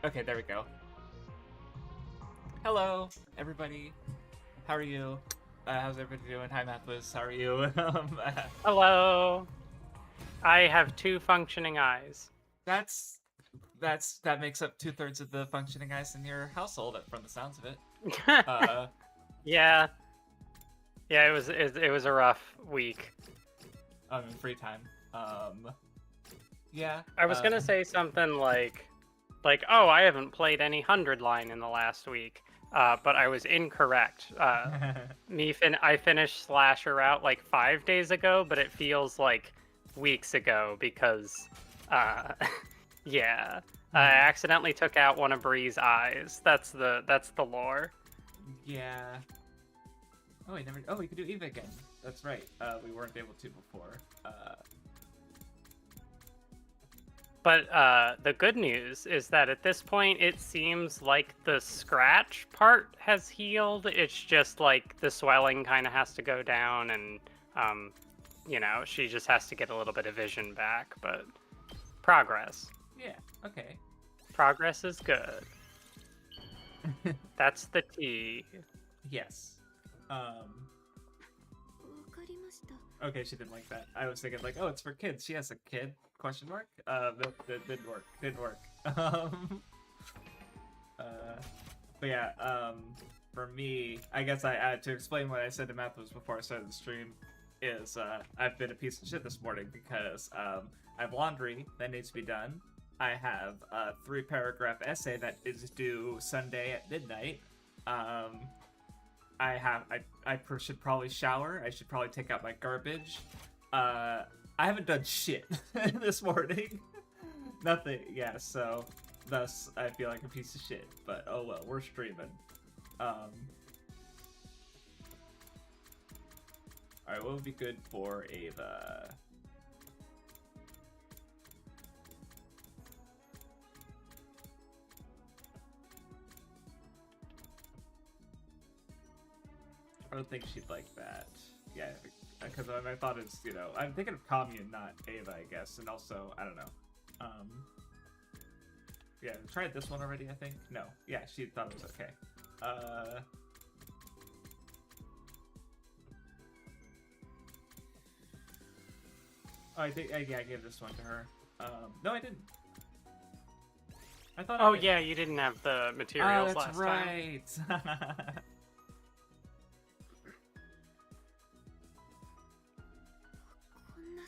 Okay, there we go. Hello, everybody. How are you? How's everybody doing? Hi, Mathwas. How are you? Hello. I have 2 functioning eyes. that's that makes up 2/3 of the functioning eyes in your household, from the sounds of it. Uh, Yeah. Yeah, it was a rough week. in free time. Yeah. I was gonna say something like, oh, I haven't played any 100 line in the last week, but I was incorrect. I finished Slasher out like 5 days ago, but it feels like weeks ago because, yeah, I accidentally took out one of Bree's eyes. That's the lore. Yeah. Oh, we never. Oh, we could do Eva again. That's right. We weren't able to before. But the good news is that at this point, it seems like the scratch part has healed. It's just like the swelling kind of has to go down, and she just has to get a little bit of vision back. But progress. Yeah. Okay. Progress is good. That's the T. Yes. Okay, she didn't like that. I was thinking like, oh, it's for kids. She has a kid? Question mark. That didn't work. Didn't work. But yeah. For me, I guess I had to explain what I said to Mathos before I started the stream. Is I've been a piece of shit this morning because I have laundry that needs to be done. I have a 3-paragraph essay that is due Sunday at midnight. I should probably shower. I should probably take out my garbage. I haven't done shit this morning. Nothing. Yeah, so thus I feel like a piece of shit. But oh well, we're streaming. Alright, what would be good for Ava? I don't think she'd like that. Yeah, because my thought is, I'm thinking of commune, not Ava, I guess, and also, I don't know. Yeah, I tried this one already, I think? No. Yeah, she thought it was okay. Oh, I think, yeah, I gave this one to her. No, I didn't. I thought Oh, yeah, you didn't have the materials last time. Right.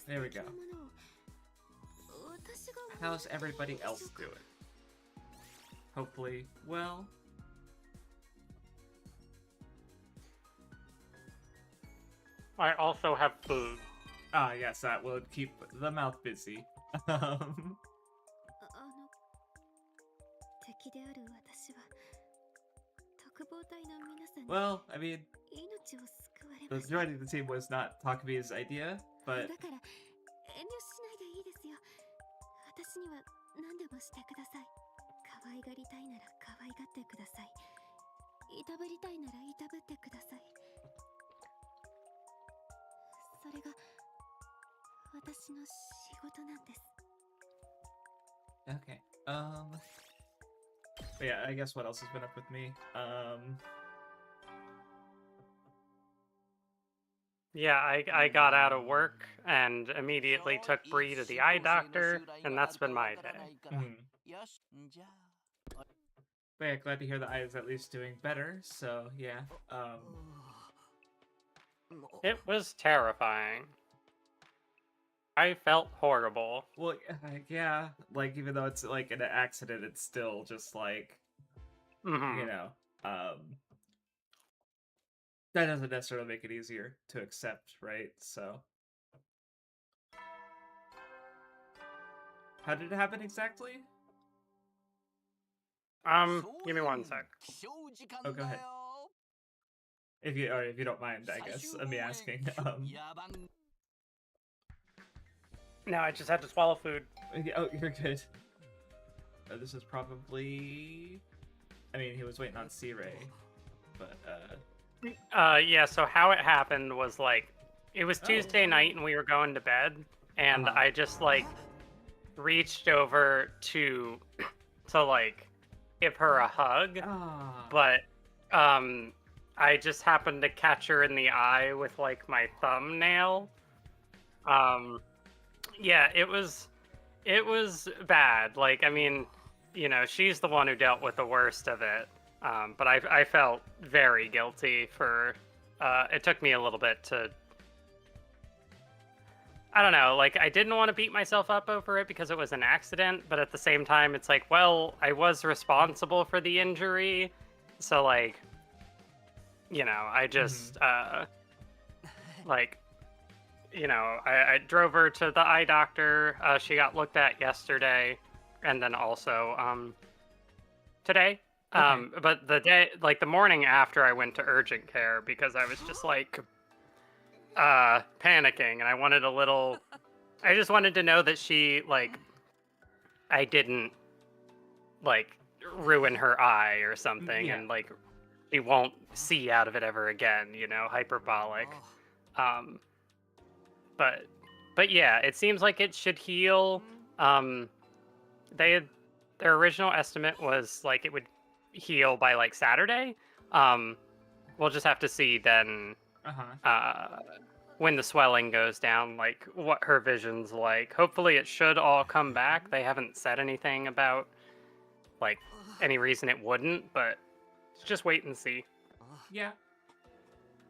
There we go. How's everybody else doing? Hopefully, well. I also have food. Ah, yes, that will keep the mouth busy. Well, I mean, joining the team was not Takabi's idea, but... Okay, but yeah, I guess what else has been up with me? Yeah, I got out of work and immediately took Bree to the eye doctor, and that's been my day. But yeah, glad to hear the eye is at least doing better, so yeah, It was terrifying. I felt horrible. Well, yeah, like, even though it's, like, an accident, it's still just, like, that doesn't necessarily make it easier to accept, right? So... How did it happen exactly? Give me one sec. Oh, go ahead. If you don't mind, I guess, me asking. No, I just had to swallow food. Oh, you're good. This is probably... I mean, he was waiting on Sirei, but, yeah, so how it happened was, like, it was Tuesday night and we were going to bed, and I just, like, reached over to like, give her a hug, Ah. but I just happened to catch her in the eye with like my thumbnail. Um, yeah, it was bad. Like, I mean, she's the one who dealt with the worst of it. But I felt very guilty for. It took me a little bit to. I don't know. Like, I didn't want to beat myself up over it because it was an accident, but at the same time, it's like, well, I was responsible for the injury, so like, I just like, I drove her to the eye doctor. She got looked at yesterday, and then also today. Okay. But the morning after, I went to urgent care because I was just like panicking, and I just wanted to know that she like I didn't like ruin her eye or something, Yeah. and like she won't see out of it ever again. Hyperbolic. Um, but yeah, it seems like it should heal. Their original estimate was like it would heal by like Saturday. We'll just have to see then Uh-huh. when the swelling goes down, like what her vision's like. Hopefully it should all come back. They haven't said anything about like any reason it wouldn't, but just wait and see. Yeah.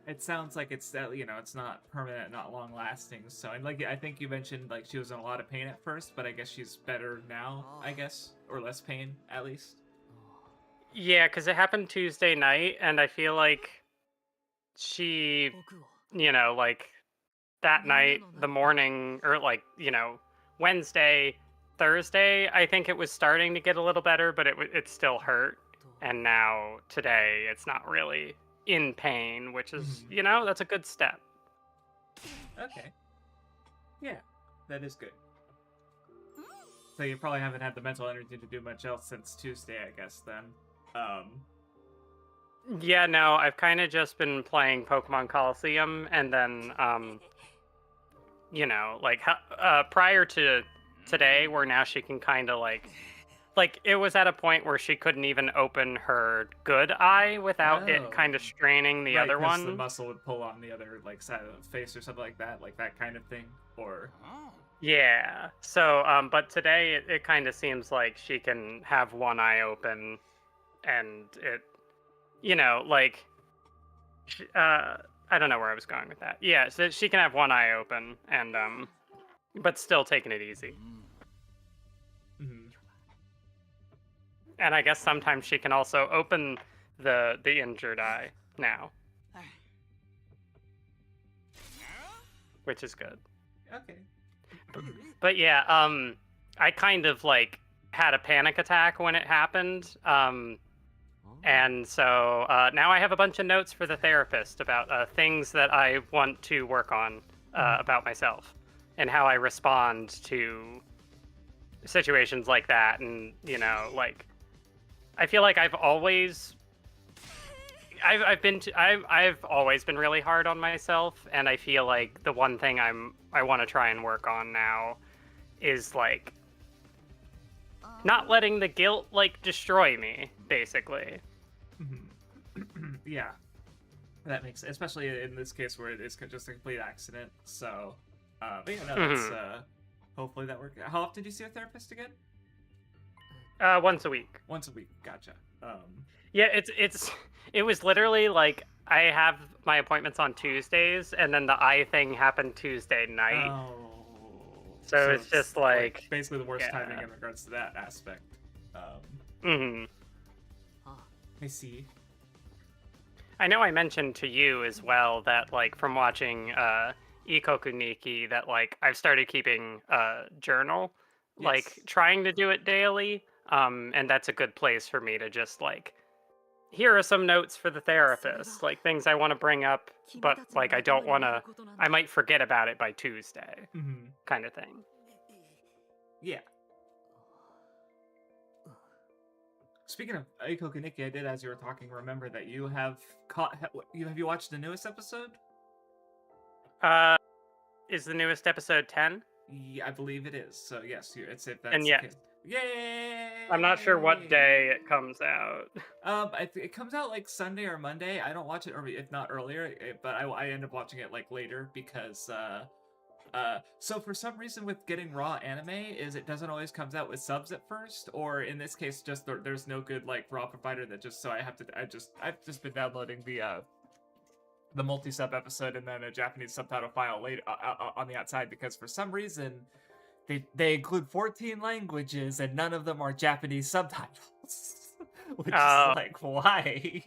It sounds like it's it's not permanent, not long lasting. So, and like I think you mentioned, like she was in a lot of pain at first, but I guess she's better now. I guess, or less pain at least. Yeah, because it happened Tuesday night, and I feel like she, like that night, the morning, or like, Wednesday, Thursday, I think it was starting to get a little better, but it still hurt. And now today, it's not really in pain, which is, that's a good step. Okay. Yeah, that is good. So you probably haven't had the mental energy to do much else since Tuesday, I guess, then. Yeah, no, I've kind of just been playing Pokemon Coliseum, and then, like, prior to today, where now she can kind of, like, it was at a point where she couldn't even open her good eye without it kind of straining the other one. The muscle would pull on the other, like, side of the face or something like that kind of thing, or... Yeah, so, but today it kind of seems like she can have one eye open, and it, like, I don't know where I was going with that. Yeah, so she can have one eye open, and, but still taking it easy. And I guess sometimes she can also open the injured eye now, which is good. Okay. But yeah, I kind of like had a panic attack when it happened, and so now I have a bunch of notes for the therapist about things that I want to work on about myself and how I respond to situations like that, and like. I feel like I've always been really hard on myself, and I feel like the one thing I want to try and work on now is like not letting the guilt like destroy me, basically. Yeah, that makes sense, especially in this case where it is just a complete accident. So, but yeah, no, that's hopefully that works. How often do you see a therapist again? Once a week. Once a week, gotcha. Yeah, it was literally like I have my appointments on Tuesdays, and then the eye thing happened Tuesday night. Oh, so it's just like basically the worst timing in regards to that aspect. I see. I know I mentioned to you as well that like from watching Ikoku Nikki that like I've started keeping a journal, like trying to do it daily. And that's a good place for me to just like, here are some notes for the therapist, like things I want to bring up, but like I might forget about it by Tuesday, kind of thing. Yeah. Speaking of Ikoku Nikki, I did, as you were talking, remember that you have have you watched the newest episode? Is the newest episode 10? Yeah, I believe it is. So yes, it's if that's and yeah, the case. Yay! I'm not sure what day it comes out. It comes out like Sunday or Monday. I don't watch it, or if not earlier, but I end up watching it like later because so for some reason with getting raw anime is it doesn't always comes out with subs at first, or in this case just there's no good like raw provider that just so I've just been downloading the multi-sub episode and then a Japanese subtitle file later on the outside because for some reason they include 14 languages and none of them are Japanese subtitles. Which is like, why?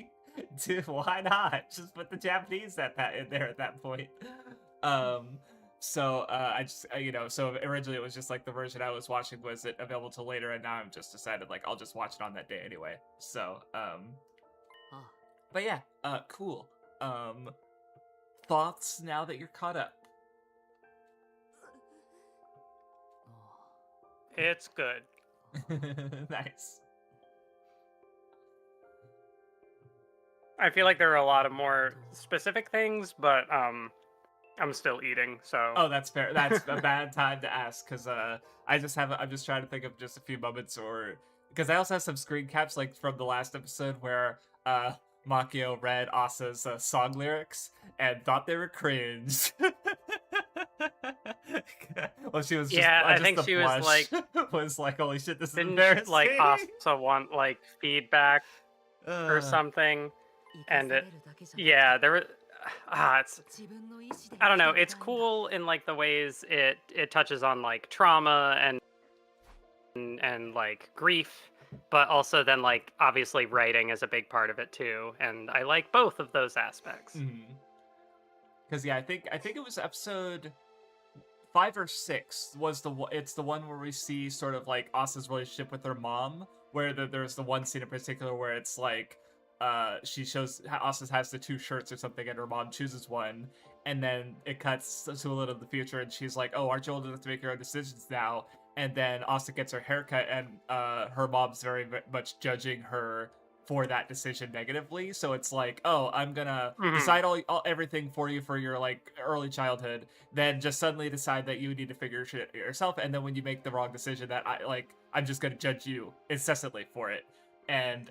Dude, why not? Just put the Japanese in there at that point. So I just so originally it was just like the version I was watching was it available till later, and now I'm just decided like I'll just watch it on that day anyway. So but yeah, cool. Thoughts now that you're caught up? It's good. Nice. I feel like there are a lot of more specific things, but I'm still eating, so. Oh, that's fair. That's a bad time to ask because I'm just trying to think of just a few moments, or because I also have some screen caps like from the last episode where Makio read Asa's song lyrics and thought they were cringe. Well, she was just, I just think the she blush was like, holy shit, this is didn't embarrassing. like Asa want like feedback or something, and there were it's I don't know. It's cool in like the ways it touches on like trauma and like grief, but also then like obviously writing is a big part of it too, and I like both of those aspects. Because I think it was episode 5 or 6 was it's the one where we see sort of like Asa's relationship with her mom, where there's the one scene in particular where it's like she shows Asa has the 2 shirts or something and her mom chooses one, and then it cuts to a little of the future and she's like, oh, aren't you old enough to make your own decisions now? And then Asa gets her haircut and her mom's very much judging her for that decision negatively. So it's like, oh, I'm gonna decide everything for you for your like early childhood, then just suddenly decide that you need to figure shit yourself, and then when you make the wrong decision, that I'm just gonna judge you incessantly for it. And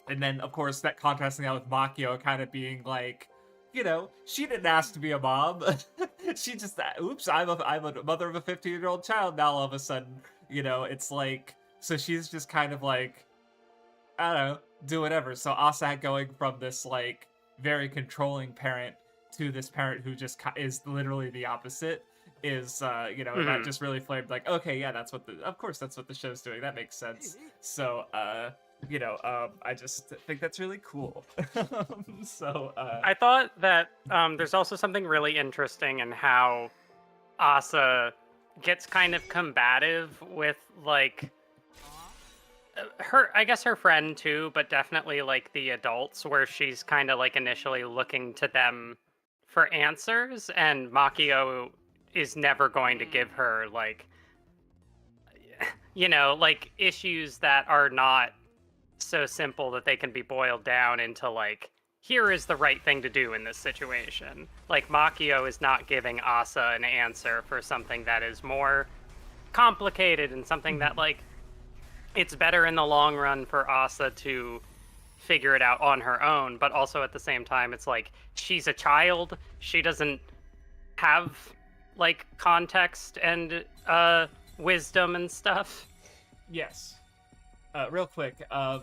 then of course that contrasting that with Makio kind of being like, she didn't ask to be a mom. She just, oops, I'm a mother of a 15-year-old child now all of a sudden. It's like, so she's just kind of like, I don't know, do whatever. So Asa going from this like very controlling parent to this parent who just is literally the opposite is and that just really flamed like, okay, yeah, of course that's what the show's doing. That makes sense. So I just think that's really cool. So I thought that there's also something really interesting in how Asa gets kind of combative with like her friend too, but definitely like the adults, where she's kind of like initially looking to them for answers, and Makio is never going to give her like like issues that are not so simple that they can be boiled down into like, here is the right thing to do in this situation. Like Makio is not giving Asa an answer for something that is more complicated and something that like it's better in the long run for Asa to figure it out on her own, but also at the same time it's like she's a child, she doesn't have like context and wisdom and stuff. Yes. Real quick,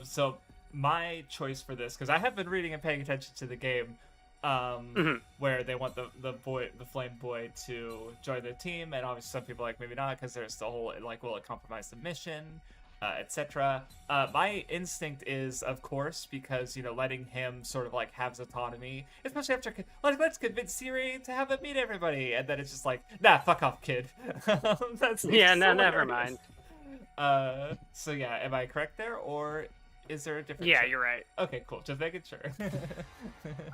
so my choice for this, because I have been reading and paying attention to the game, where they want the flame boy to join their team, and obviously some people like maybe not, because there's the whole like, will it compromise the mission, etc. My instinct is, of course, because letting him sort of like have his autonomy, especially after let's convince Sirei to have him meet everybody, and then it's just like, nah, fuck off, kid. That's never mind. So yeah, am I correct there, or is there a difference? Yeah, you're right. Okay, cool. Just making sure.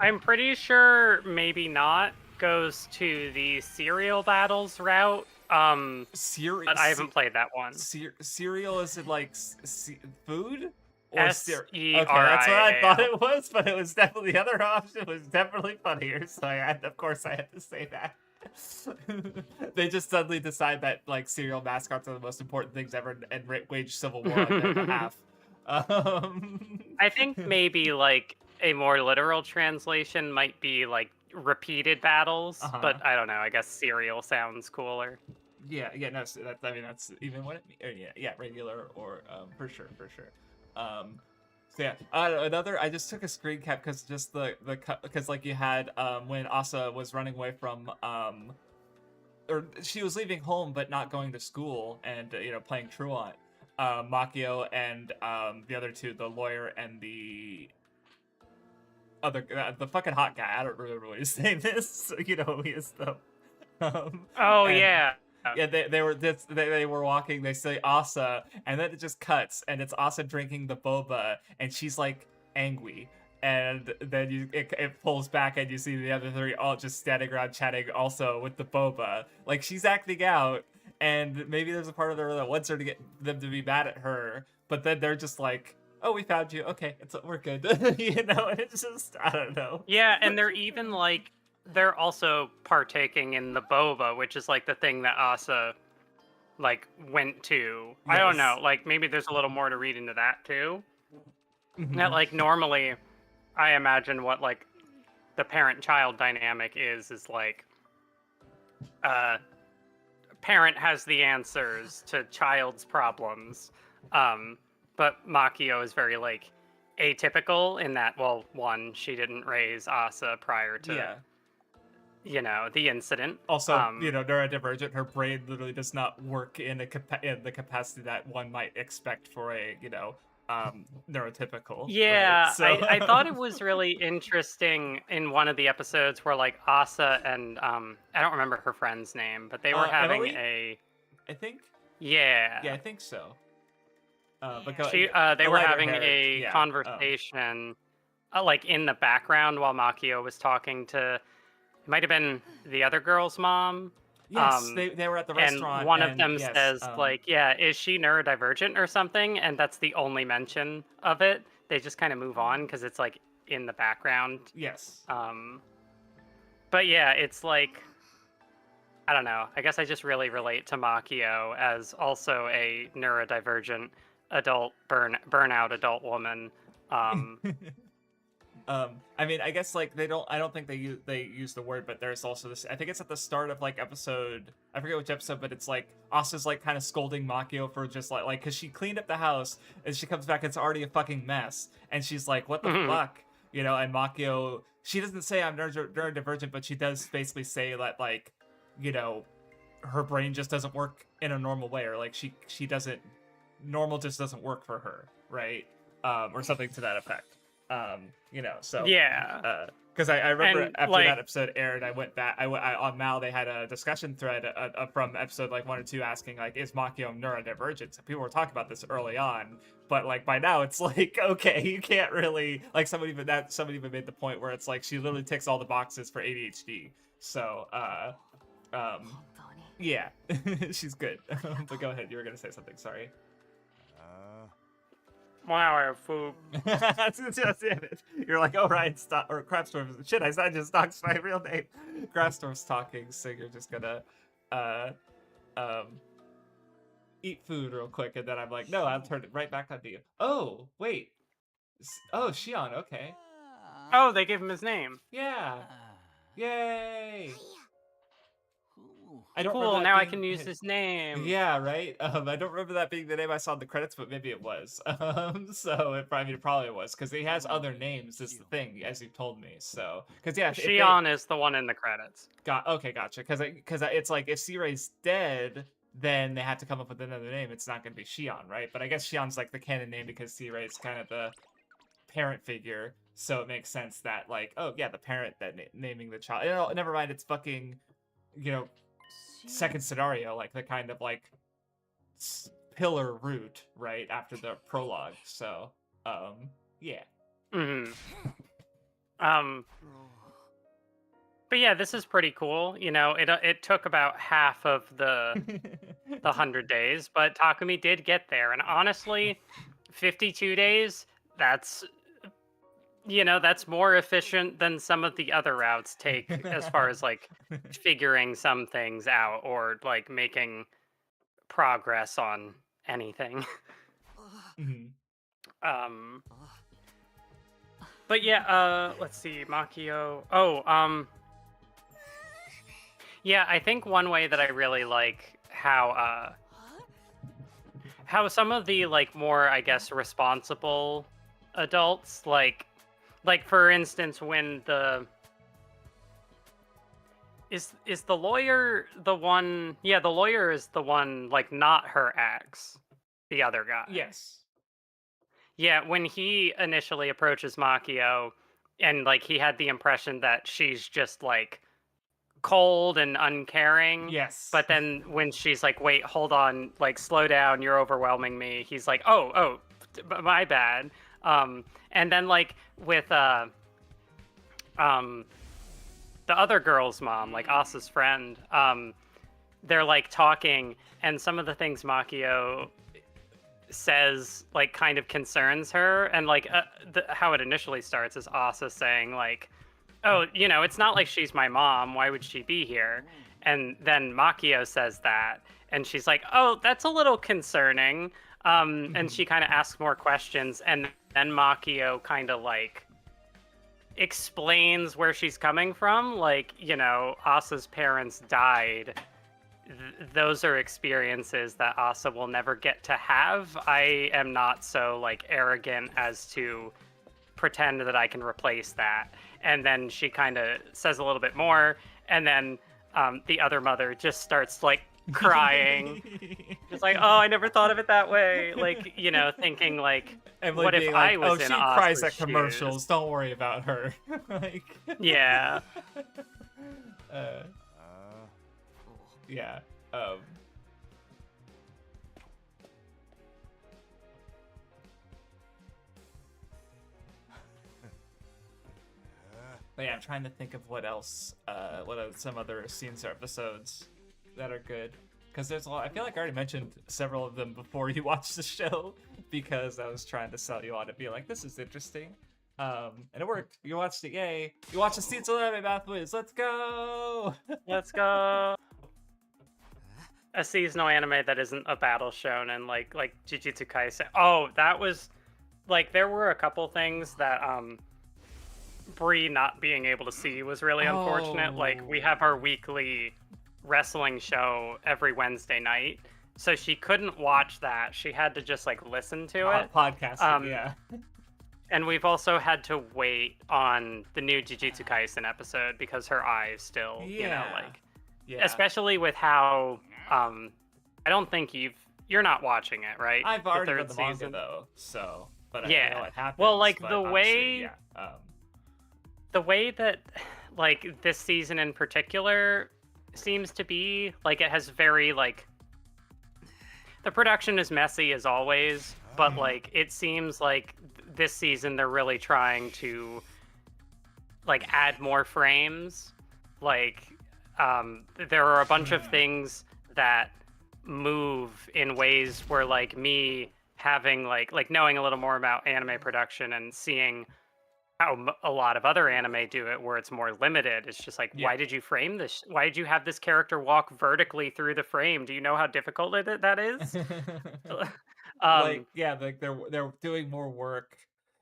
I'm pretty sure maybe not goes to the cereal battles route. But I haven't played that one. Cereal, is it like food? Or S-E-R-I-A-L. Okay, that's what I thought it was, but it was definitely the other option was definitely funnier. So of course I had to say that. They just suddenly decide that like cereal mascots are the most important things ever and wage civil war on their behalf. I think maybe like a more literal translation might be like repeated battles, Uh-huh. but I don't know. I guess cereal sounds cooler. Yeah, no, so I mean that's even what it means. Yeah, regular or for sure. Um, so yeah, another. I just took a screen cap because just because like you had when Asa was running away from or she was leaving home but not going to school and playing truant. Makio and the other two, the lawyer and the other the fucking hot guy. I don't remember what his name is. You know who he is though. Oh And yeah. yeah, they were walking. They say Asa, and then it just cuts, and it's Asa drinking the boba, and she's like angry, and then it pulls back, and you see the other three all just standing around chatting, also with the boba. Like she's acting out, and maybe there's a part of her that wants her to get them to be mad at her, but then they're just like, "Oh, we found you. Okay, we're good." And it's just I don't know. Yeah, and they're even like they're also partaking in the boba, which is like the thing that Asa like went to. I don't know, Yes. like maybe there's a little more to read into that too. That Mhm. like normally I imagine what like the parent-child dynamic is like uh parent has the answers to child's problems. But Makio is very like atypical in that, well, one, she didn't raise Asa prior to, Yeah. the incident. Also, neurodivergent, her brain literally does not work in in the capacity that one might expect for a, neurotypical, right? Yeah, So, I thought it was really interesting in one of the episodes where like Asa and I don't remember her friend's name, but they were having Emily, a I think. Yeah, yeah. I think so. But go, They the were lighter having haired, a yeah. conversation like in the background while Makio was talking to it might have been the other girl's mom. Yes, Um they were at the and restaurant, one of and them yes, says like, yeah, is she neurodivergent or something? And that's the only mention of it. They just kind of move on because it's like in the background. yes. Um but yeah, it's like I don't know. I guess I just really relate to Makio as also a neurodivergent adult burnout adult woman. Um I mean, I guess like I don't think they use the word, but there's also this. I think it's at the start of like episode. I forget which episode, but it's like Asa's like kind of scolding Makio for just like because she cleaned up the house and she comes back, it's already a fucking mess, and she's like, "What the fuck?" And Makio, she doesn't say I'm neurodivergent, but she does basically say that like, you know, her brain just doesn't work in a normal way, or like she doesn't normal just doesn't work for her, right? Or something to that effect. So yeah. because I remember And after like that episode aired, I went back. On Mal they had a discussion thread from episode like 1 or 2 asking like, is Makio neurodivergent? So people were talking about this early on, but like by now it's like, okay, you can't really like somebody even made the point where it's like she literally ticks all the boxes for ADHD. So um yeah, she's good. But go ahead, you were gonna say something. Sorry. wow, I have food. That's it. You're like, oh, Ryan, stop, or Crapstorm. Shit, I said just Stock's my real name. Crapstorm's talking, so you're just gonna, uh, um, eat food real quick, and then I'm like, no, I'll turn it right back onto you. Oh, wait. Oh, Shion, okay. Oh, they give him his name. Yeah. Yay. I don't remember Cool, that now I being can use his name. Yeah, right. I don't remember that being the name I saw in the credits, but maybe it was. So it probably was because he has other names. Is the thing, as you told me. So because yeah, if they Shion is the one in the credits. gotcha. Because it's like if Sirei's dead, then they have to come up with another name. It's not going to be Shion, right? But I guess Shion's like the canon name because Sirei's kind of the parent figure. So it makes sense that like, oh yeah, the parent that naming the child. Never mind. It's fucking, you know, second scenario, like the kind of like pillar route right after the prologue. So yeah. hmm But yeah, this is pretty cool. It took about half of the 100 days, but Takumi did get there, and honestly, 52 days. That's that's more efficient than some of the other routes take as far as like figuring some things out or like making progress on anything. Mhm. um but yeah, let's see, Makio. Yeah, I think one way that I really like how some of the like more, I guess, responsible adults like for instance when the is the lawyer the one, yeah, the lawyer is the one, like, not her ex, the other guy. Yes. Yeah, when he initially approaches Makio and like he had the impression that she's just like cold and uncaring. Yes. But then when she's like, wait, hold on, like slow down, you're overwhelming me, he's like, oh, my bad. And then like with um the other girl's mom, like Asa's friend, they're like talking, and some of the things Makio says like kind of concerns her, and like how it initially starts is Asa saying like, "Oh, it's not like she's my mom. Why would she be here?" And then Makio says that, and she's like, "Oh, that's a little concerning." And Mhm. she kind of asks more questions, and then Makio kind of like explains where she's coming from. Like, Asa's parents died. Those are experiences that Asa will never get to have. I am not so like arrogant as to pretend that I can replace that. And then she kind of says a little bit more, and then the other mother just starts like crying. It's like, oh, I never thought of it that way. Like, thinking like, Emily what if being I like, "Oh, was in she cries Asa's at shoes? commercials. Don't worry about her." Like, Yeah. uh, yeah. Um, but yeah, I'm trying to think of what else. What are some other scenes or episodes that are good? Because there's a lot. I feel like I already mentioned several of them before you watched the show, because I was trying to sell you on it, being like, "This is interesting." And it worked. You watched it, yay! You watched the scenes 11 Mathwiz. Let's go! Let's go. A seasonal anime that isn't a battle shonen like Jujutsu Kaisen. Oh, that was like there were a couple things that Bree not being able to see was really unfortunate. Like we Oh, have our weekly wrestling show every Wednesday night, so she couldn't watch that. She had to just like listen to it. podcasting, Um, yeah. and we've also had to wait on the new Jujutsu Kaisen episode because her eyes still, Yeah. like Yeah. especially with how I don't think you're not watching it, right? I've The already read third the manga season. though, so but I know Yeah. what Well, happens. like But obviously, yeah. the way that like this season in particular seems to be like it has very like the production is messy as always, but Mhm. like it seems like this season they're really trying to like add more frames. Like there are a bunch of Mm. things that move in ways where like me having like knowing a little more about anime production and seeing how a lot of other anime do it where it's more limited. It's just like, Yeah. why did you frame this? Why did you have this character walk vertically through the frame? Do you know how difficult that is? Like, um yeah, like they're doing more work.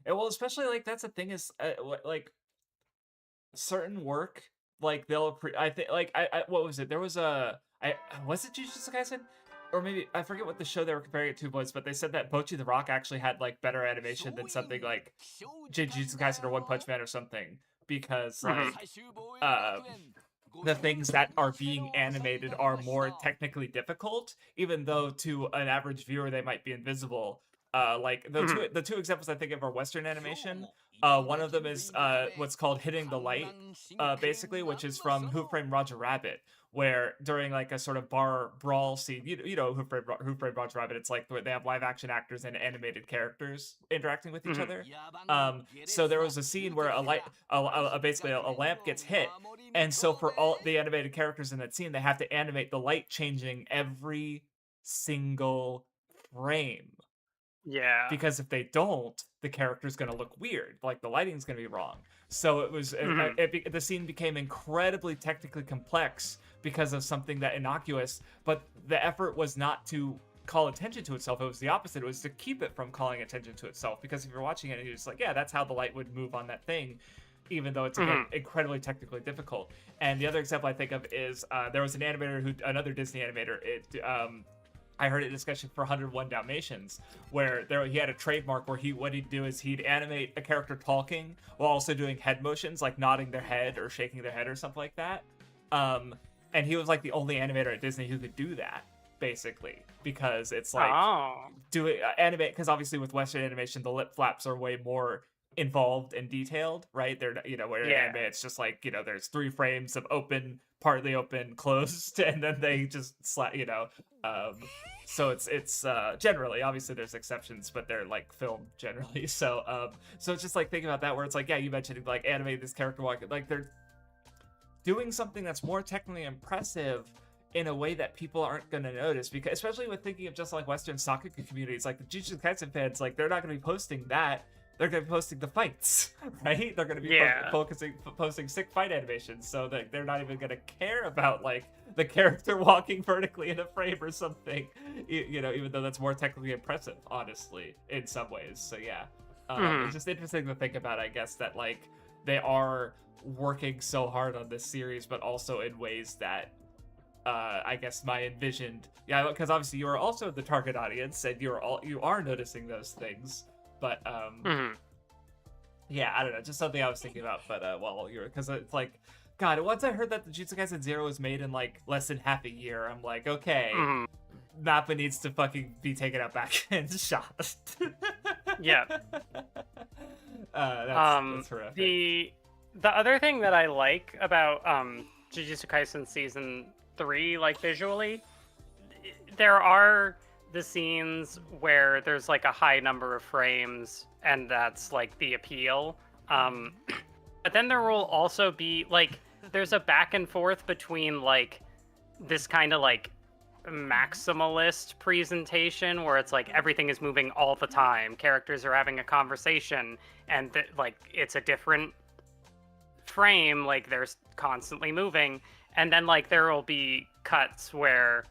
And well, especially like that's the thing is like certain work, like I think like I what was it? There was a I was it Jujutsu Kaisen? Or maybe I forget what the show they were comparing it to was, but they said that Bocchi the Rock actually had like better animation than something like Jujutsu Kaisen or One Punch Man or something, because mhm. like uh the things that are being animated are more technically difficult, even though to an average viewer they might be invisible. Like Mhm. the two examples I think of are Western animation. One of them is what's called Hitting the Light, basically, which is from Who Framed Roger Rabbit, where during like a sort of bar brawl scene, you know Who Framed Roger Rabbit, it's like where they have live action actors and animated characters interacting with each Mhm. other. So there was a scene where basically a lamp gets hit, and so for all the animated characters in that scene, they have to animate the light changing every single frame. Yeah. because if they don't, the character's going to look weird, like the lighting's going to be wrong. So it was the scene became incredibly technically complex because of something that innocuous, but the effort was not to call attention to itself. It was the opposite. It was to keep it from calling attention to itself, because if you're watching it and you're just like, yeah, that's how the light would move on that thing, even though it's again incredibly technically difficult. And the other example I think of is there was an animator another Disney animator. I heard a discussion for 101 Dalmatians where he had a trademark where what he'd do is he'd animate a character talking while also doing head motions, like nodding their head or shaking their head or something like that. And he was like the only animator at Disney who could do that, basically, because it's like animate, because obviously with Western animation the lip flaps are way more involved and detailed, right? They're, where anime it's just like, there's 3 frames of open, partly open, closed, and then they just slap, so it's generally, obviously there's exceptions, but they're like filmed generally. So it's just like thinking about that, where it's like, yeah, you mentioned like animating this character walking, like they're doing something that's more technically impressive in a way that people aren't going to notice, because especially with thinking of just like Western soccer communities, like the Jujutsu Kaisen fans, like they're not going to be posting that. They're going to be posting the fights, right? They're going to be posting sick fight animations, so that they're not even going to care about like the character walking vertically in a frame or something, even though that's more technically impressive, honestly, in some ways. So yeah, it's just interesting to think about, I guess, that like they are working so hard on this series, but also in ways that I guess my envisioned, because obviously you are also the target audience and you are noticing those things. But yeah, I don't know, just something I was thinking about. But because it's like, God, once I heard that the Jujutsu Kaisen 0 was made in like less than half a year, I'm like, okay, Mappa needs to fucking be taken out back and shot. Yeah. That's horrific. The other thing that I like about Jujutsu Kaisen season 3, like visually, there are the scenes where there's like a high number of frames, and that's like the appeal. But then there will also be like, there's a back and forth between like this kind of like maximalist presentation where it's like everything is moving all the time, characters are having a conversation, and like it's a different frame, like they're constantly moving. And then like there will be cuts where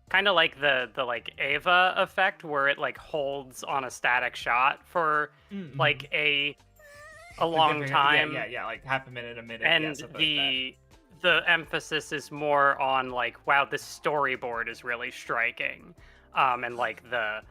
kind of like the like Ava effect, where it like holds on a static shot for like a long time. Yeah, like half a minute, a minute. And the emphasis is more on like, wow, this storyboard is really striking, and like the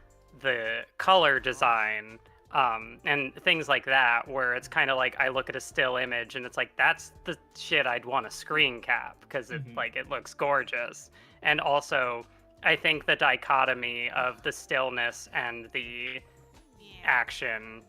color design, and things like that, where it's kind of like I look at a still image and it's like, that's the shit I'd want to screen cap, because it like it looks gorgeous. And also I think the dichotomy of the stillness and the action,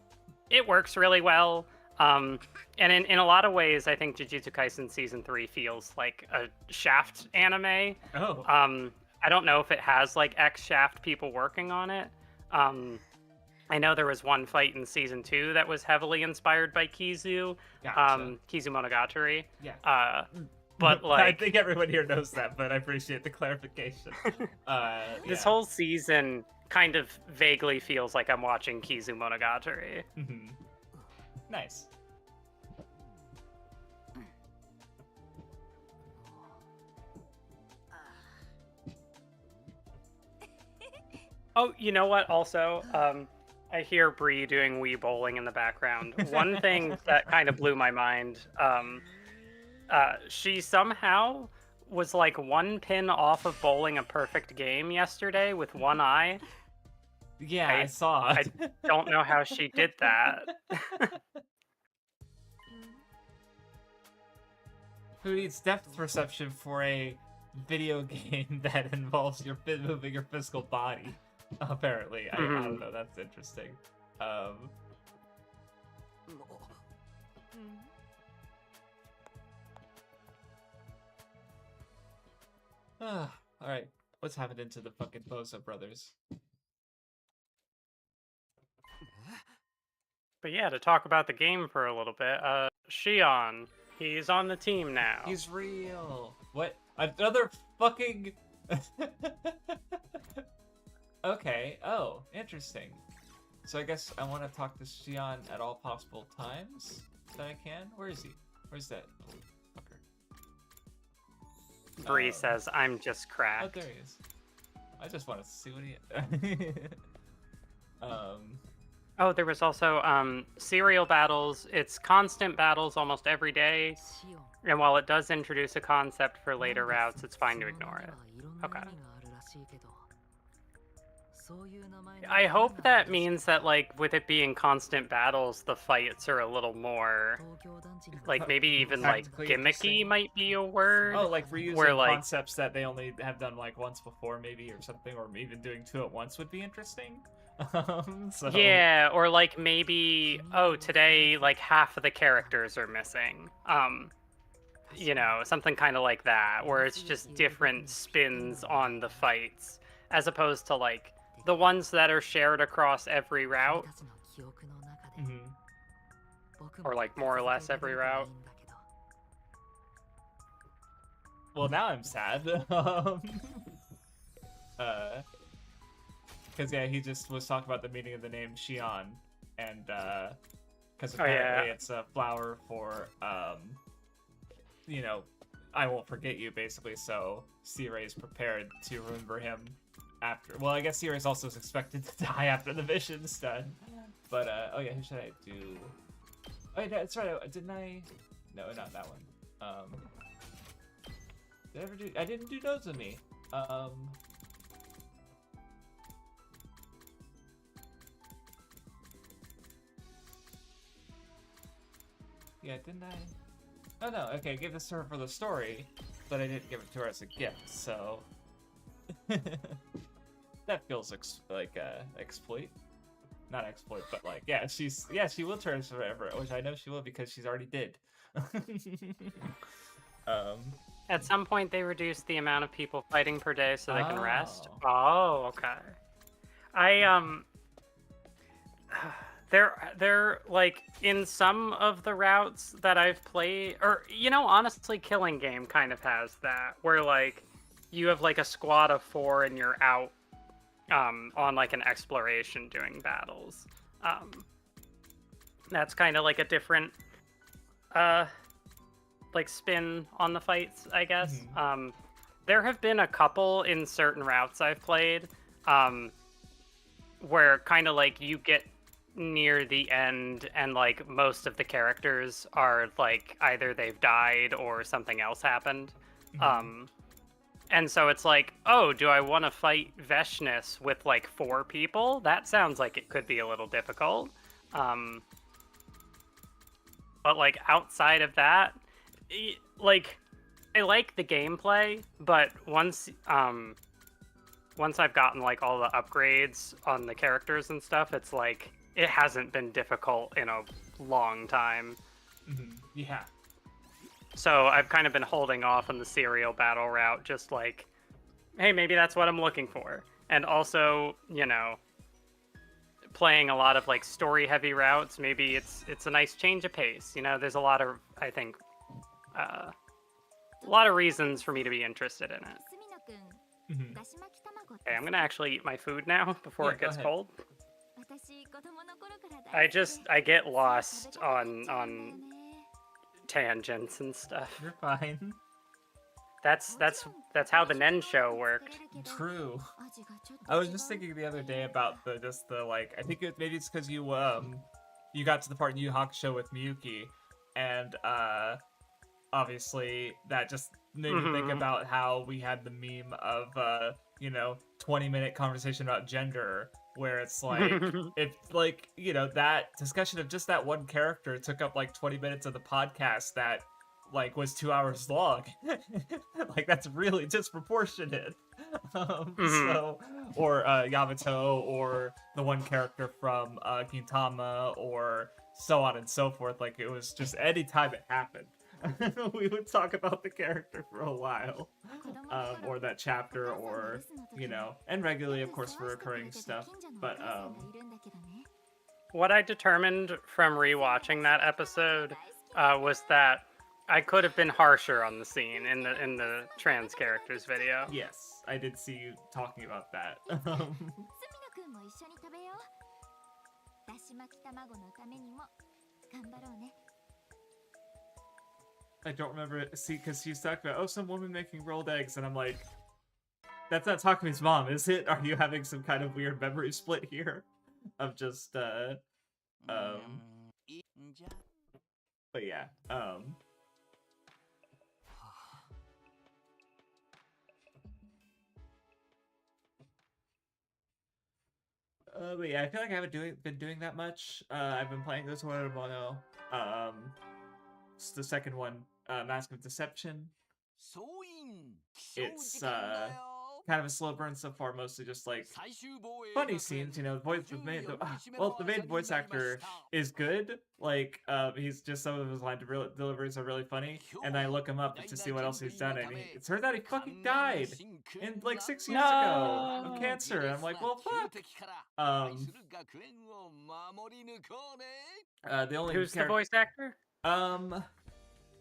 it works really well. And in a lot of ways, I think Jujutsu Kaisen Season 3 feels like a Shaft anime. Oh. I don't know if it has like ex-Shaft people working on it. I know there was one fight in Season 2 that was heavily inspired by Kizu. Gotcha. Kizu Monogatari. Yeah. But like, I think everyone here knows that, but I appreciate the clarification. This whole season kind of vaguely feels like I'm watching Kizu Monogatari. Nice. Oh, you know what? Also, I hear Bree doing Wii bowling in the background. One thing that kind of blew my mind, she somehow was like 1 pin off of bowling a perfect game yesterday with one eye. Yeah, I saw. I don't know how she did that. Who needs depth perception for a video game that involves moving your physical body? Apparently, I don't know. That's interesting. All right, let's have it into the fucking Bozo brothers. But yeah, to talk about the game for a little bit, Shion, he's on the team now. He's real. What? Another fucking... Okay. Oh, interesting. So I guess I want to talk to Xion at all possible times that I can. Where is he? Where's that fucker? Bree says, I'm just Oh, cracked. there he is. I just want to see what he... Oh, there was also serial battles. It's constant battles almost every day. And while it does introduce a concept for later routes, it's fine to ignore it. Okay. I hope that means that, like, with it being constant battles, the fights are a little more, like, maybe even, like, Practically gimmicky interesting. might be a word. Oh, like reusing where, like, concepts that they only have done, like, once before, maybe, or something, or even doing two at once would be interesting. So... Yeah, or, like, maybe, oh, today, like, half of the characters are missing. You know, something kind of like that, where it's just different spins on the fights, as opposed to, like, the ones that are shared across every route, or, like, more or less every route. Well, now I'm sad. Because, yeah, he just was talking about the meaning of the name Xion, and, because apparently it's a flower for, you know, I won't forget you, basically, so Sirei is prepared to remember him after. Well, I guess Sirei is also expected to die after the mission's done. But, oh yeah, who should I do? Oh, yeah, that's right, didn't I? No, not that one. Did I ever do? I didn't do Nozomi. Yeah, didn't I? Oh no, okay, I gave this to her for the story, but I didn't give it to her as a gift, so... That feels like exploit. Not exploit, but like, yeah, she will turn forever, which I know she will because she's already did. At some point, they reduced the amount of people fighting per day so they can rest. Oh, okay. They're like, in some of the routes that I've played, or, you know, honestly, Killing Game kind of has that, where, like, you have, like, a squad of 4 and you're out on, like, an exploration doing battles. That's kind of like a different, like, spin on the fights, I guess. Mm-hmm. There have been a couple in certain routes I've played, where kind of, like, you get near the end and, like, most of the characters are, like, either they've died or something else happened. Mm-hmm. And so it's like, oh, do I want to fight Veshness with, like, 4 people? That sounds like it could be a little difficult. But, like, outside of that, like, I like the gameplay, but once I've gotten, like, all the upgrades on the characters and stuff, it's like, it hasn't been difficult in a long time. Mm-hmm. Yeah. So I've kind of been holding off on the serial battle route, just like, hey, maybe that's what I'm looking for. And also, you know, playing a lot of, like, story-heavy routes, maybe it's a nice change of pace. You know, there's a lot of, I think, a lot of reasons for me to be interested in it. Mm-hmm. Okay, I'm gonna actually eat my food now before it gets cold. I get lost on tangents and stuff. You're fine. That's how the Nen show worked. True. I was just thinking the other day about the like, I think maybe it's because you got to the part in Yu Hakusho with Miyuki, and obviously that just made me think about how we had the meme of 20-minute conversation about gender, where it's like, if, like, you know, that discussion of just that one character took up like 20 minutes of the podcast that, like, was 2 hours long. Like, that's really disproportionate. So, or Yamato, or the one character from Gintama, or so on and so forth. Like, it was just any time it happened, we would talk about the character for a while, or that chapter, or, you know, and regularly, of course, for recurring stuff. But what I determined from rewatching that episode was that I could have been harsher on the scene in the trans characters video. yes, I did see you talking about that. I don't remember it. See, because she's talking about, oh, some woman making rolled eggs, and I'm like, that's not Takumi's mom, is it? Are you having some kind of weird memory split here? Of just, but yeah, but yeah, I feel like I haven't been doing that much. I've been playing Utora Mono. It's the second one, Mask of Deception. It's kind of a slow burn so far, mostly just like funny scenes. You know, the main voice actor is good. Like, he's just, some of his line deliveries are really funny, and I look him up to see what else he's done, and it turns out he fucking died in like 6 years ago of cancer. And I'm like, well, fuck. The only Who's the voice actor?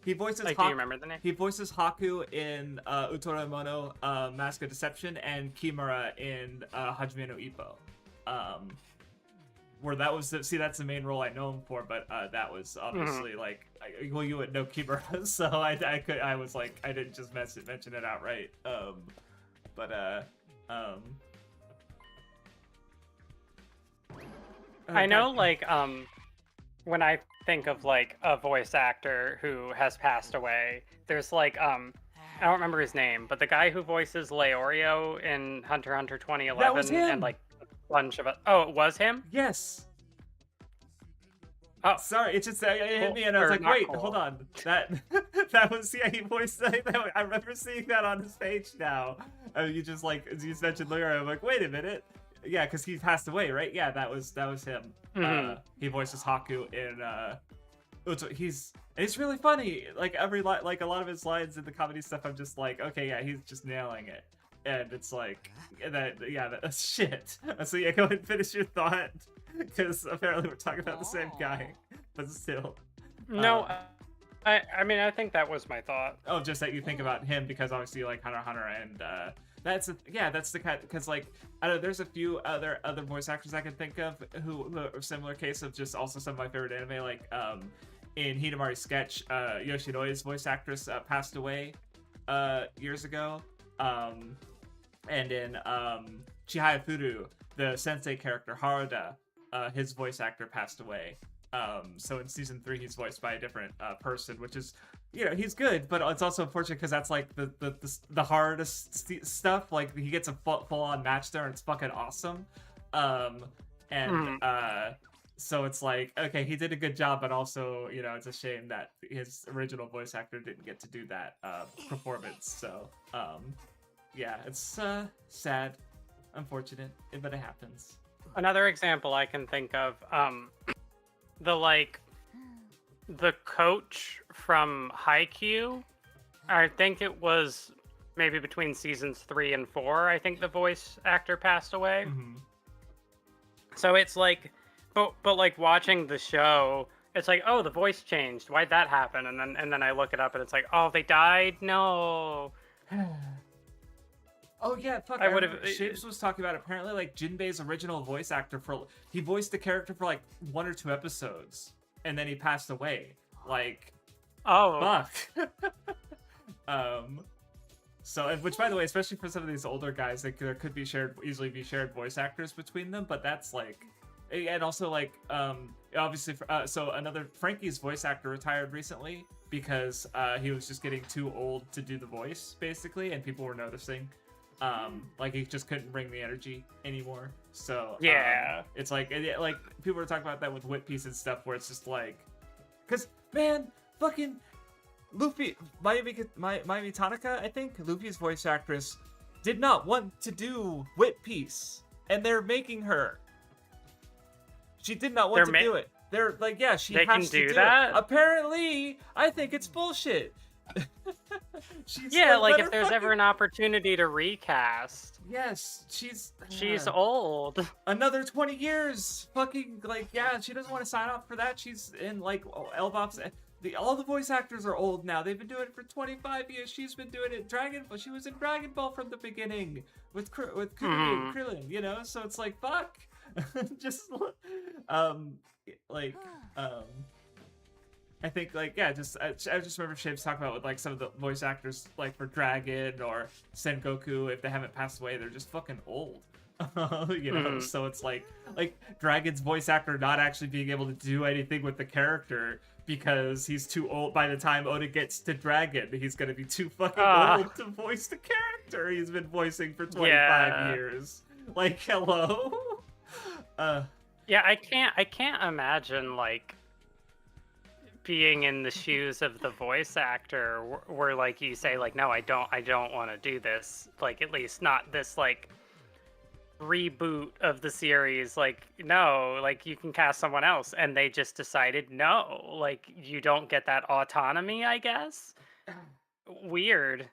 He voices. Like, do you remember the name? He voices Haku in Utora Mono, Mask of Deception, and Kimura in Hajime no Ippo. Where that was that's the main role I know him for, but that was obviously like, well, you would know Kimura, so I was like, I didn't just mention it outright. I know, like, when I think of like a voice actor who has passed away, there's like I don't remember his name, but the guy who voices Leorio in Hunter x Hunter 2011, that was him. And like a bunch of it was him? Yes. Oh, sorry, it just it hit me, and I was like, wait, hold on, that was, yeah, he voiced that. I remember seeing that on his page now. You just like, as you mentioned Leorio, I'm like, wait a minute. Yeah, because he passed away, right? Yeah, that was him. He voices Haku in he's really funny. Like like a lot of his lines in the comedy stuff, I'm just like, okay, yeah, he's just nailing it. And it's like that's shit. So yeah, go ahead and finish your thought, because apparently we're talking about the same guy, but still. No, I mean, I think that was my thought. Oh, just that you think about him because obviously you like Hunter x Hunter, and that's the kind, because like, I don't know, there's a few other voice actors I can think of who are similar case of just also some of my favorite anime, like in Hidamari's sketch, Yoshinoi's voice actress passed away years ago, and in Chihaya Furu, the sensei character Haruda, his voice actor passed away. So in season 3 he's voiced by a different person, which is, you know, he's good, but it's also unfortunate because that's like the hardest stuff. Like, he gets a full-on match there, and it's fucking awesome. So it's like, okay, he did a good job, but also, you know, it's a shame that his original voice actor didn't get to do that performance. So yeah, it's sad, unfortunate, but it happens. Another example I can think of, the coach from Haikyuu, I think it was maybe between seasons 3 and 4, I think the voice actor passed away. So it's like, but like watching the show, it's like, oh, the voice changed, why'd that happen? And then I look it up and it's like, oh, they died? No. Oh yeah, fuck. I would have. Shapes was talking about, apparently, like, Jinbei's original voice actor he voiced the character for like 1 or 2 episodes, and then he passed away. Like, oh, fuck. So, and which, by the way, especially for some of these older guys, like, there could be easily be shared voice actors between them, but that's like, and also like, obviously, so another Frankie's voice actor retired recently because he was just getting too old to do the voice, basically, and people were noticing. Like, he just couldn't bring the energy anymore. So yeah, it's like people were talking about that with Whip Piece and stuff, where it's just like, because, man, fucking Luffy, Mayumi Tanaka, I think, Luffy's voice actress, did not want to do Whip Piece, and they're making her. She did not want to do it. They're like, yeah, she has to do that. Apparently, I think it's bullshit. Yeah, like, if there's ever an opportunity to recast. Yes, she's old. Another 20 years. Fucking, like, yeah, she doesn't want to sign off for that. She's in, like, Elbop's. All the voice actors are old now. They've been doing it for 25 years. She's been doing it she was in Dragon Ball from the beginning with Krillin, you know? So it's like, fuck. Just um like I think like yeah, I just remember Shaves talking about with like some of the voice actors like for Dragon or Sengoku, if they haven't passed away, they're just fucking old. You know, so it's like Dragon's voice actor not actually being able to do anything with the character because he's too old. By the time Oda gets to Dragon, he's gonna be too fucking old to voice the character he's been voicing for 25 years. Like, hello. Yeah, I can't imagine like being in the shoes of the voice actor where like you say like, no, I don't want to do this, like at least not this like reboot of the series, like no, like you can cast someone else, and they just decided no, like you don't get that autonomy, I guess. Weird.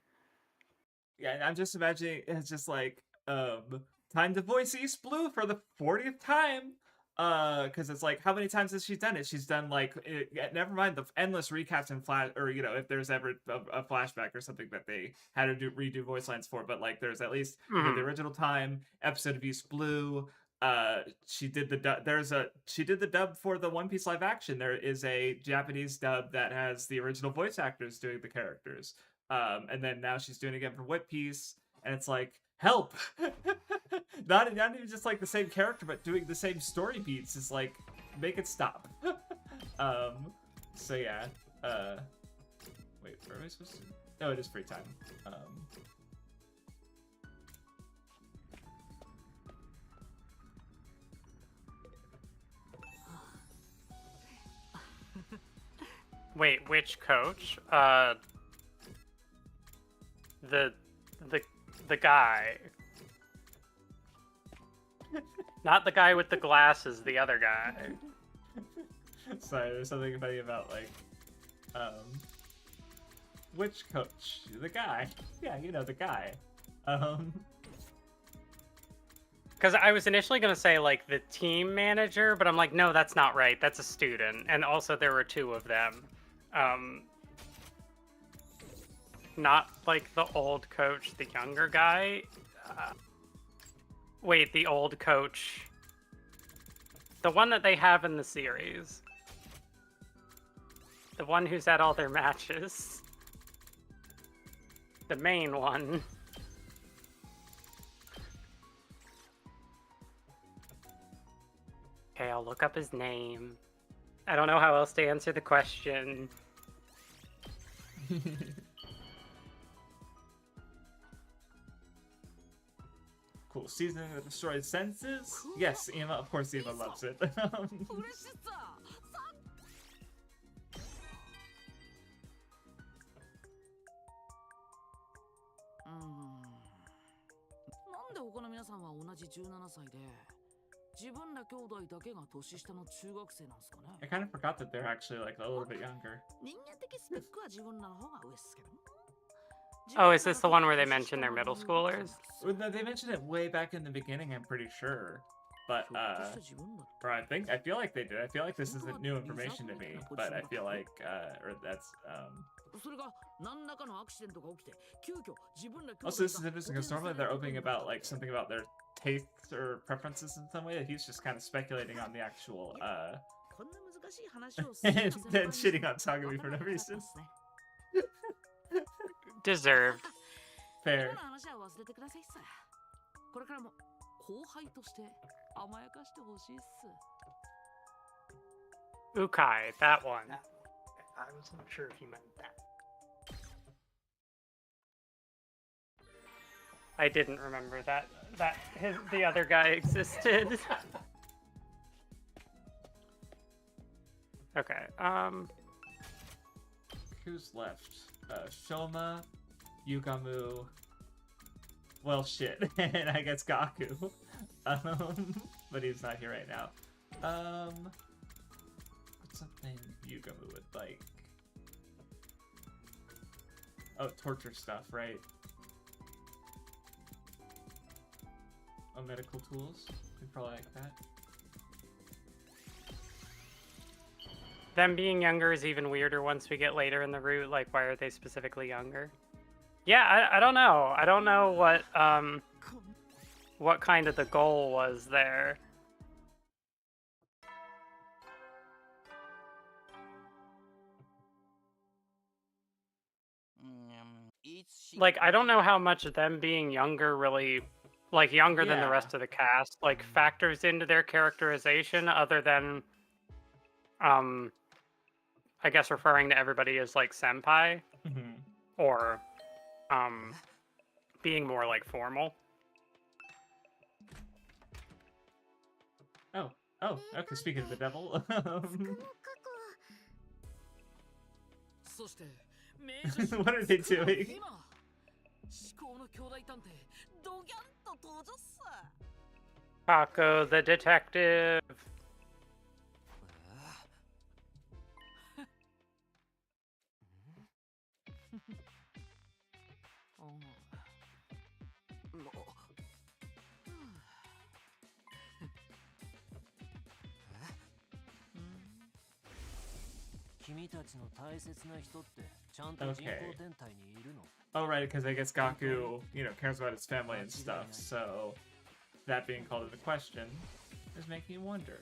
Yeah, I'm just imagining it's just like time to voice East Blue for the 40th time. Because it's like, how many times has she done it? She's done like, never mind the endless recaps and flash, or you know, if there's ever a flashback or something that they had to redo voice lines for. But like, there's at least you know, the original time episode of East Blue. She did the she did the dub for the One Piece live action. There is a Japanese dub that has the original voice actors doing the characters. And then now she's doing it again for One Piece, and it's like, help. not even just like the same character, but doing the same story beats is like, make it stop. So yeah. Wait, where am I supposed to? No, it is free time. Wait, which coach? The guy. Not the guy with the glasses, the other guy. Sorry, there's something funny about like which coach? The guy. Yeah, you know, the guy. Because I was initially going to say, like, the team manager, but I'm like, no, that's not right. That's a student. And also, there were two of them. Not, like, the old coach, the younger guy. Wait, the old coach. The one that they have in the series. The one who's at all their matches. The main one. Okay, I'll look up his name. I don't know how else to answer the question. Cool. Seasoning the destroyed senses? Yes, Ema. Of course, Ema loves it. I kind of forgot that they're actually like a little bit younger. Oh, is this the one where they mention they're middle schoolers? Well, they mentioned it way back in the beginning, I'm pretty sure. But, or I feel like they did. I feel like this isn't new information to me, but I feel like, or that's, Also, this is interesting because normally they're opening about, like, something about their tastes or preferences in some way, that he's just kind of speculating on the actual, and then shitting on Sagami for no reason. Deserved. Fair. Ukai, that one. I was not sure if you meant that. I didn't remember that the other guy existed. Okay, Who's left? Shoma, Yugamu, well shit, and I guess Gaku. But he's not here right now. What's something Yugamu would like? Oh, torture stuff, right? Oh, medical tools? We'd probably like that. Them being younger is even weirder once we get later in the route. Like, why are they specifically younger? Yeah, I don't know. I don't know what kind of the goal was there. like, I don't know how much them being younger really, like, younger than the Yeah. rest of the cast, like, factors into their characterization other than, um, I guess referring to everybody as, like, senpai Mhm. or, um, being more, like, formal. Oh, oh, okay. Speaking of the devil, そして名女子 what are they doing? 至高の兄弟探偵ドギャンと登場っす Paco the detective. 君たちの大切な人ってちゃんと人工天体にいるの Oh, right, because I guess Gaku, cares about his family and stuff. So that being called into question is making you wonder.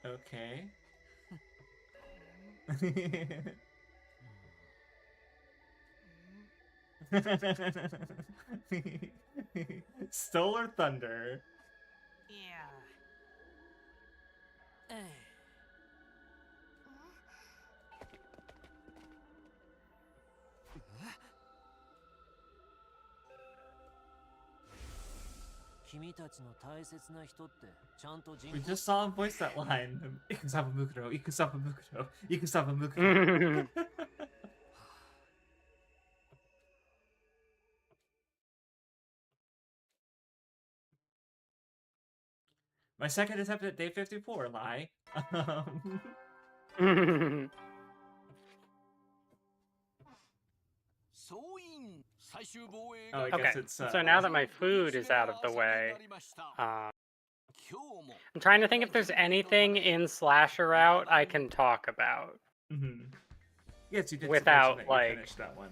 Okay. Solar Thunder. Yeah. 君たちの大切な人ってちゃんと人 We just saw him voice that line. Ikusawa Mukuro, Ikusawa Mukuro, Ikusawa Mukuro. My second attempt at day 54, lie. Oh, I Okay, guess it's so now that my food is out of the way, I'm trying to think if there's anything in Slasher Route I can talk about. Mhm. Yes, you did Without, mention that like- you finished that one.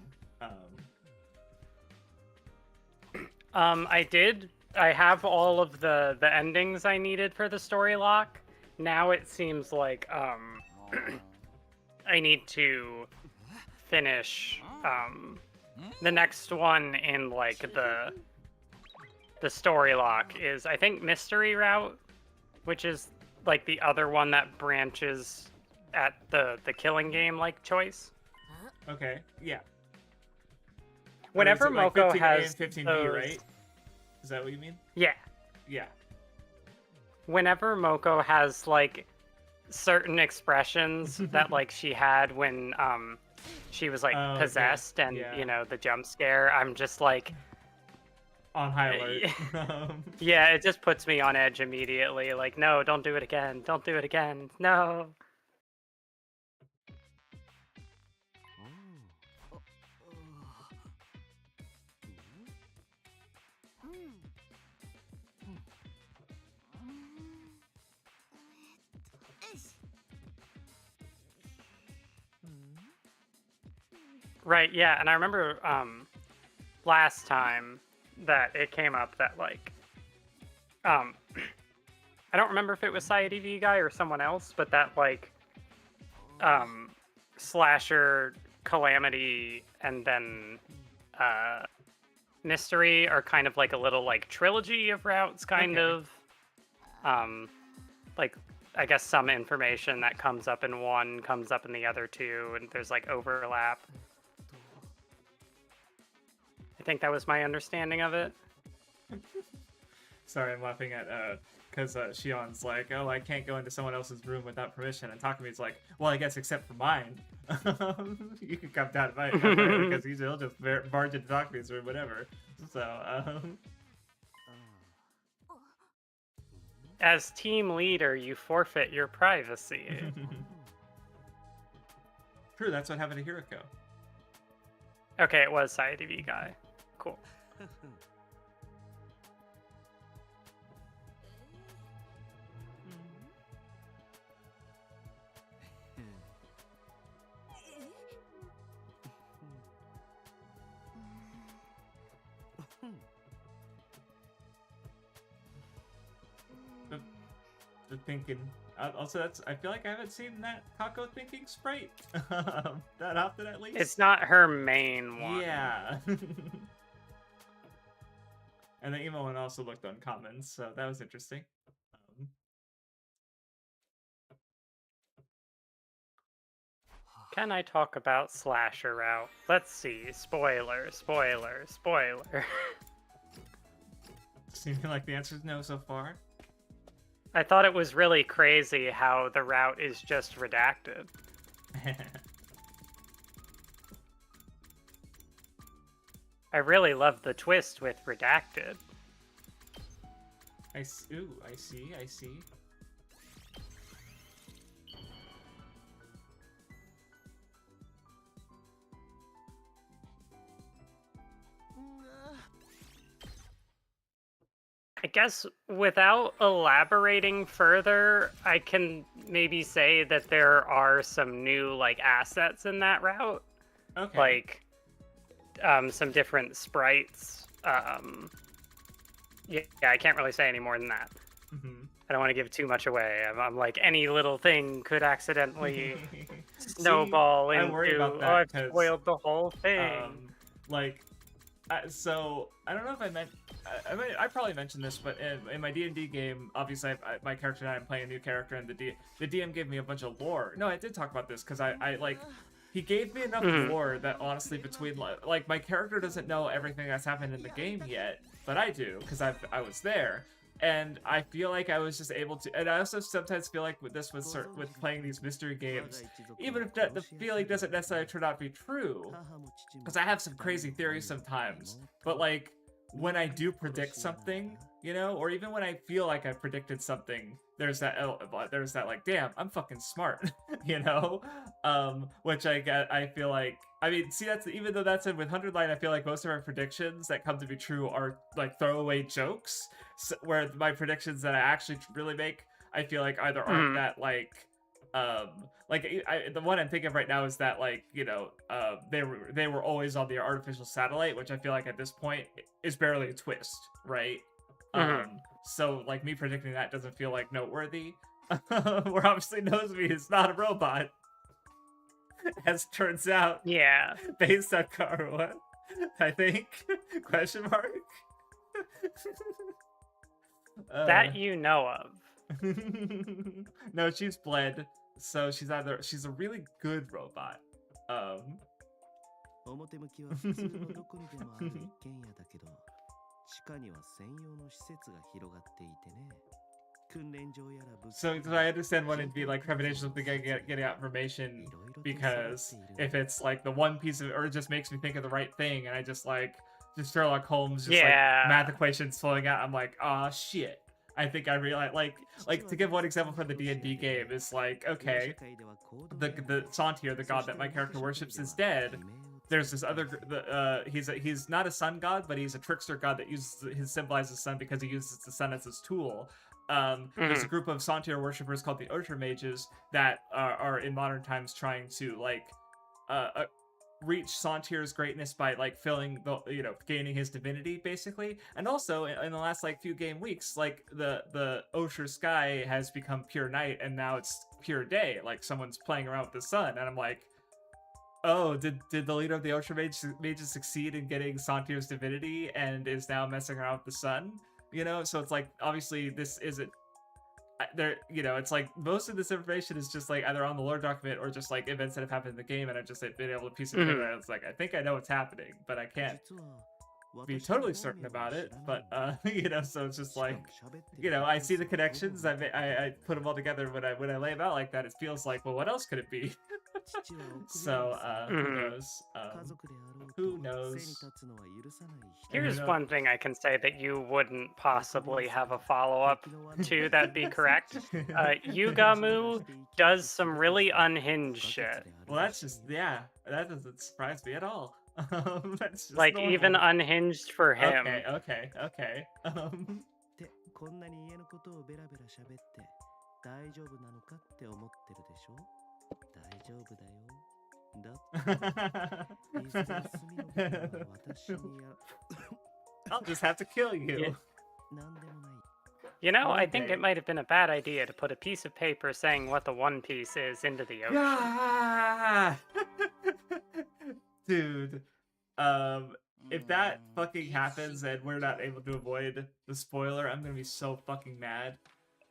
I have all of the endings I needed for the story lock. Now it seems like I need to finish the next one in like the story lock is I think Mystery Route, which is like the other one that branches at the killing game like choice. Okay, yeah. Whenever Or is it like Moko 15A has and 15B, those- right? Is that what you mean? Yeah. Yeah. Whenever Moko has like certain expressions that like she had when she was like Oh, okay. possessed and Yeah. the jump scare, I'm just like On high alert. yeah, it just puts me on edge immediately. Like, no, don't do it again. Don't do it again. No. Right, yeah, and I remember last time that it came up that like I don't remember if it was Side EV guy or someone else, but that like Slasher, Calamity, and then Mystery are kind of like a little like trilogy of routes, kind Okay. of. Like I guess some information that comes up in one comes up in the other two, and there's like overlap. I think that was my understanding of it. Sorry, I'm laughing at because Shion's like, oh, I can't go into someone else's room without permission, and Takami's like, well, I guess except for mine. You can come down to mine because he'll just barge into Takami's room, whatever. So, As team leader, you forfeit your privacy. True, that's what happened to Hiroko. Okay, it was Side EV guy. Cool. the thinking. Also, I feel like I haven't seen that Kako thinking sprite that often, at least. It's not her main one. Yeah. And the emo one also looked uncommon, so that was interesting. Can I talk about Slasher Route? Let's see. Spoiler. Seeming like the answer is no so far. I thought it was really crazy how the route is just redacted. I really love the twist with redacted. I see. I guess without elaborating further, I can maybe say that there are some new like assets in that route. Okay. Like some different sprites. Yeah, I can't really say any more than that. Mm-hmm. I don't want to give too much away. I'm like, any little thing could accidentally snowball into, I worry about that, I've spoiled the whole thing. So I don't know if I meant. I probably mentioned this, but in my D&D game, obviously my character and I am playing a new character, and the DM gave me a bunch of lore. No, I did talk about this because I like. He gave me enough lore that honestly, between like my character doesn't know everything that's happened in the game yet, but I do because I was there. And I feel like I was just able to, and I also sometimes feel like with playing these mystery games, even if the feeling doesn't necessarily turn out to be true, because I have some crazy theories sometimes, but like when I do predict something, you know, or even when I feel like I predicted something, there's that like, damn, I'm fucking smart, you know, which I feel like, I mean, see, that's even though that's in with 100 Line, I feel like most of our predictions that come to be true are like throwaway jokes, where my predictions that I actually really make, I feel like either aren't that like the one I'm thinking of right now is that like, you know, they were always on the artificial satellite, which I feel like at this point is barely a twist, right? So like me predicting that doesn't feel like noteworthy. Where obviously Nozomi is not a robot, as turns out. Yeah. Based on Karuha, I think. Question mark. That you know of. No, she's bled, so she's a really good robot. 表向きは普通のどこにでもある一軒家だけど、地下には専用の施設が広がっていてね。 So I understand wanting to be like trepidation with getting out information, because if it's like the one piece of, or it just makes me think of the right thing, and I just Sherlock Holmes, just like math equations flowing out, I'm like, ah, shit. I think I realize, like to give one example from the D&D game is like, okay, the Santir, the god that my character worships, is dead. There's this other, he's not a sun god, but he's a trickster god that symbolizes the sun because he uses the sun as his tool. There's a group of Santir worshippers called the Ultra Mages that are in modern times trying to reach Santir's greatness by like gaining his divinity basically. And also in the last like few game weeks, like the Osher sky has become pure night, and now it's pure day. Like someone's playing around with the sun, and I'm like, oh, did the leader of the Ultra Mages succeed in getting Santir's divinity and is now messing around with the sun? You know, so it's like, obviously this isn't there, you know, it's like most of this information is just like either on the lore document or just like events that have happened in the game, and I've just been able to piece it together. And it's like, I think I know what's happening, but I can't be totally certain about it. But you know, so it's just like, you know, I see the connections, I put them all together. When I lay them out like that, it feels like, well, what else could it be? So who knows? Who knows? Here's one thing I can say that you wouldn't possibly have a follow-up to that'd be correct. Yugamu does some really unhinged shit. Well, that's just, yeah, that doesn't surprise me at all. That's just like normal. even unhinged for him. Okay. こんなに家のことをベラベラ喋って大丈夫なのかって思ってるでしょ? 大丈夫だよ。だっていずれ隅の部分は私にや I'll just have to kill you. なんでもない。You know, I One think day. it might have been a bad idea to put a piece of paper saying what the One Piece is into the ocean. Yeah. Dude. If that fucking happens and we're not able to avoid the spoiler, I'm gonna be so fucking mad.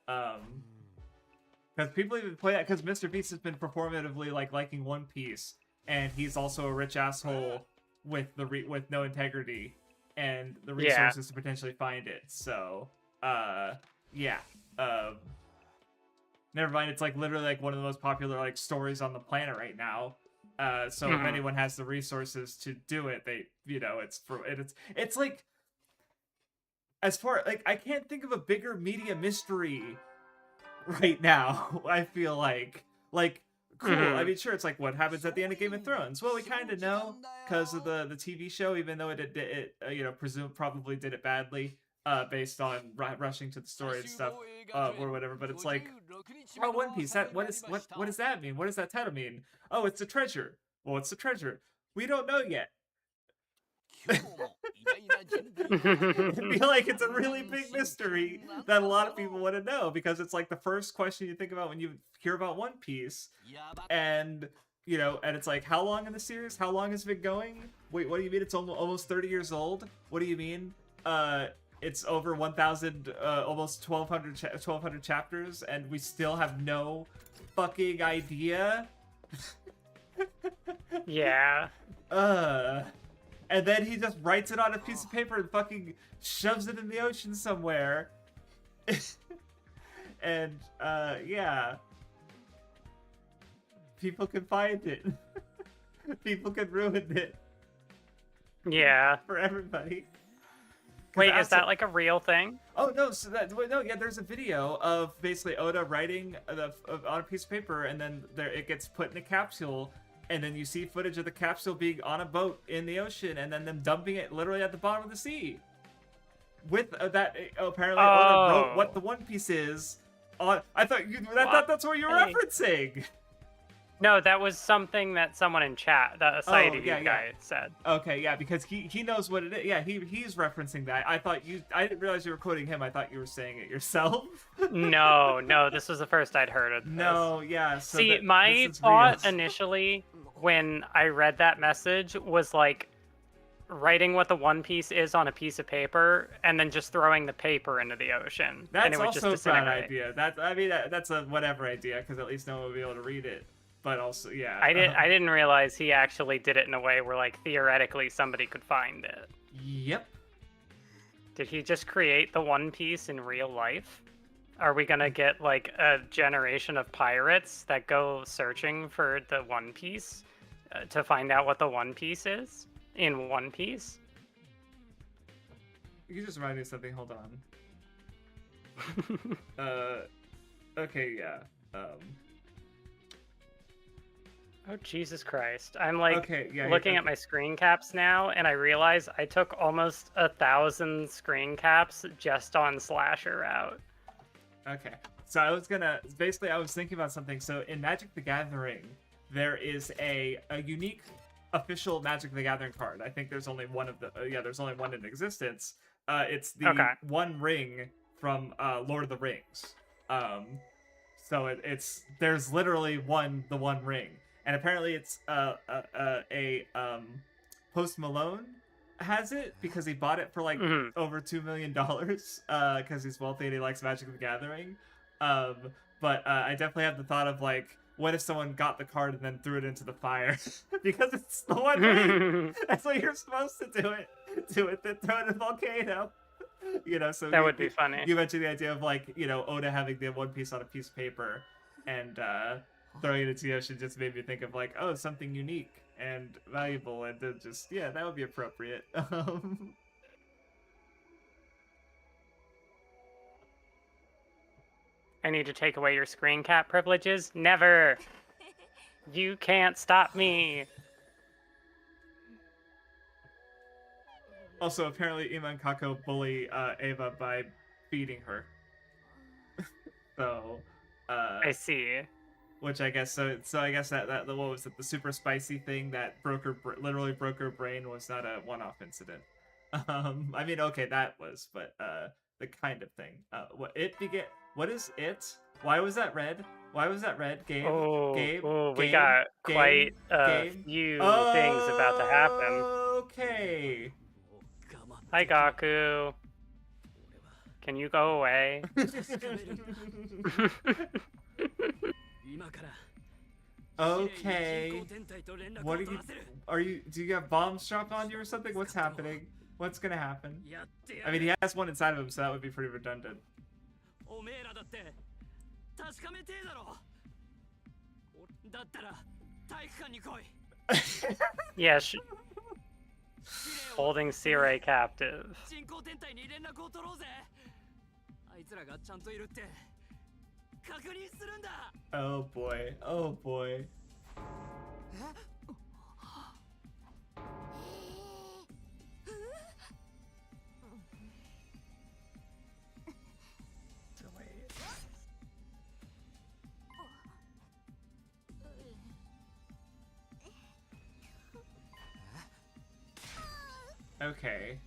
Because people even play that because Mr. Beast has been performatively liking One Piece, and he's also a rich asshole with with no integrity and the resources to potentially find it. So, yeah. Never mind. It's literally one of the most popular stories on the planet right now. So if anyone has the resources to do it, they it's like as far I can't think of a bigger media mystery right now. I feel cool. I mean, sure, it's what happens at the end of Game of Thrones. Well, we kind of know because of the TV show, even though it probably did it badly, based on rushing to the story and stuff, or whatever. But it's oh, One Piece. What does that mean? What does that title mean? Oh, it's a treasure. Well, it's a treasure. We don't know yet. I feel like it's a really big mystery that a lot of people want to know because it's the first question you think about when you hear about One Piece, and and it's how long in the series? How long has it been going? Wait, what do you mean? It's almost 30 years old. What do you mean? It's over 1,000, almost 1,200 chapters, and we still have no fucking idea. Yeah. And then he just writes it on a piece of paper and fucking shoves it in the ocean somewhere. And, yeah. People can find it. People can ruin it. Yeah. For everybody. Wait, is that a real thing? Oh, no, yeah, there's a video of basically Oda writing on a piece of paper, and then it gets put in a capsule, and then you see footage of the capsule being on a boat in the ocean, and then them dumping it literally at the bottom of the sea. With that, apparently Oda wrote what the One Piece is. I thought that's what you were referencing. No, that was something that someone in chat, the Sirei guy, said. Okay, yeah, because he knows what it is. Yeah, he's referencing that. I didn't realize you were quoting him. I thought you were saying it yourself. No, this was the first I'd heard of this. No, yeah. So see, my thought initially when I read that message was writing what the One Piece is on a piece of paper and then just throwing the paper into the ocean. That's and it would also just a bad idea. That's a whatever idea because at least no one will be able to read it. But also, yeah. I didn't realize he actually did it in a way where theoretically somebody could find it. Yep. Did he just create the One Piece in real life? Are we gonna get a generation of pirates that go searching for the One Piece to find out what the One Piece is in One Piece? You just reminded me of something. Hold on. Okay, yeah. Oh, Jesus Christ. I'm looking at my screen caps now, and I realize I took almost 1,000 screen caps just on Slasher Route. Okay. So I was thinking about something. So in Magic the Gathering, there is a unique official Magic the Gathering card. I think there's only one there's only one in existence. It's the One Ring from Lord of the Rings. So there's literally the One Ring. And apparently it's Post Malone has it because he bought it for over $2 million because he's wealthy and he likes Magic the Gathering. But I definitely have the thought of what if someone got the card and then threw it into the fire because it's the One Ring. That's what you're supposed to do it. Then throw it in a volcano. So that would be funny. You mentioned the idea of Oda having the One Piece on a piece of paper and throwing it into the ocean just made me think of oh, something unique and valuable, and just that would be appropriate. I need to take away your screen cap privileges? Never! You can't stop me! Also, apparently Ima and Kako bully Ava by feeding her. So, I see. Which I guess so I guess that what was it, the super spicy thing that literally broke her brain was not a one-off incident. I mean, okay, that was, but the kind of thing. What is it? Why was that red? Why was that red? Game. We got quite a few things about to happen. Okay. Hi, Gaku. Can you go away? Okay. What are you? Do you have bombs dropped on you or something? What's happening? What's gonna happen? I mean, he has one inside of him, so that would be pretty redundant. Yeah, holding Sirei captive. Oh boy. Oh boy. Okay.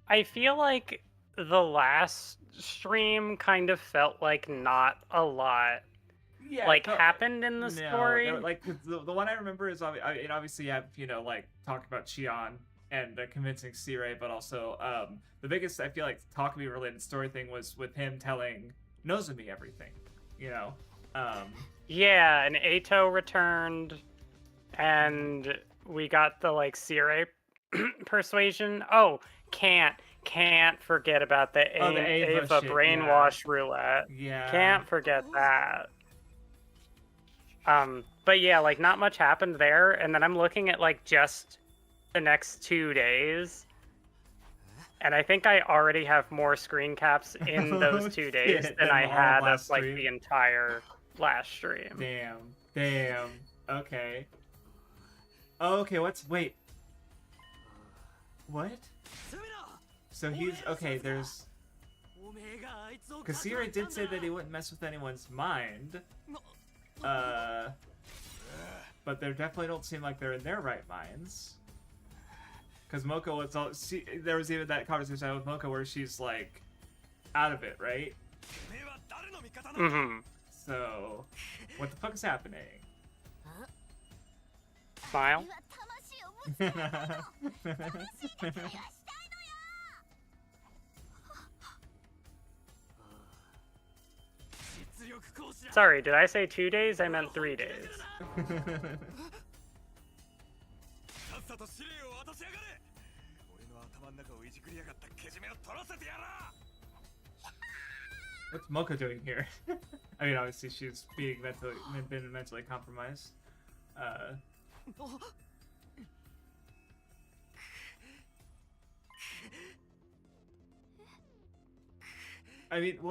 I feel like the last stream kind of felt like not a lot Yeah, happened in the story. Like the one I remember is obviously you have like talk about Chion and convincing Sirei, but also the biggest I feel like Takumi related story thing was with him telling Nozomi everything. Yeah, and Eito returned, and we got the Sirei persuasion. Oh, can't forget about the Ava shit, brainwash roulette. Yeah. Can't forget that. But yeah, not much happened there, and then I'm looking at just the next 2 days, and I think I already have more screen caps in those 2 days than I had of the entire last stream. Damn. Okay. Wait. What? So he's okay. There's because Sirei did say that he wouldn't mess with anyone's mind. But they definitely don't seem like they're in their right minds. Because Moko was all. There was even that conversation I had with Moko where she's out of it, right? Mm-hmm. So, what the fuck is happening? Smile. Sorry, did I say 2 days? I meant 3 days. What's Moko doing here? I mean, obviously she's been mentally compromised. I mean, it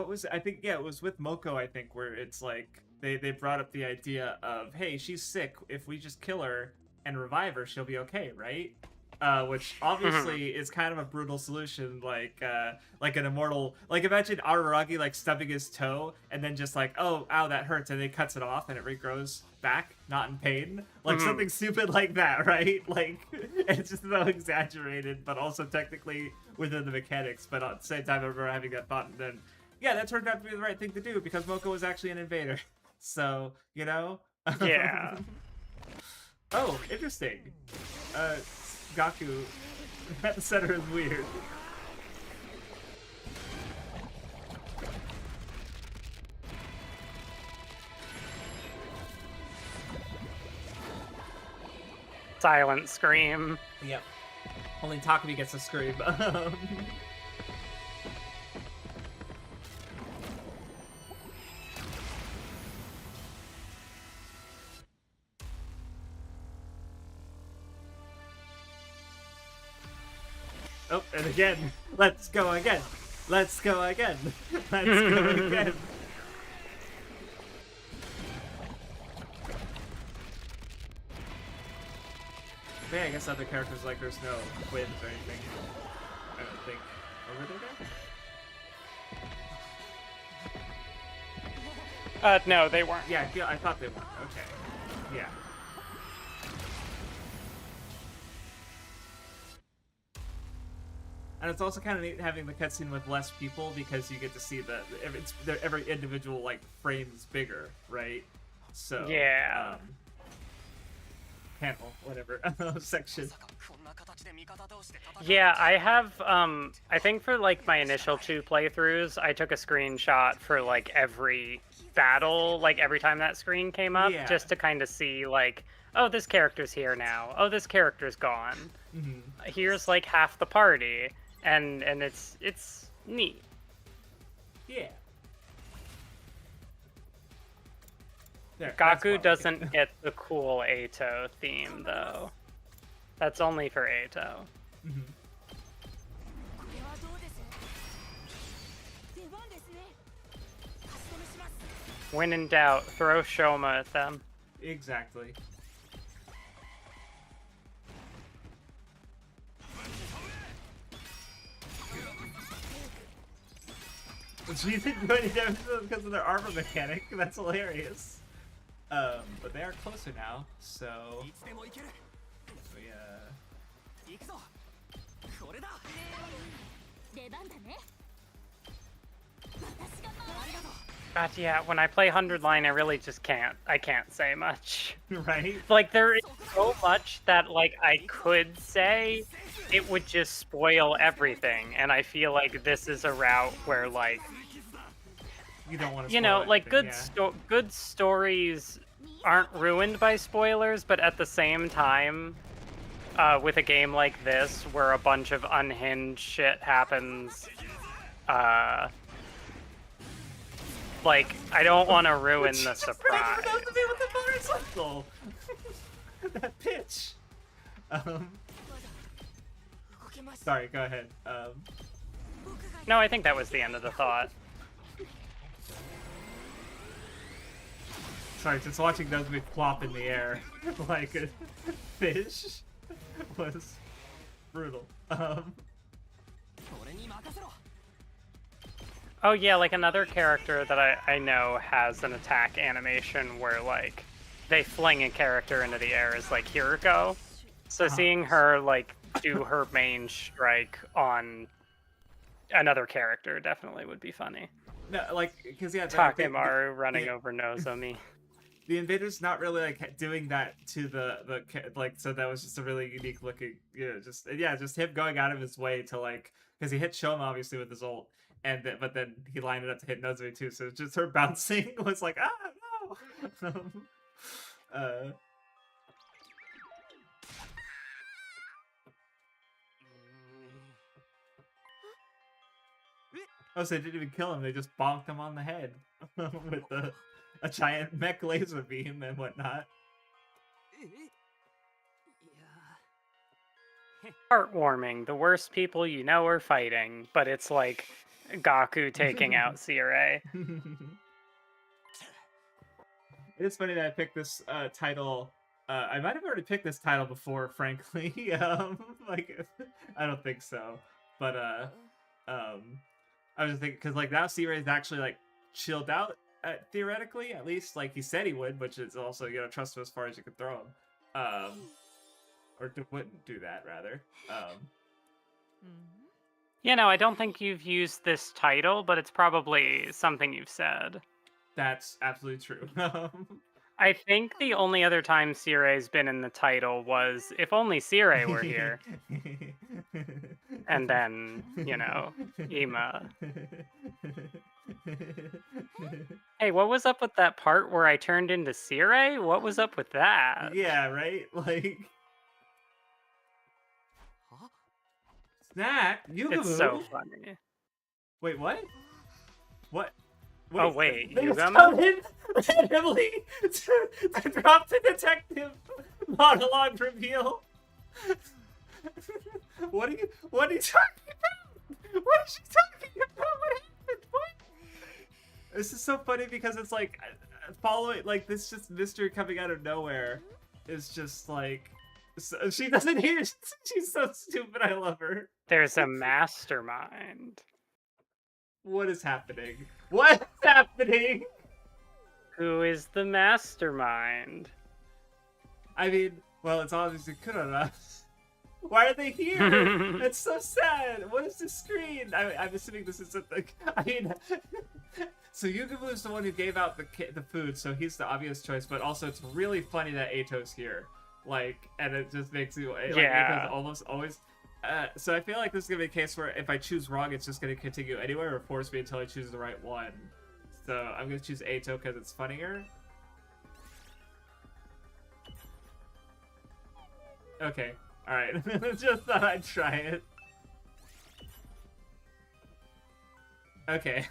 was with Moko, I think, where it's they brought up the idea of, hey, she's sick. If we just kill her and revive her, she'll be okay, right? Which obviously is kind of a brutal solution, like an immortal. Imagine Araragi stubbing his toe and then just oh, ow, that hurts, and then he cuts it off and it regrows back, not in pain. Something stupid like that, right? It's just so exaggerated, but also technically within the mechanics. But at the same time, I remember having that thought, and then yeah, that turned out to be the right thing to do because Moko was actually an invader. So Yeah. Oh, interesting. Gaku at the center is weird. Silent scream. Yep. Only Takumi gets a scream. Oh, and again. Let's go again. Let's go again. Let's go again. Yeah, I guess other characters there's no wins or anything. I don't think. Or were they there? No, they weren't. Yeah, I thought they weren't. Okay. Yeah. And it's also kind of neat having the cutscene with less people because you get to see every individual like frame is bigger, right? So Yeah. panel, whatever section. Yeah, I have, I think for, like, my initial 2 playthroughs, I took a screenshot for, like, every battle, like, every time that screen came up, Yeah. just to kind of see, like, oh, this character's here now. Oh, this character's gone. Mm-hmm. Here's, like, half the party, and it's neat. Yeah. There, that's Gaku what doesn't get the cool Ato theme, though. That's only for Ato. Mm-hmm. When in doubt, throw Shoma at them. Exactly. She didn't do any damage to them because of their armor mechanic. That's hilarious. But they are closer now, so we God, yeah, when I play 100 line, I really just can't. I can't say much. right? Like, there is so much that, like, I could say, it would just spoil everything. And I feel like this is a route where, like, You don't want to. you know, like, anything, good stories aren't ruined by spoilers, but at the same time, with a game like this, where a bunch of unhinged shit happens, like, I don't want to ruin the surprise. That pitch. Sorry, go ahead. No, I think that was the end of the thought. Sorry, just watching Darumi plop in the air like a fish was brutal. Oh yeah, like another character that I know has an attack animation where, like, they fling a character into the air is like Hiriko. So seeing her, like, do her main strike on another character definitely would be funny. No, like, because yeah, Takemaru running over Nozomi. The invader's not really like doing that to the like, so that was just a really unique looking, just him going out of his way to, like, because he hit Shoma obviously with his ult, and but then he lined it up to hit Nozomi too, so just her bouncing was like, no. Oh, so they didn't even kill him, they just bonked him on the head with a giant mech laser beam and whatnot. Heartwarming. The worst people you know are fighting, but it's like Gaku taking out Sirei. It is funny that I picked this title. I might have already picked this title before, frankly. Like, I don't think so, but I was just thinking because, like, now Sirei is actually, like, chilled out. Theoretically, at least, like he said he would, which is also, trust him as far as you can throw him, or wouldn't do that rather. I don't think you've used this title, but it's probably something you've said. That's absolutely true. I think the only other time Sirei's been in the title was If Only Sirei Were Here. And then, Ima. Hey, what was up with that part where I turned into Sirei? What was up with that? Yeah, right? Like... Snack? Yugamu? It's so funny. Wait, what? What? Oh, wait, they just Yugamu? come in randomly to drop the detective monologue reveal. What are you talking about? What is she talking about? What happened? What? This is so funny because it's like following, like, this just mystery coming out of nowhere is just like, so, she doesn't hear. She's so stupid. I love her. There's a mastermind. What is happening? What's happening? Who is the mastermind? I mean, well, it's obviously Kurara. Why are they here? It's so sad. What is this screen? I'm assuming this is something. I mean, so Yugamu is the one who gave out the food, so he's the obvious choice. But also, it's really funny that Eito's here. Like, and it just makes you like, Eito's almost always. So I feel like this is gonna be a case where if I choose wrong, it's just gonna continue anywhere or force me until I choose the right one. So I'm gonna choose Eito because it's funnier. Okay. Alright, just thought I'd try it. Okay.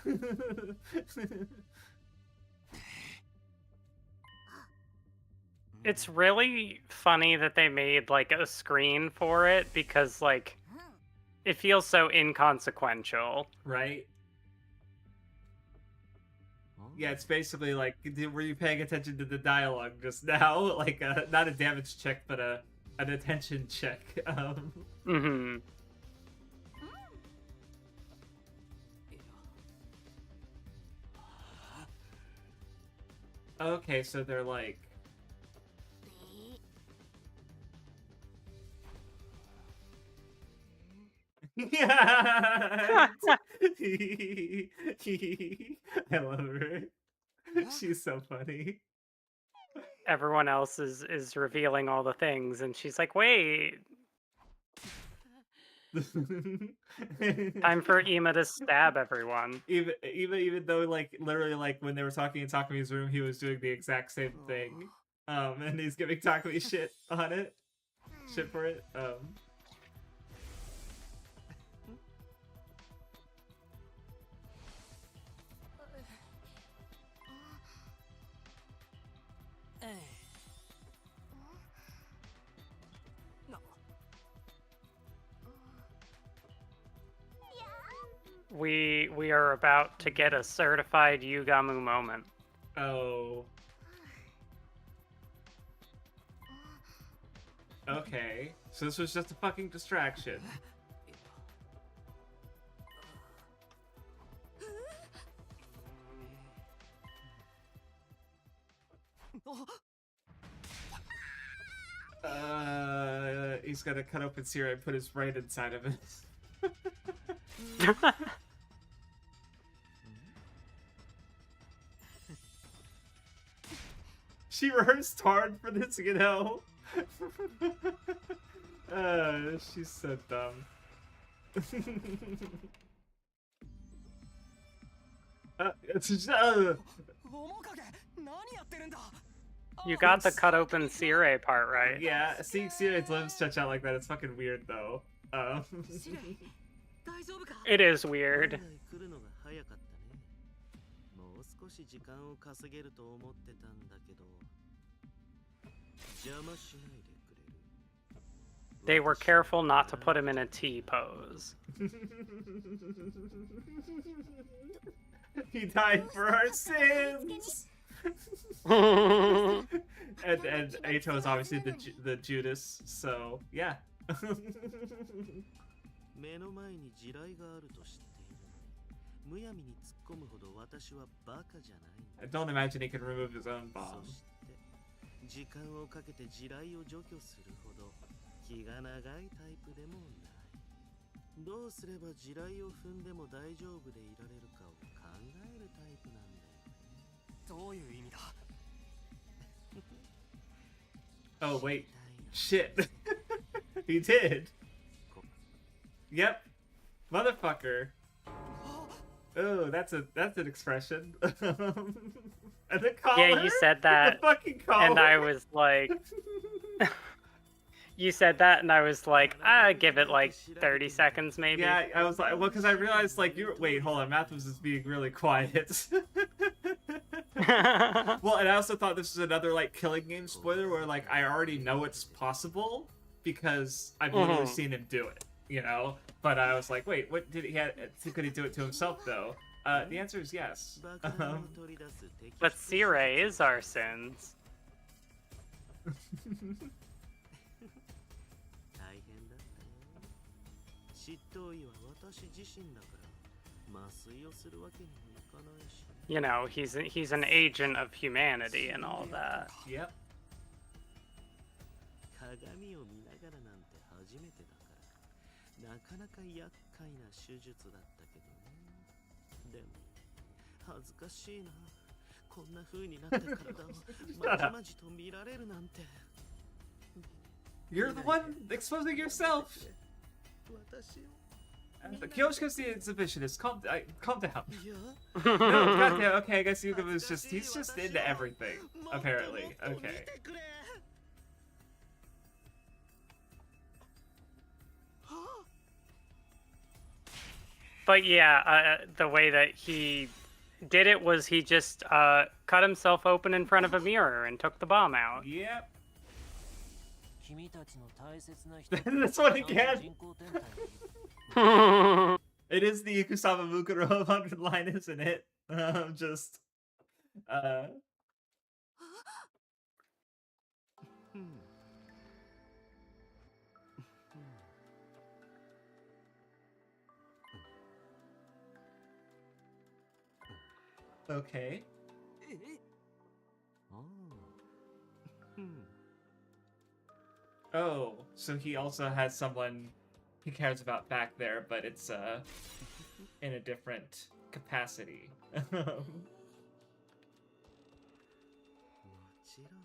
It's really funny that they made, like, a screen for it, because, like, it feels so inconsequential. Right? Yeah, it's basically like, were you paying attention to the dialogue just now? Like, not a damage check, but an attention check. Mm-hmm. Okay, so they're like... Yeah! I love her. She's so funny. Everyone else is revealing all the things, and she's like, wait, time for Ima to stab everyone. Even though, like, literally, like, when they were talking in Takumi's room, he was doing the exact same thing. And he's giving Takumi shit on it. Shit for it. We are about to get a certified Yugamu moment. Oh. Okay. So this was just a fucking distraction. He's gonna cut open Sirei and put his right inside of it. She rehearsed hard for this, you know? She's so dumb. You got the cut open Sirei part right. Yeah, seeing Sirei's limbs stretch out like that, it's fucking weird though. It is weird. They were careful not to put him in a T pose. He died for our sins! and Eito is obviously the Judas, so yeah. I don't imagine he can remove his own bomb. Oh wait, shit. He did. Yep, motherfucker. Oh, that's an expression. And the collar. Yeah, you said that, the fucking collar. And I was like, you said that, and I was like, give it like 30 seconds, maybe. Yeah, I was like, well, because I realized like wait, hold on, Math was just being really quiet. Well, and I also thought this was another like Killing Game spoiler where like I already know it's possible because I've literally seen him do it, you know. But I was like, wait, what did could he do it to himself though? The answer is yes. But Sirei is our sins. You know, he's an agent of humanity and all that. Yep. 鏡を見ながらなんて初めてだからなかなか厄介な手術だったけどね。でも恥ずかしいな、こんな風になった体をまじまじと見られるなんて。 You're the one exposing yourself. 私を Kyoshiko's the exhibitionist. Calm down. いや No, goddamn. Okay, I guess Yugamu's he's just into everything. Apparently. Okay. But yeah, the way that he did it was he just cut himself open in front of a mirror and took the bomb out. Yep. 君たちの大切な人 This one again. 人工天体に It is the Ikusama Mukuro of 100 line, isn't it? Just. Okay. ああ Oh, so he also has someone he cares about back there, but it's in a different capacity. もちろん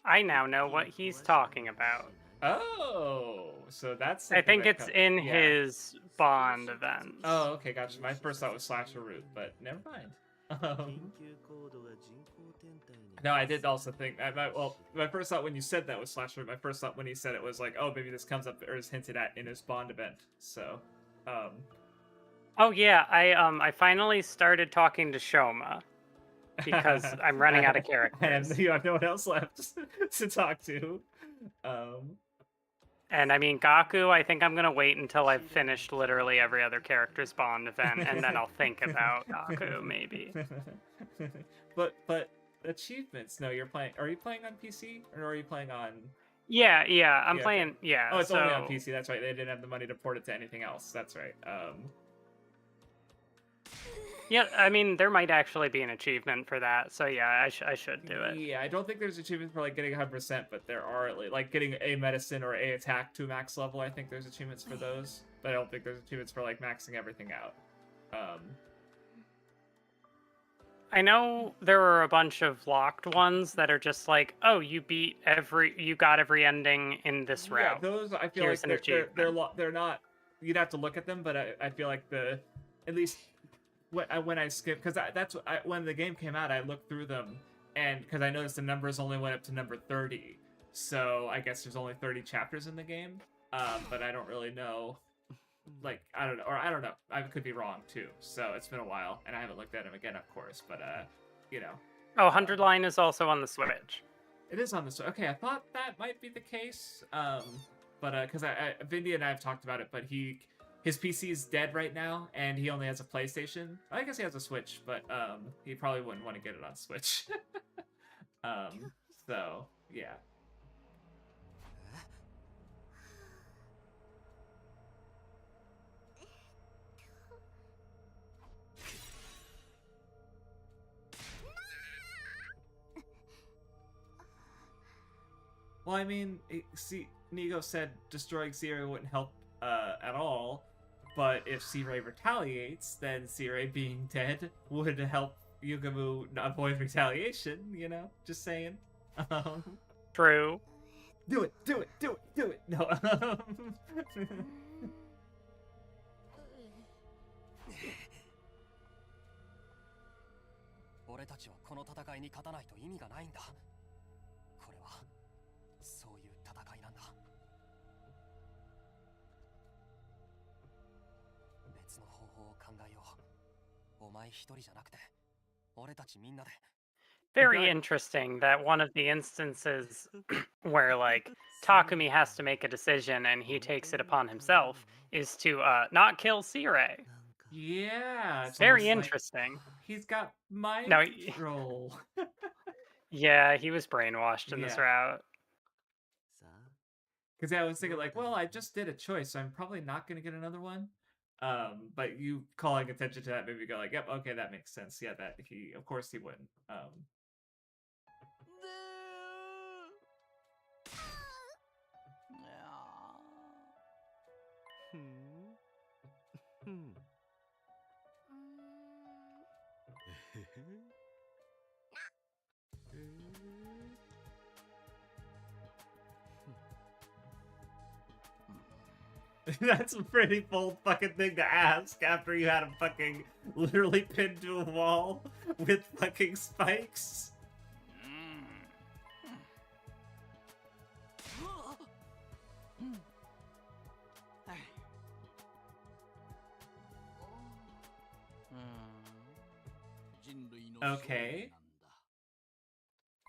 I now know what he's talking about. Oh, so that's. I something think that it's co- in yeah. his Bond event. Oh, okay, gotcha. My first thought was Slasher Root, but never mind. 研究コードが人工天体に No, I did also think. My first thought when you said that was Slasher Root. My first thought when he said it was like, oh, maybe this comes up or is hinted at in his Bond event. So, Oh yeah, I finally started talking to Shoma because I'm running out of characters. and you have no one else left to talk to. And I mean, Gaku, I think I'm gonna wait until I've finished literally every other character's Bond event, and then I'll think about Gaku, maybe. but achievements. No, you're playing. Are you playing on PC or are you playing on? Yeah, I'm Yeah, playing. Yeah. Oh, it's so, only on PC. That's right. They didn't have the money to port it to anything else. That's right. Yeah, I mean, there might actually be an achievement for that. So yeah, I should do it. Yeah, I don't think there's achievements for like getting 100%, but there are like getting a medicine or a attack to max level. I think there's achievements for those, but I don't think there's achievements for like maxing everything out. I know there are a bunch of locked ones that are just like, oh, you got every ending in this Yeah, route. those I feel Here's an like achievement. they're not. You'd have to look at them, but I feel like at least when I skip because when the game came out, I looked through them and because I noticed the numbers only went up to number 30, so I guess there's only 30 chapters in the game. But I don't really know. Like I don't know. I could be wrong too. So it's been a while, and I haven't looked at them again, of course. But you know. Oh, 100 Line is also on the Switch. It is on the Switch. Okay, I thought that might be the case. But because Vindy and I have talked about it, but his PC is dead right now, and he only has a PlayStation. I guess he has a Switch, but he probably wouldn't want to get it on Switch. So yeah. Well, I mean, see, Nigo said destroying Sirei wouldn't help at all, but if Sirei retaliates, then Sirei being dead would help Yugamu avoid retaliation, you know? Just saying. True. Do it! Do it! Do it! Do it! No. 俺たちはこの戦いに勝たないと意味がないんだ。これはそういう戦いなんだ。別の方法を考えよう。お前一人じゃなくて、俺たちみんなで。 Very interesting that one of the instances where like Takumi has to make a decision and he takes it upon himself is to not kill Sirei. Yeah. It's Very almost like interesting. he's got mind No, control. Yeah, he was brainwashed in this Yeah. route. さあ Because I was thinking like, well, I just did a choice, so I'm probably not going to get another one. But you calling attention to that made me go like, yep, okay, that makes sense. Yeah, that of course he wouldn't. That's a pretty bold fucking thing to ask after you had him fucking literally pinned to a wall with fucking spikes. Okay.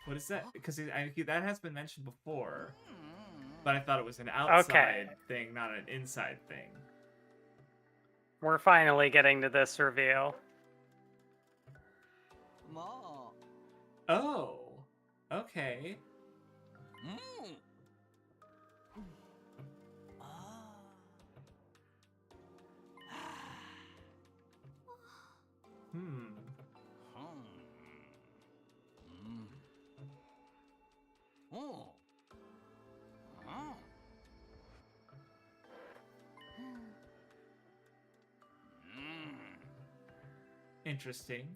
What is that? Because that has been mentioned before, but I thought it was an outside thing, not an inside thing. We're finally getting to this reveal. Oh, okay. Interesting.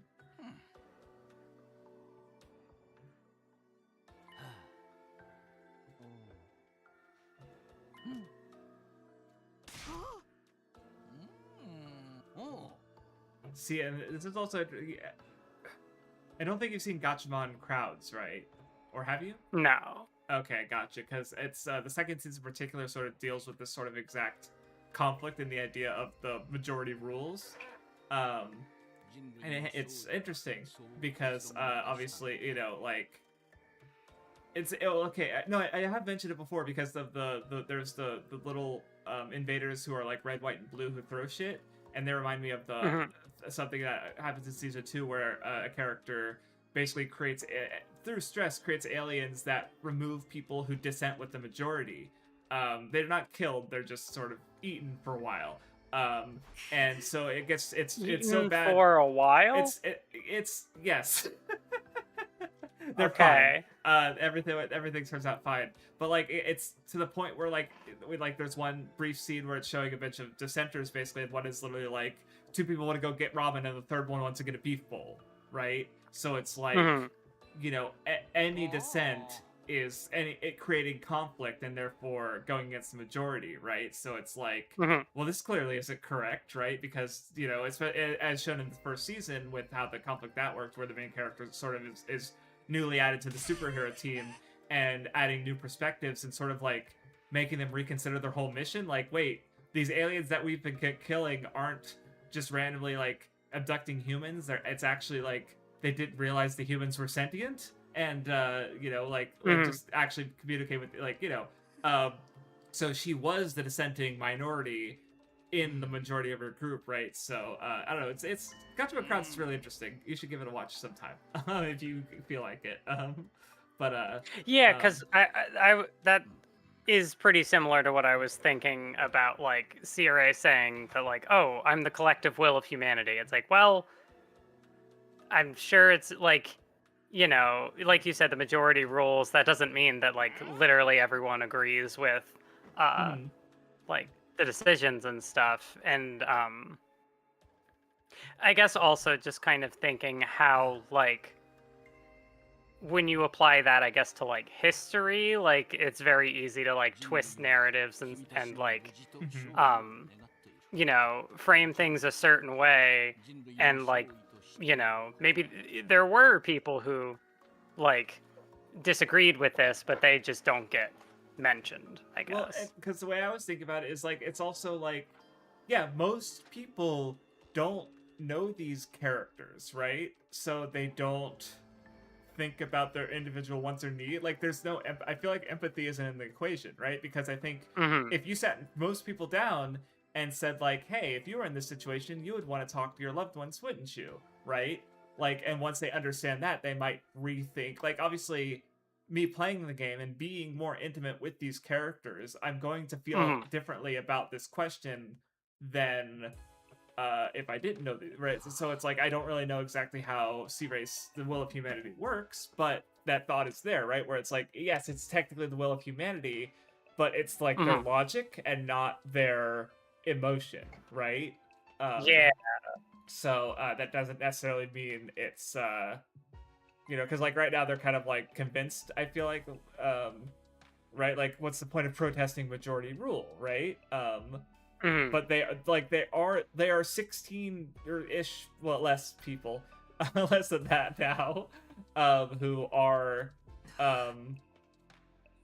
See, and this is also... I don't think you've seen Gachimon crowds, right? Or have you? No. Okay, gotcha. Because it's the second season in particular sort of deals with this sort of exact conflict in the idea of the majority rules. And it's interesting because obviously, you know, like okay. No, I have mentioned it before because of there's the little invaders who are like red, white, and blue who throw shit, and they remind me of the something that happens in season 2 where a character basically creates through stress creates aliens that remove people who dissent with the majority. They're not killed; they're just sort of eaten for a while. And so it's so bad for a while. It's yes. They're okay. Fine. Everything turns out fine. But like it's to the point where like there's one brief scene where it's showing a bunch of dissenters basically, and one is literally like 2 people want to go get ramen and the third one wants to get a beef bowl, right? So it's like you know, any dissent is it creating conflict and therefore going against the majority, right? So it's like, well, this clearly isn't correct, right? Because, you know, it's as shown in the first season with how the conflict that worked, where the main character sort of is newly added to the superhero team and adding new perspectives and sort of like making them reconsider their whole mission. Like, wait, these aliens that we've been killing aren't just randomly like abducting humans. It's actually like they didn't realize the humans were sentient. And, you know, like just actually communicate with, like, you know, so she was the dissenting minority in the majority of her group, right? So, I don't know, it's Gachimon Crowds is really interesting. You should give it a watch sometime, if you feel like it. Yeah, because I that is pretty similar to what I was thinking about, like, Sirei saying that, like, oh, I'm the collective will of humanity. It's like, well, I'm sure it's, like, you know, like you said, the majority rules. That doesn't mean that like literally everyone agrees with like the decisions and stuff. And I guess also just kind of thinking how like when you apply that, I guess, to like history, like it's very easy to like twist narratives and like you know, frame things a certain way, and like, you know, maybe there were people who like disagreed with this, but they just don't get mentioned, I guess. Well, because the way I was thinking about it is like, it's also like, yeah, most people don't know these characters, right? So they don't think about their individual wants or need. Like, there's no, I feel like empathy isn't in the equation, right? Because I think if you sat most people down and said like, hey, if you were in this situation, you would want to talk to your loved ones, wouldn't you? Right? Like, and once they understand that, they might rethink. Like, obviously, me playing the game and being more intimate with these characters, I'm going to feel differently about this question than if I didn't know, right? So it's like, I don't really know exactly how Sirei's the will of humanity works, but that thought is there, right? Where it's like, yes, it's technically the will of humanity, but it's like their logic and not their emotion, right? Yeah. So that doesn't necessarily mean it's you know, because like right now they're kind of like convinced, I feel like, right? Like, what's the point of protesting majority rule, right? but they are 16 or ish, well, less people, less than that now, who are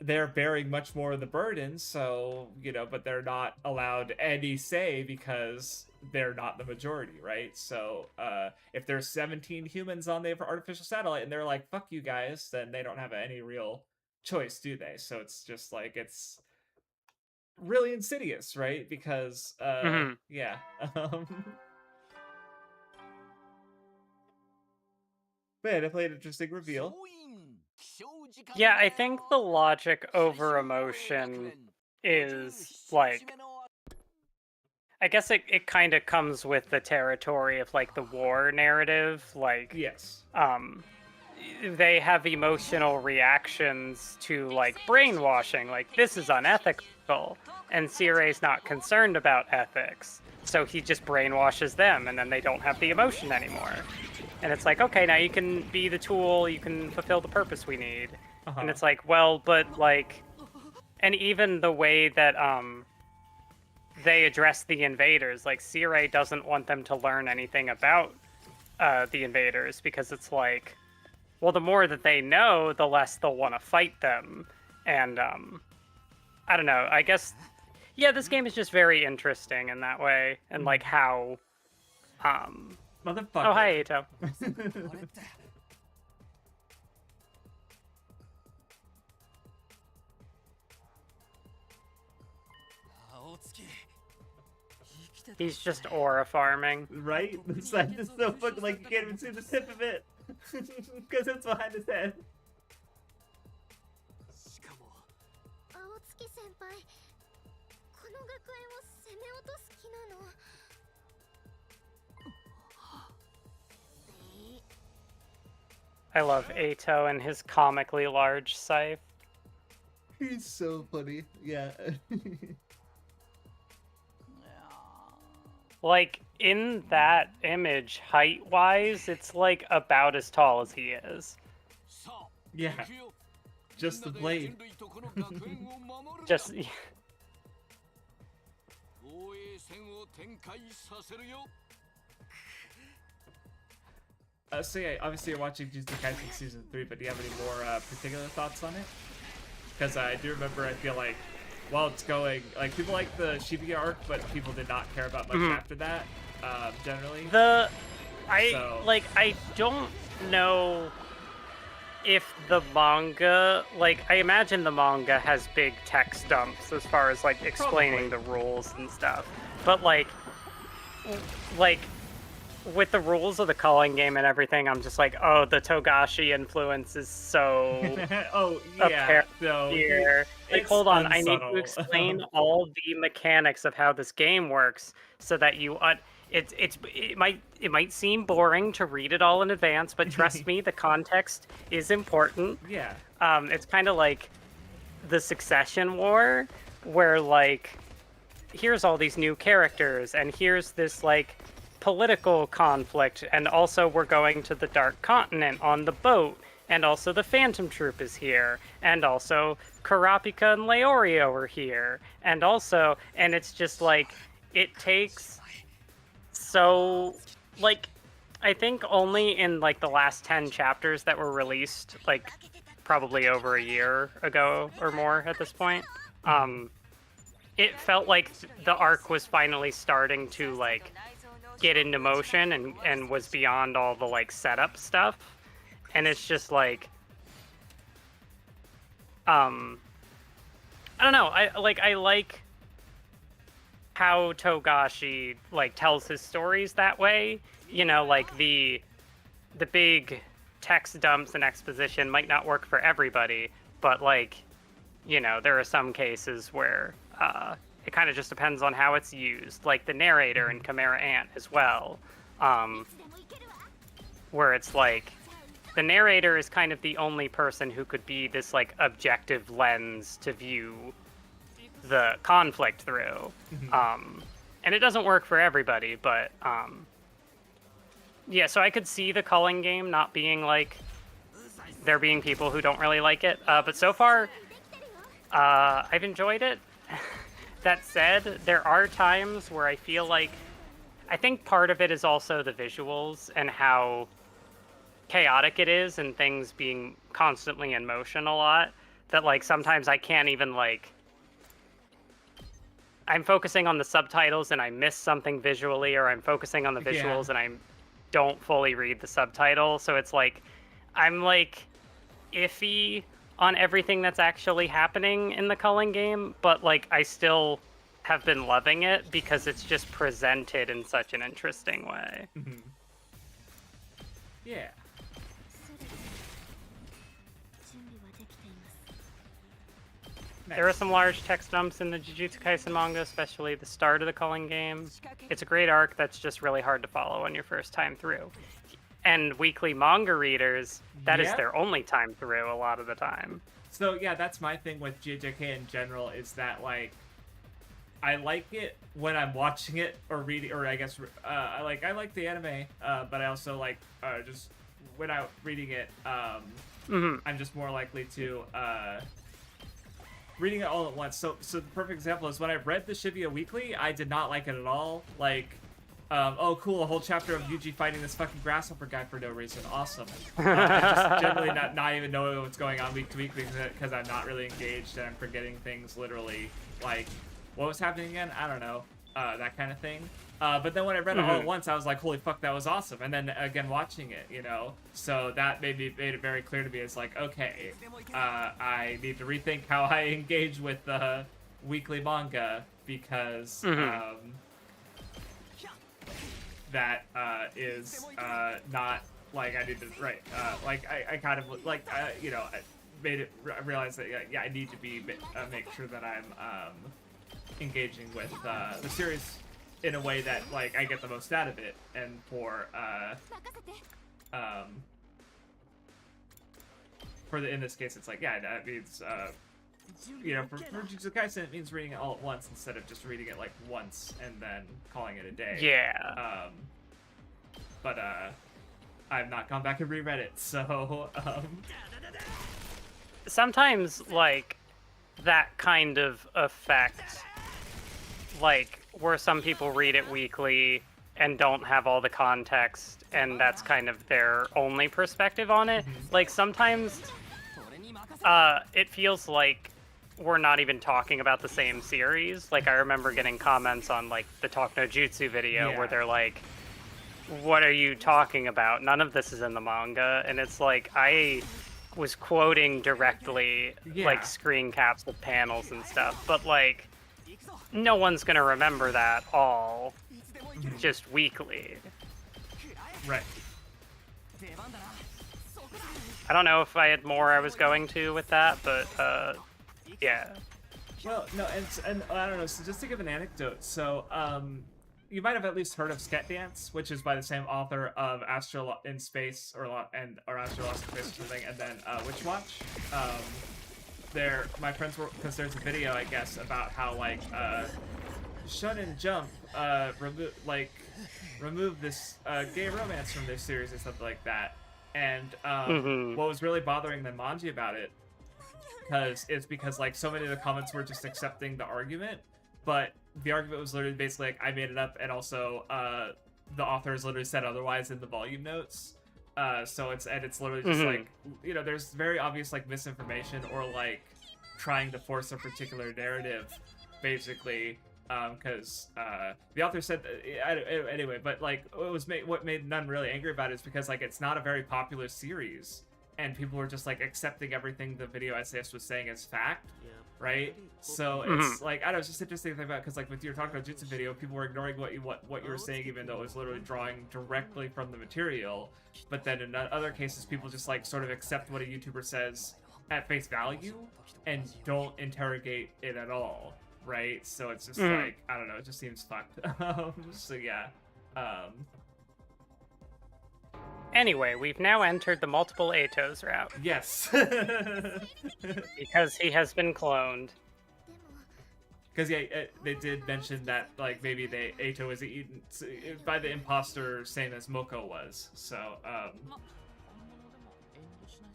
they're bearing much more of the burden. So but they're not allowed any say because they're not the majority, right? So if there's 17 humans on the artificial satellite and they're like, fuck you guys, then they don't have any real choice, do they? So it's just like, it's really insidious, right? Because yeah. But yeah, definitely an interesting reveal. Yeah, I think the logic over emotion is like, I guess it kind of comes with the territory of like the war narrative. Like, Yes. they have emotional reactions to like brainwashing, like this is unethical, and Sirei's not concerned about ethics, so he just brainwashes them, and then they don't have the emotion anymore. And it's like, okay, now you can be the tool, you can fulfill the purpose we need. And it's like, well, but like, and even the way that they address the invaders, like Sirei doesn't want them to learn anything about the invaders, because it's like, well, the more that they know, the less they'll want to fight them. And I don't know, I guess, yeah, this game is just very interesting in that way, and like how Motherfucker. Oh, hi, Ato. He's just aura farming. Right? It's like, it's so fucking, like, you can't even see the tip of it. Because it's behind his head. 青月先輩この学園を攻め落とす気なの I love Ato and his comically large scythe. He's so funny. Yeah. Like, in that image, height-wise, it's like about as tall as he is. Yeah. Just the blade. Just... So yeah, obviously you're watching Jujutsu Kaisen Season 3, but do you have any more particular thoughts on it? Because I do remember, I feel like, while it's going, like, people like the Shibuya arc, but people did not care about much after that, generally. I don't know if the manga, like, I imagine the manga has big text dumps as far as, like, explaining the rules and stuff. But, like, with the rules of the calling game and everything, I'm just like, oh, the Togashi influence is so oh, yeah. apparent No, here. Like, hold on, I need to unsubtle. explain all the mechanics of how this game works so that you... it might seem boring to read it all in advance, but trust me, the context is important. Yeah. It's kind of like the Succession War, where, like, here's all these new characters, and here's this, like, political conflict, and also we're going to the Dark Continent on the boat, and also the Phantom Troop is here, and also Kurapika and Leorio are here, and it's just like, it takes so, like, I think only in, like, the last 10 chapters that were released, like, probably over a year ago or more at this point, it felt like the arc was finally starting to, like, get into motion and was beyond all the, like, setup stuff. And it's just like, I don't know, I like how Togashi, like, tells his stories that way. You know, like, the big text dumps and exposition might not work for everybody, but, like, you know, there are some cases where it kind of just depends on how it's used, like the narrator in Chimera Ant as well, where it's like, the narrator is kind of the only person who could be this, like, objective lens to view the conflict through. And it doesn't work for everybody, but yeah, so I could see the culling game not being, like, there being people who don't really like it, but so far I've enjoyed it. That said, there are times where I feel like I think part of it is also the visuals and how chaotic it is and things being constantly in motion a lot, that like sometimes I can't even like I'm focusing on the subtitles and I miss something visually, or I'm focusing on the visuals and I don't fully read the subtitle. So it's like I'm like iffy on everything that's actually happening in the culling game, but like I still have been loving it because it's just presented in such an interesting way. Yeah. それで準備はできています There are some large text dumps in the Jujutsu Kaisen manga, especially the start of the culling game. It's a great arc that's just really hard to follow on your first time through. And weekly manga readers, that is Yeah. their only time through a lot of the time. So yeah, that's my thing with JJK in general, is that like I like it when I'm watching it or reading, or I guess I like the anime, but I also like just when I'm reading it, I'm just more likely to reading it all at once. So the perfect example is when I read the Shibuya Weekly, I did not like it at all. Like, oh cool, a whole chapter of Yuji fighting this fucking grasshopper guy for no reason. Awesome. I just generally not even know what's going on week to week because I'm not really engaged and I'm forgetting things literally. Like, what was happening again? I don't know. That kind of thing. But then when I read it all at once, I was like, holy fuck, that was awesome. And then again, watching it, you know? So that made it very clear to me. It's like, okay, I need to rethink how I engage with weekly manga because that is not like I need to, right. Like I kind of, like, you know, I made it, I realized that, yeah, I need to be, make sure that I'm engaging with the series in a way that like I get the most out of it, and for in this case it's like, yeah, that means you know, for Jujutsu Kaisen it means reading it all at once instead of just reading it like once and then calling it a day. Yeah. But I've not gone back and reread it, so Sometimes like that kind of effect, like where some people read it weekly and don't have all the context and that's kind of their only perspective on it. Like sometimes it feels like we're not even talking about the same series. Like I remember getting comments on like the Talk No Jutsu video where they're like, what are you talking about? None of this is in the manga. And it's like, I was quoting directly like screen caps of panels and stuff, but like no one's gonna remember that all just weekly. right. I don't know if I had more I was going to with that, but yeah. Well, no, and I don't know. So just to give an anecdote, so you might have at least heard of Sket Dance, which is by the same author of Astro in Space or Astro Lost in Space or something, and then Witch Watch. My friends were, because there's a video I guess about how like Shonen Jump remove this gay romance from their series or something like that, and what was really bothering the Manji about it, because like so many of the comments were just accepting the argument, but the argument was literally basically like I made it up, and also the authors literally said otherwise in the volume notes. So it's literally just like, you know, there's very obvious like misinformation or like trying to force a particular narrative, basically, because the author said anyway. But like what made none really angry about it is because like it's not a very popular series, and people were just like accepting everything the video essayist was saying as fact. Right, so it's like, I don't know, it's just interesting to think about, because like with your Talk About Jutsu video, people were ignoring what you were saying, even though it was literally drawing directly from the material. But then in other cases, people just like sort of accept what a YouTuber says at face value and don't interrogate it at all, right? So it's just like, I don't know, it just seems fucked. So yeah. Anyway, we've now entered the multiple Atos route. Yes. Because he has been cloned. でも Because yeah, they did mention that like maybe Ato is eaten by the imposter, same as Moko was. So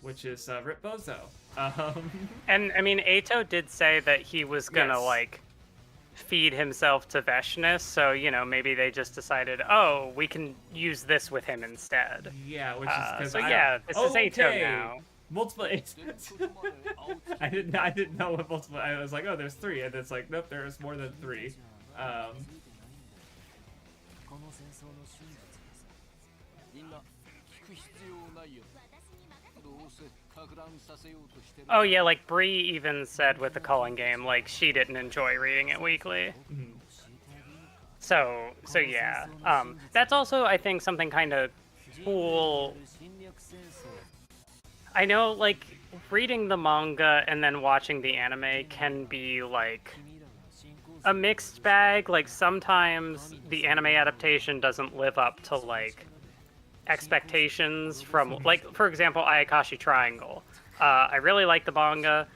which is Rip Bozo. And I mean, Ato did say that he was gonna Yes. like feed himself to Veshness, so you know maybe they just decided, oh, we can use this with him instead. Yeah, which is because so yeah, this is Ato okay. now. Multiple I didn't know what multiple. I was like, oh, there's 3, and it's like, nope, there's more than 3. この戦争の真実がさ、みんな聞く必要ないよ。どうせか乱させようとしてる。 Oh yeah, like Bree even said with the Cullen game, like she didn't enjoy reading it weekly. So yeah, that's also I think something kind of cool. I know like reading the manga and then watching the anime can be like a mixed bag. Like sometimes the anime adaptation doesn't live up to like expectations from like, for example, Ayakashi Triangle. I really liked the manga,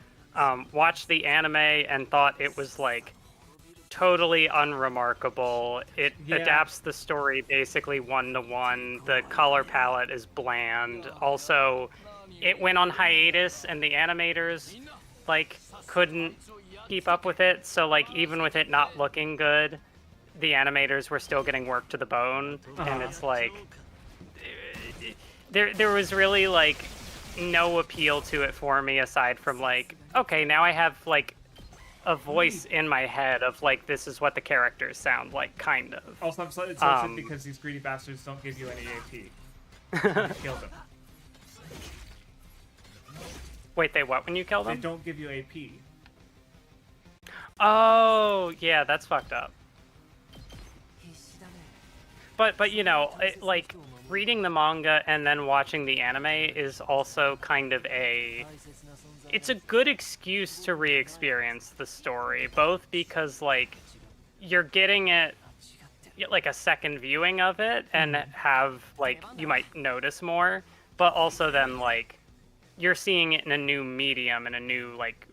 watched the anime and thought it was like totally unremarkable. It adapts the story basically 1-to-1. The color palette is bland. Also, it went on hiatus and the animators like couldn't keep up with it, so like even with it not looking good, the animators were still getting work to the bone. And it's like there was really like no appeal to it for me aside from like, okay, now I have like a voice in my head of like, this is what the characters sound like, kind of. Also, I'm slightly tilted because these greedy bastards don't give you any AP. Kill them. Wait, they what when you kill them? They don't give you AP. Oh, yeah, that's fucked up. But you know, like reading the manga and then watching the anime is also kind of it's a good excuse to re-experience the story, both because like you're getting it like a second viewing of it and have like you might notice more, but also then like you're seeing it in a new medium and a new like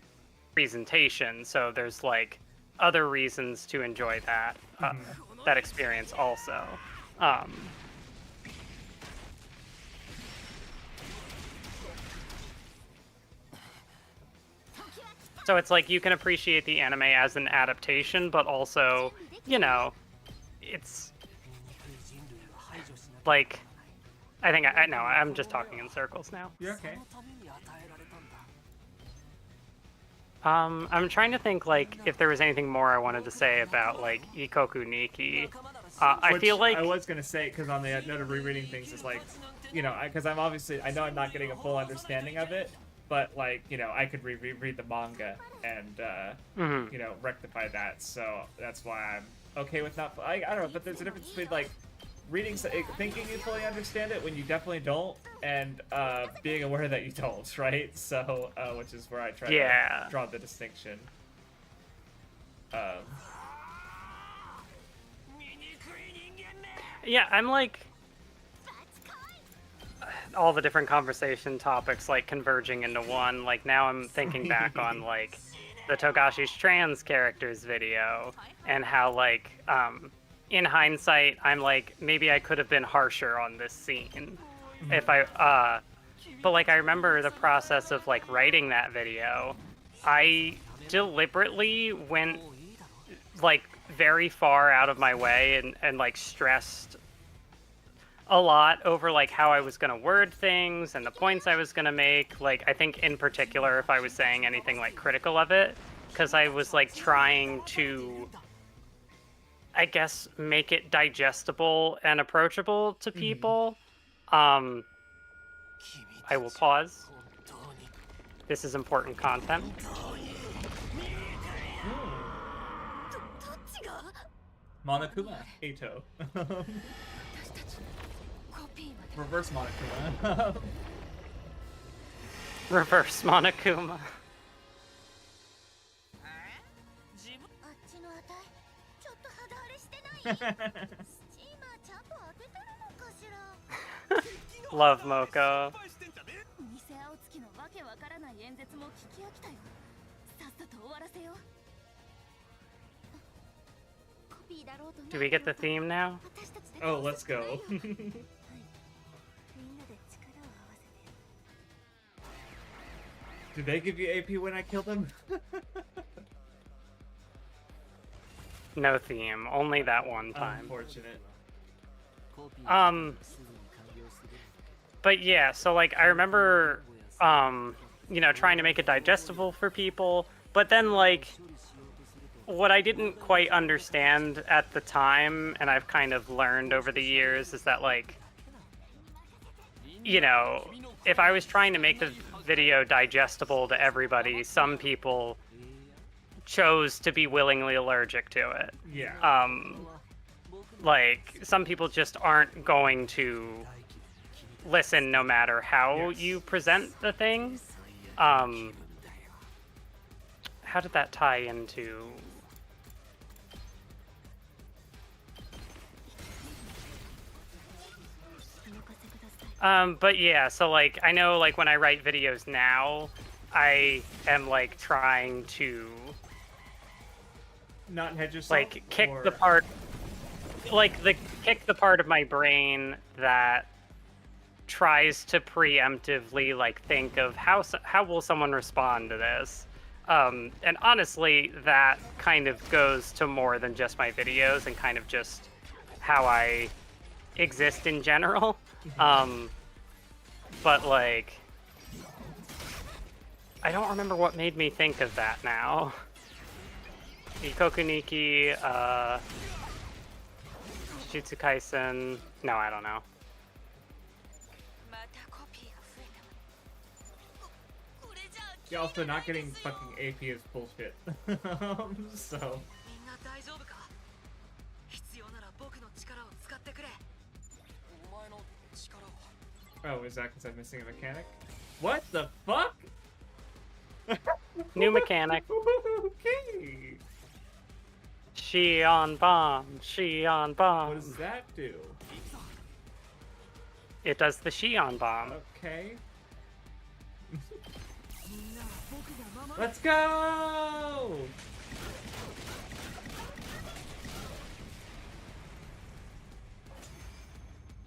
presentation, so there's like other reasons to enjoy that that experience also. So it's like you can appreciate the anime as an adaptation, but also, you know, it's like, I think I know I'm just talking in circles now. You're okay. I'm trying to think like if there was anything more I wanted to say about like Ikoku Nikki. I feel like I was gonna say, because on the note of rereading things, is like, you know, because I'm obviously, I know I'm not getting a full understanding of it, but like, you know, I could reread the manga and you know, rectify that. So that's why I'm okay with not. I don't know, but there's a difference between like reading, thinking you fully understand it when you definitely don't, and being aware that you don't, right? So, which is where I try to draw the distinction. Yeah, I'm like all the different conversation topics like converging into one. Like now I'm thinking back on like the Togashi's trans characters video and how like in hindsight I'm like maybe I could have been harsher on this scene if I but like I remember the process of like writing that video. I deliberately went like very far out of my way and like stressed a lot over like how I was gonna word things and the points I was gonna make. Like I think in particular if I was saying anything like critical of it, because I was like trying to, I guess, make it digestible and approachable to people. I will pause. This is important content. Monokuma Ato. Reverse Monokuma. Reverse Monokuma. あっちのあたいちょっと肌荒れしてないスチーマーちゃんと当ててるのかしら Love Moko. 偽青月のわけわからない演説も聞き飽きたよさっさと終わらせよう Do we get the theme now? Oh, let's go. Do they give you AP when I kill them? No theme, only that one time. Unfortunate. But yeah, so like I remember, you know, trying to make it digestible for people, but then like what I didn't quite understand at the time, and I've kind of learned over the years, is that like, you know, if I was trying to make the video digestible to everybody, some people chose to be willingly allergic to it. Yeah. Like, some people just aren't going to listen no matter how Yes. you present the thing. How did that tie into... But yeah, so like, I know like when I write videos now, I am like trying to Not hedge yourself. like kick or... the part, like kick the part of my brain that tries to preemptively like think of how will someone respond to this. And honestly, that kind of goes to more than just my videos and kind of just how I exist in general. But like, I don't remember what made me think of that now. Ikokuniki, Jujutsu Kaisen. No, I don't know. またコピーが増えたわこれじゃあ Yeah, also not getting fucking AP is bullshit. So. みんな大丈夫か必要なら僕の力を使ってくれお前の力を Oh, is that because I'm missing a mechanic? What the fuck? New mechanic. Okay. Shion Bomb. Shion Bomb. What does that do? It does the Shion Bomb. Okay. Let's go!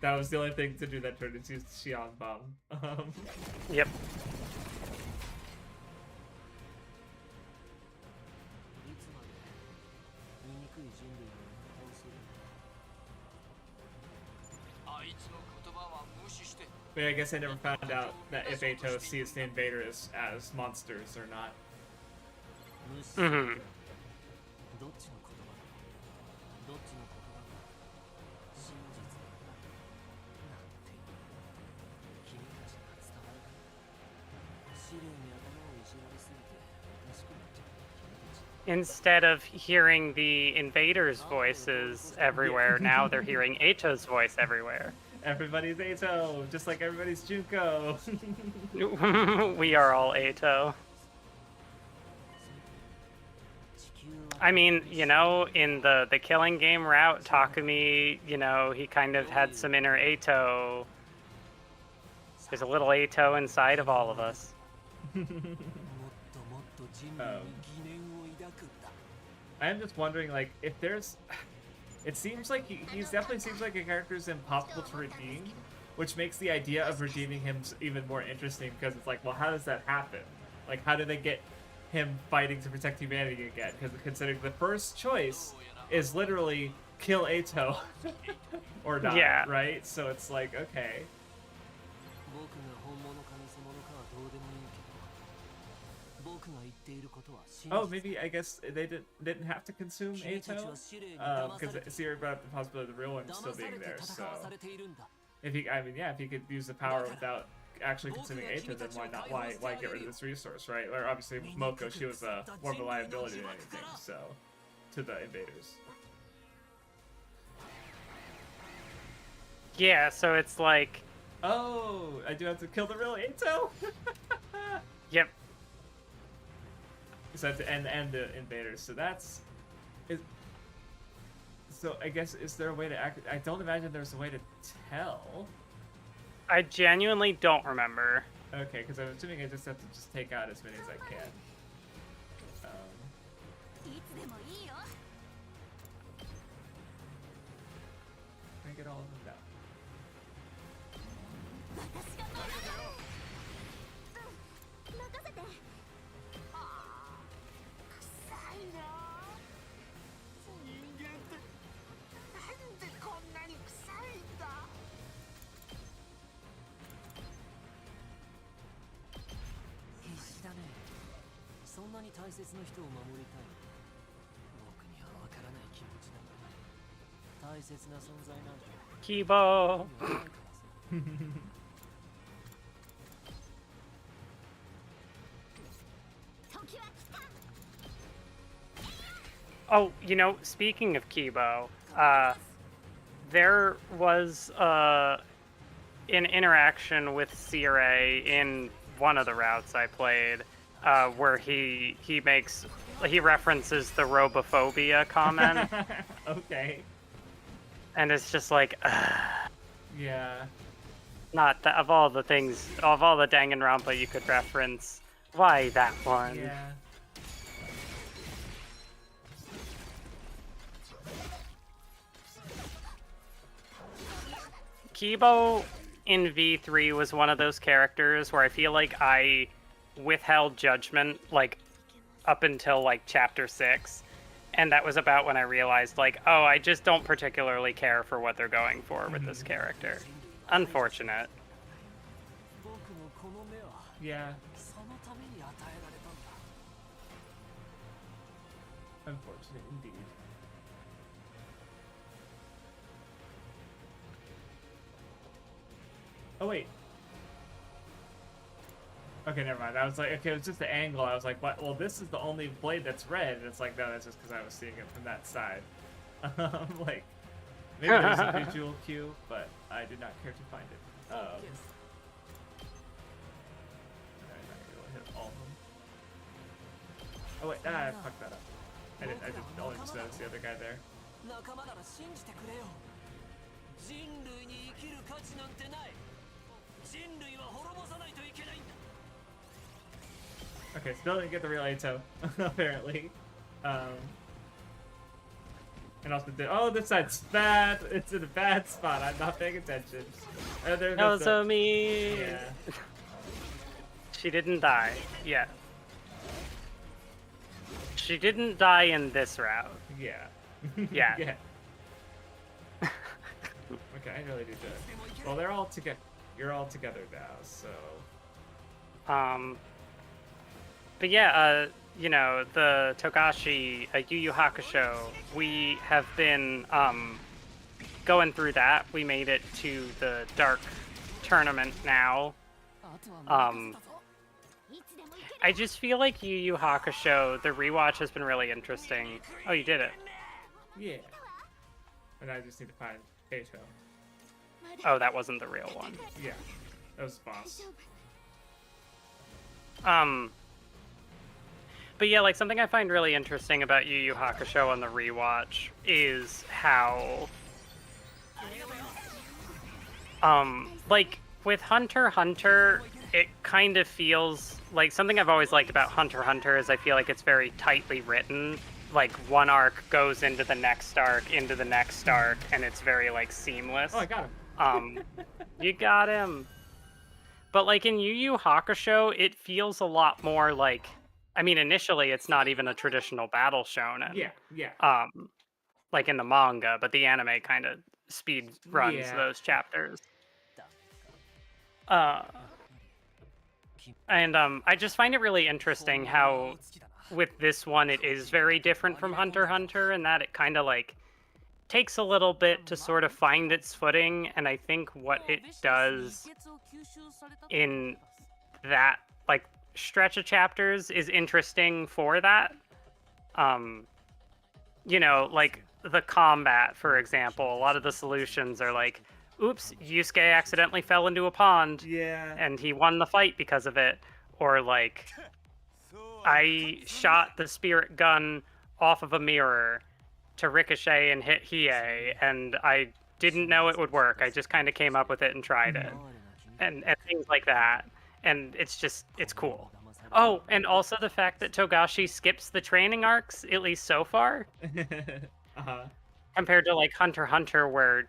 That was the only thing to do that turn into Shion Bomb. Yep. いつまで醜い人類を倒せるんだあいつの言葉は無視して But I guess I never found out that if Ato sees the invaders as monsters or not. 無視する Mm-hmm. どっちの言葉だどっちの言葉が真実なんだなんて君たちには伝わるか試練に頭をいじられすぎておかしくなっちゃった君たち Instead of hearing the invaders' voices everywhere, now they're hearing Ato's voice everywhere. Everybody's Ato, just like everybody's Junko. We are all Ato. I mean, you know, in the killing game route, Takumi, you know, he kind of had some inner Ato. There's a little Ato inside of all of us. もっともっと人類に疑念を抱くんだ I am just wondering, like, if there's... It seems like he's definitely seems like a character who's impossible to redeem, which makes the idea of redeeming him even more interesting, because it's like, well, how does that happen? Like, how do they get him fighting to protect humanity again? Because considering the first choice is literally kill Ato or not, Yeah. right? So it's like, okay. 僕が本物か偽物かはどうでもいいけど僕が言っていることは真実 Oh, maybe I guess they didn't have to consume 君たち Ato, は試練に騙さ because れて Siri brought up the possibility of the real one 騙 still さ being れて there. 戦 So わされているんだ if he, I mean, yeah, if he could use the power without actually consuming Ato, then why not? Why get rid of this resource, right? Or obviously with Moko, she was more of a liability than anything, so to the invaders. Yeah, so it's like, Oh, I do have to kill the real Ato. yep. So I have to end the invaders. So that's is. So I guess is there a way to act? I don't imagine there's a way to tell. I genuinely don't remember. Okay, because I'm assuming I just have to just take out as many as I can. いつでもいいよ Can I get all of them down? 私が守る任せて臭いなんなに大切な人を守りたい。僕にはわからない気持ちだが、大切な存在なんて Kibo. 意味はないからさ。時は来た。 Oh, you know, speaking of Kibo, there was an interaction with Sirei in one of the routes I played, where he references the robophobia comment, Okay. and it's just like, Yeah. not that of all the things, of all the Danganronpa you could reference, why that one? Yeah. Kibo in V3 was one of those characters where I feel like I withheld judgment, like, up until, like, chapter 6. And that was about when I realized, like, oh, I just don't particularly care for what they're going for with this character. Unfortunate. 僕もこの目は Yeah. そのために与えられたんだ。 Unfortunate indeed. Oh wait. Okay, never mind. I was like, okay, it was just the angle. I was like, what? Well, this is the only blade that's red. And it's like, no, that's just because I was seeing it from that side. Like, maybe there's a visual cue, but I did not care to find it. Alright, I'm not gonna be able to hit all of them. Oh wait, I fucked that up. I only just noticed the other guy there. 仲間なら信じてくれよ。人類に生きる価値なんてない。人類は滅ぼさないといけないんだ。 Okay, still didn't get the real Ato, apparently. And also did. Oh, this side's bad. It's in a bad spot. I'm not paying attention. There goes the- Nozomi! Yeah. She didn't die yet. She didn't die in this route. Yeah. Yeah. Yeah. Okay, I really do good. Well, they're all together. You're all together now, so. But yeah, you know, the Togashi Yu Yu Hakusho, we have been going through that. We made it to the Dark Tournament now. あとは任せたぞ。 I just feel like Yu Yu Hakusho, the rewatch has been really interesting. Oh, you did it. Yeah. And I just need to find Ato. Oh, that wasn't the real one. Yeah. That was the boss. But yeah, like something I find really interesting about Yu Yu Hakusho on the rewatch is how, like with Hunter x Hunter, it kind of feels like something I've always liked about Hunter x Hunter is I feel like it's very tightly written. Like one arc goes into the next arc, into the next arc, and it's very like seamless. Oh, I got him. You got him. But like in Yu Yu Hakusho, it feels a lot more like, I mean, initially it's not even a traditional battle shonen. Yeah, yeah. Like in the manga, but the anime kind of speed runs Yeah. those chapters. And I just find it really interesting how with this one it is very different from Hunter x Hunter in that it kind of like takes a little bit to sort of find its footing, and I think what it does in that like stretch of chapters is interesting for that. You know, like the combat, for example, a lot of the solutions are like, oops, Yusuke accidentally fell into a pond Yeah. and he won the fight because of it. Or like, I shot the spirit gun off of a mirror to ricochet and hit Hiei, and I didn't know it would work. I just kind of came up with it and tried it. And things like that. And it's just, it's cool. Oh, and also the fact that Togashi skips the training arcs, at least so far, Uh-huh. compared to like Hunter x Hunter, where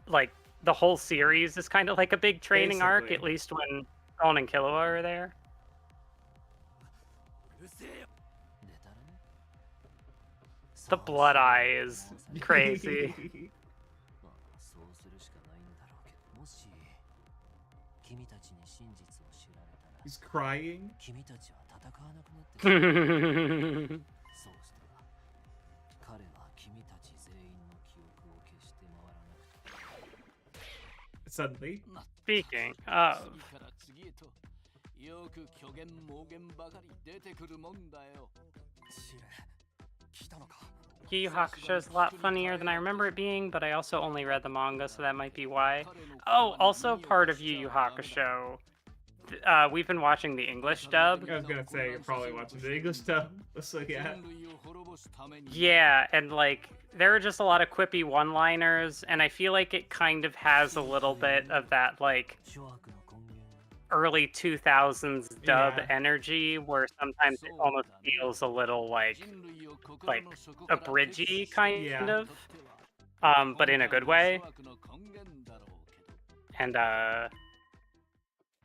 like the whole series is kind of like a big training arc, Basically. at least when Gon and Killua are there. The blood eye is crazy. まあそうするしかないんだろうけど、もし君たちに真実を知られたら He's crying. 君たちは戦わなくなってきた。 Suddenly. そうしたら彼は君たち全員の記憶を消して回らなくて。 Speaking of, 次から次へとよく虚言妄言ばかり出てくるもんだよ。シレ、来たのか。 Yu Yu Hakusho is a lot funnier than I remember it being, but I also only read the manga, so that might be why. Oh, also part of Yu Yu Hakusho. We've been watching the English dub. I was gonna say you're probably watching the English dub. So yeah. 人類を滅ぼすために Yeah, and like there are just a lot of quippy one-liners, and I feel like it kind of has a little bit of that like 諸悪の根源 early 2000s dub Yeah. energy, where sometimes it almost feels a little like 人類を心 like の底から abridgy kind Yeah. of, but in a good way. 諸悪の根源だろうけど And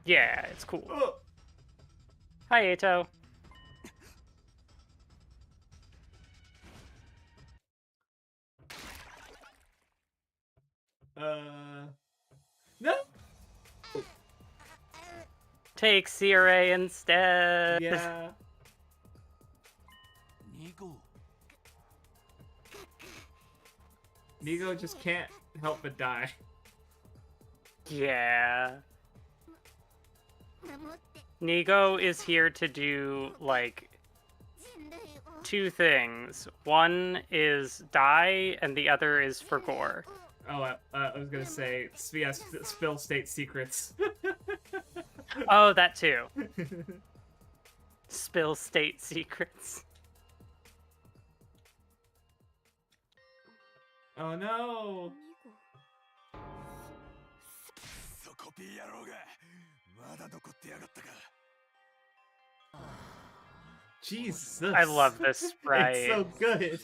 yeah, it's cool. Oh. Hi, Ato. No. Take Sirei instead. Yeah. 2号 Nigo just can't help but die. Yeah. 守って Nigo is here to do like 人類を two things. One is die, and the other is for gore. Oh, I was gonna say, yeah, spill state secrets. Oh, that too. Spill state secrets. Oh no. そこピー野郎がまだ残ってやがったか。 Jesus. I love this sprite. It's so good.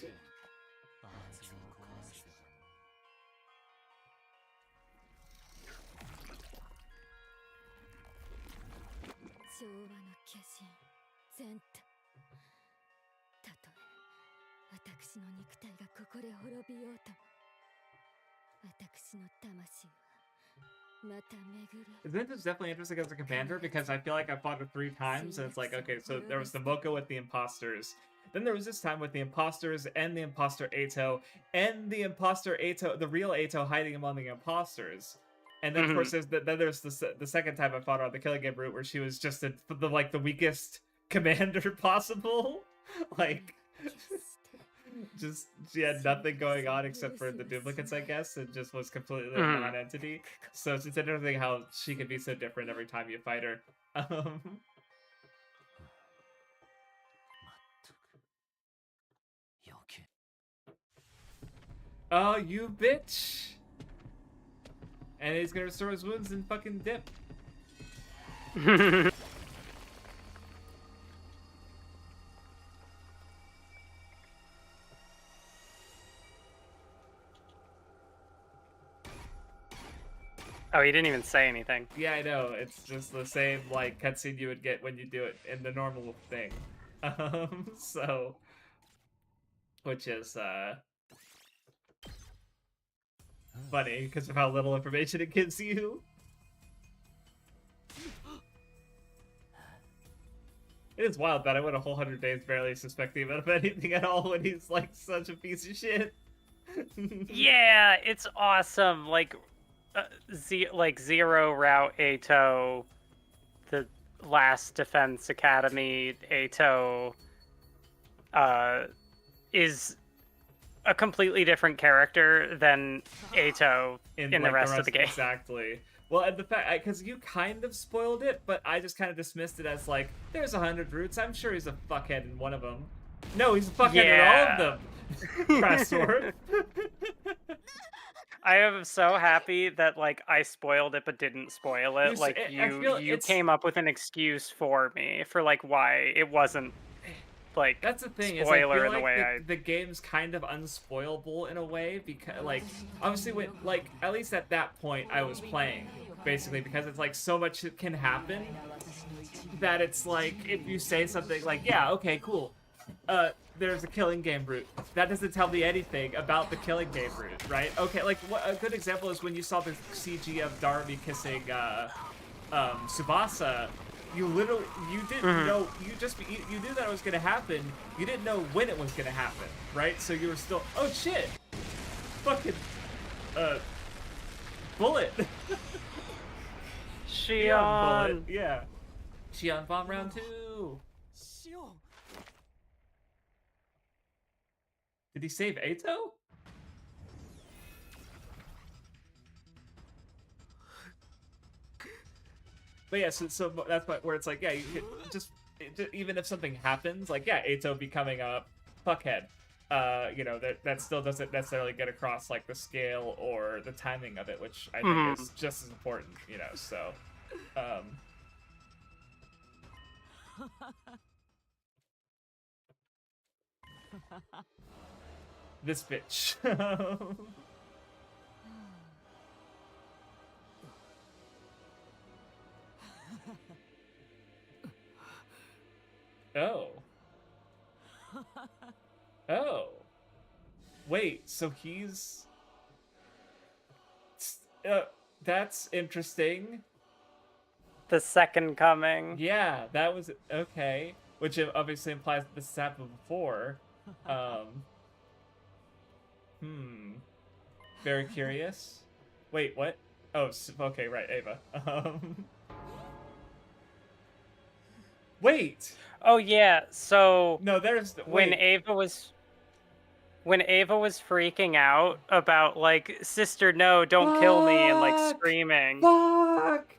昭和の化身全太たとえ私の肉体がここで滅びようとも私の魂はまた巡り Zento's definitely interesting as a commander because I feel like I fought her 3 times and it's like, okay, so there was the Moko with the imposters. Then there was this time with the imposters and the imposter Ato and the imposter Ato, the real Ato hiding among the imposters. And then of course there's the second time I fought her on the killing game route where she was just the weakest commander possible. Like just she had nothing going on except for the duplicates, I guess, and just was completely a non-entity. So it's interesting how she can be so different every time you fight her. まったく余計 Oh, you bitch! And he's gonna restore his wounds and fucking dip. Oh, he didn't even say anything. Yeah, I know. It's just the same like cutscene you would get when you do it in the normal thing. So, which is funny because of how little information it gives you. It is wild that I went a whole 100 days barely suspecting him of anything at all when he's like such a piece of shit. Yeah, it's awesome. Like Zero Route Ato, the last Defense Academy Ato, is a completely different character than Ato in the like, rest of the game. Exactly. Well, and the fact, because you kind of spoiled it, but I just kind of dismissed it as like, there's 100 routes. I'm sure he's a fuckhead in one of them. No, he's a fuckhead in all of them. Crashworth. I am so happy that like I spoiled it but didn't spoil it. Like you came up with an excuse for me for like why it wasn't like that's the thing. spoiler is I in feel the way like the game's kind of unspoilable in a way because like obviously when like at least at that point I was playing basically because it's like so much can happen that it's like if you say something like yeah okay cool there's a killing game route. That doesn't tell me anything about the killing game route, right? Okay, like a good example is when you saw the CG of Darumi kissing Tsubasa. You literally, you didn't know, you knew that it was gonna happen. You didn't know when it was gonna happen, right? So you were still, oh shit, fucking, bullet. Shion. Bullet, yeah. Shion bomb round 2. シオン Did he save Ato? But yeah, so that's where it's like, yeah, you could even if something happens, like, yeah, Ato becoming a fuckhead, you know, that still doesn't necessarily get across, like, the scale or the timing of it, which I think is just as important, you know, so, this bitch. Oh. Oh. Wait, so he's... that's interesting. The second coming. Yeah, that was... Okay. Which obviously implies that this has happened before. Very curious. Wait, what? Oh, okay, right, Ava. Wait! Oh yeah, so No, there's... when Wait. Ava was freaking out about, like, sister, no, don't kill me, and, like, Fuck! screaming. Fuck!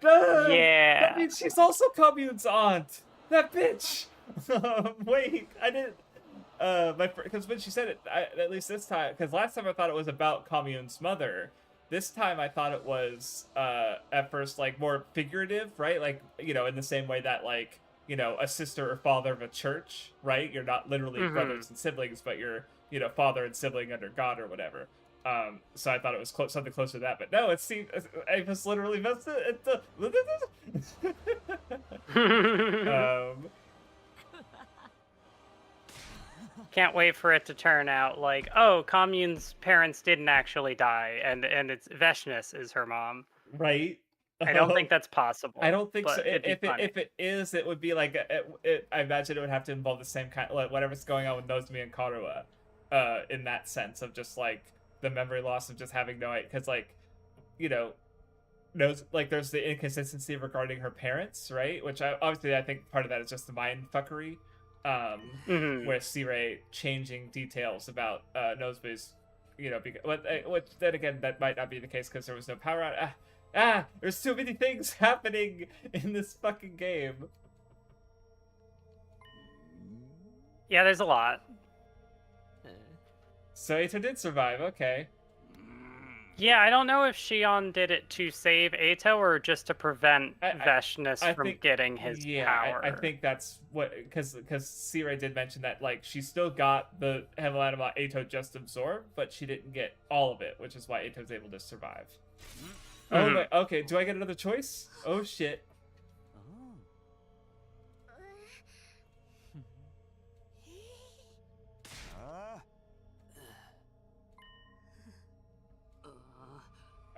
Yeah. That means she's also Commune's aunt! That bitch! Wait, I didn't... because when she said it, at least this time, because last time I thought it was about Commune's mother. This time I thought it was, at first, like, more figurative, right? Like, you know, in the same way that, like, you know, a sister or father of a church, right? You're not literally brothers and siblings, but you're, you know, father and sibling under God or whatever. So I thought it was something closer to that, but no, it seemed, I was literally vested Can't wait for it to turn out like, oh, Commune's parents didn't actually die, and it's Veshness is her mom. right? I don't think that's possible. I don't think but so. it'd be funny. If it is, it would be like I imagine it would have to involve the same kind, like whatever's going on with Nozomi and Karuha, in that sense of just like the memory loss of just having no, because like, you know, like there's the inconsistency regarding her parents, right? Which obviously I think part of that is just the mind fuckery, where Sirei changing details about Nozomi's, you know, which then again that might not be the case because there was no power out. There's too many things happening in this fucking game. Yeah, there's a lot. So Ato did survive, okay. Yeah, I don't know if Shion did it to save Ato or just to prevent Veshness from getting his power. I think that's what, because Sirei did mention that, like, she still got the Heavenly Anima Ato just absorbed, but she didn't get all of it, which is why Ato's able to survive. Oh, wait, okay, do I get another choice? Oh, shit.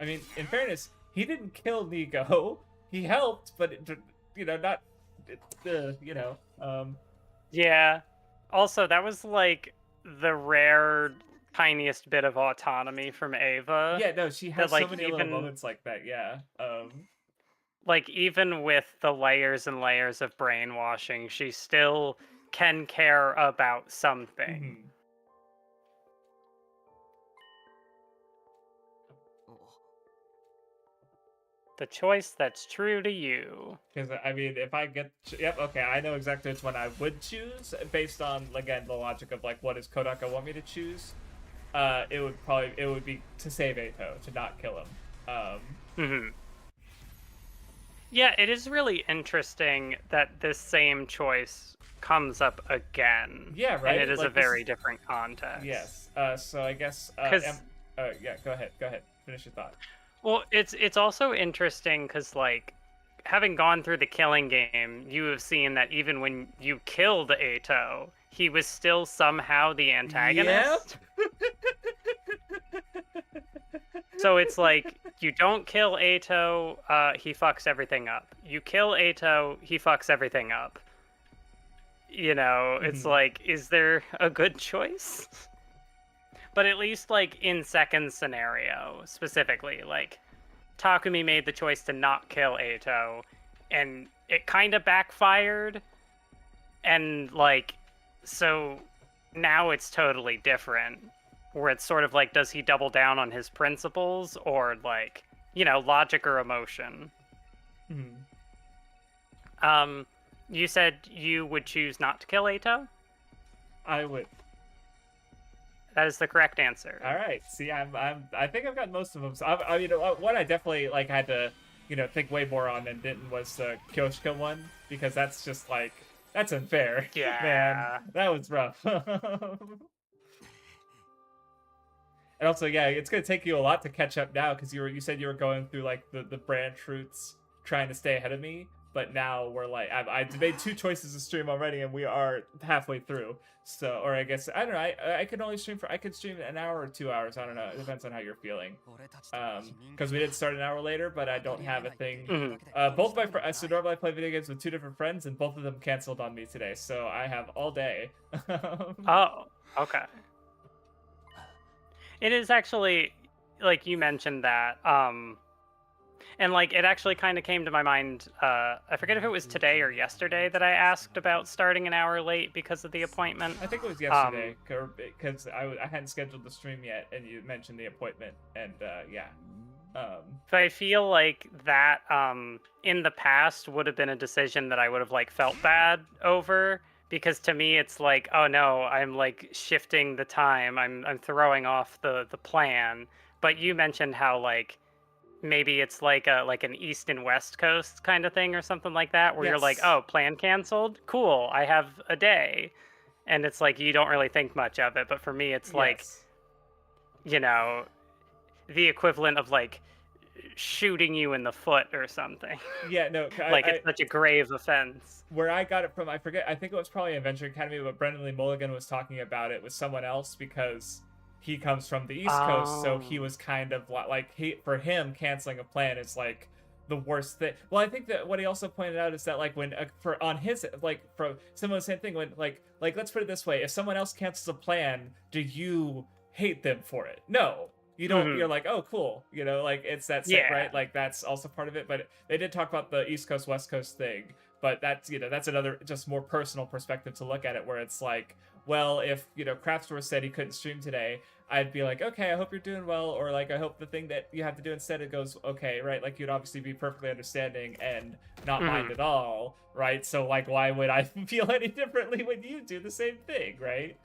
I mean, in fairness, he didn't kill Nigo. He helped, but, you know, not, you know, Yeah. Also, that was, like, the rare tiniest bit of autonomy from Ava. Yeah, no, she has like, so many little moments like that, yeah. Like, even with the layers and layers of brainwashing, she still can care about something. The choice that's true to you. Because, I mean, if I get... Yep, okay, I know exactly which one I would choose, based on, again, the logic of, like, what does Kodaka want me to choose? It would be to save Ato, to not kill him. Yeah, it is really interesting that this same choice comes up again. Yeah, right? And it is like, a very different context. Yes. So I guess... yeah, go ahead. Finish your thought. Well, it's also interesting because, like, having gone through the killing game, you have seen that even when you killed Ato, he was still somehow the antagonist. Yep. So it's like, you don't kill Ato, he fucks everything up. You kill Ato, he fucks everything up. You know, it's like, is there a good choice? But at least, like, in second scenario, specifically, like, Takumi made the choice to not kill Ato, and it kind of backfired, and, like, so now it's totally different, where it's sort of like, does he double down on his principles, or, like, you know, logic or emotion? You said you would choose not to kill Ato? I would. That is the correct answer. All right. See, I think I've got most of them. So you know, one I definitely like had to, you know, think way more on than didn't was the Kyoshika one, because that's just like, that's unfair. Yeah. Man, that was rough. And also, yeah, it's gonna take you a lot to catch up now, because you said you were going through like the branch routes trying to stay ahead of me, but now we're like, I made 2 choices to stream already, and we are halfway through. So, or I guess I don't know. I could only stream I could stream an hour or 2 hours. I don't know. It depends on how you're feeling. Because we did start an hour later, but I don't have a thing. Both my friends. So normally I play video games with 2 different friends, and both of them canceled on me today. So I have all day. Oh, okay. It is actually, like, you mentioned that, and, like, it actually kind of came to my mind, I forget if it was today or yesterday that I asked about starting an hour late because of the appointment. I think it was yesterday, because I hadn't scheduled the stream yet, and you mentioned the appointment, and yeah. But I feel like that, in the past would have been a decision that I would have, like, felt bad over, because to me it's like, oh no, I'm, like, shifting the time, I'm throwing off the plan. But you mentioned how, like, maybe it's like an East and West Coast kind of thing or something like that, where you're like, oh, plan canceled? Cool, I have a day. And it's like, you don't really think much of it. But for me, it's like, you know, the equivalent of, like, shooting you in the foot or something. Yeah, no. Like, it's such a grave offense. Where I got it from, I forget, I think it was probably Adventure Academy, but Brendan Lee Mulligan was talking about it with someone else, because he comes from the East Coast, so he was kind of like, for him, canceling a plan is like the worst thing. Well, I think that what he also pointed out is that, like, when for someone the same thing, when like let's put it this way: if someone else cancels a plan, do you hate them for it? No, you don't. You're like, oh, cool, you know, like, it's that sick, right? Like, that's also part of it. But they did talk about the East Coast West Coast thing, but that's, you know, that's another just more personal perspective to look at it, where it's like, well, if, you know, Craftstore said he couldn't stream today, I'd be like, okay, I hope you're doing well, or like, I hope the thing that you have to do instead, it goes okay, right? Like, you'd obviously be perfectly understanding and not mind at all, right? So, like, why would I feel any differently when you do the same thing, right?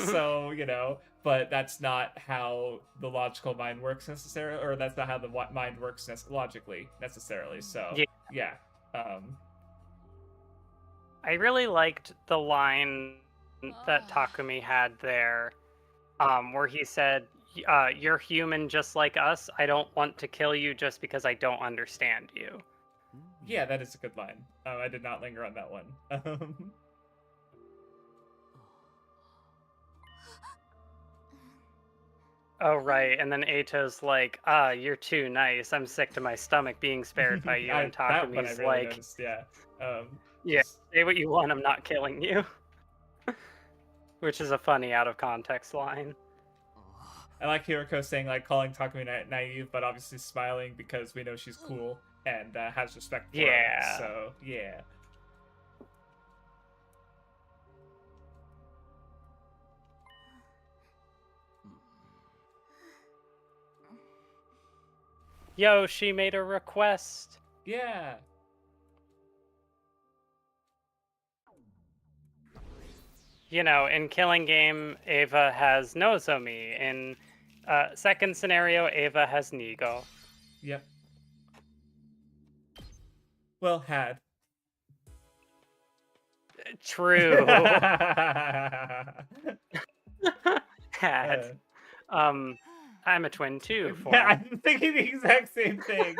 So, you know, but that's not how the logical mind works necessarily, or that's not how the mind works logically necessarily. So, yeah. I really liked the line that Takumi had there, where he said, you're human just like us. I don't want to kill you just because I don't understand you. Yeah, that is a good line. I did not linger on that one. Oh, right. And then Ato's like, you're too nice. I'm sick to my stomach being spared by you. And Takumi's really like, noticed, yeah. Yeah, say what you want, I'm not killing you. Which is a funny out of context line. I like Hiroko saying, like, calling Takumi naive, but obviously smiling because we know she's cool and has respect for him. So, yeah. Yo, she made a request. Yeah. You know, in Killing Game, Ava has Nozomi. In second scenario, Ava has Nigo. Yep. Well, had. True. Had. I'm a twin too. Yeah, I'm thinking the exact same thing.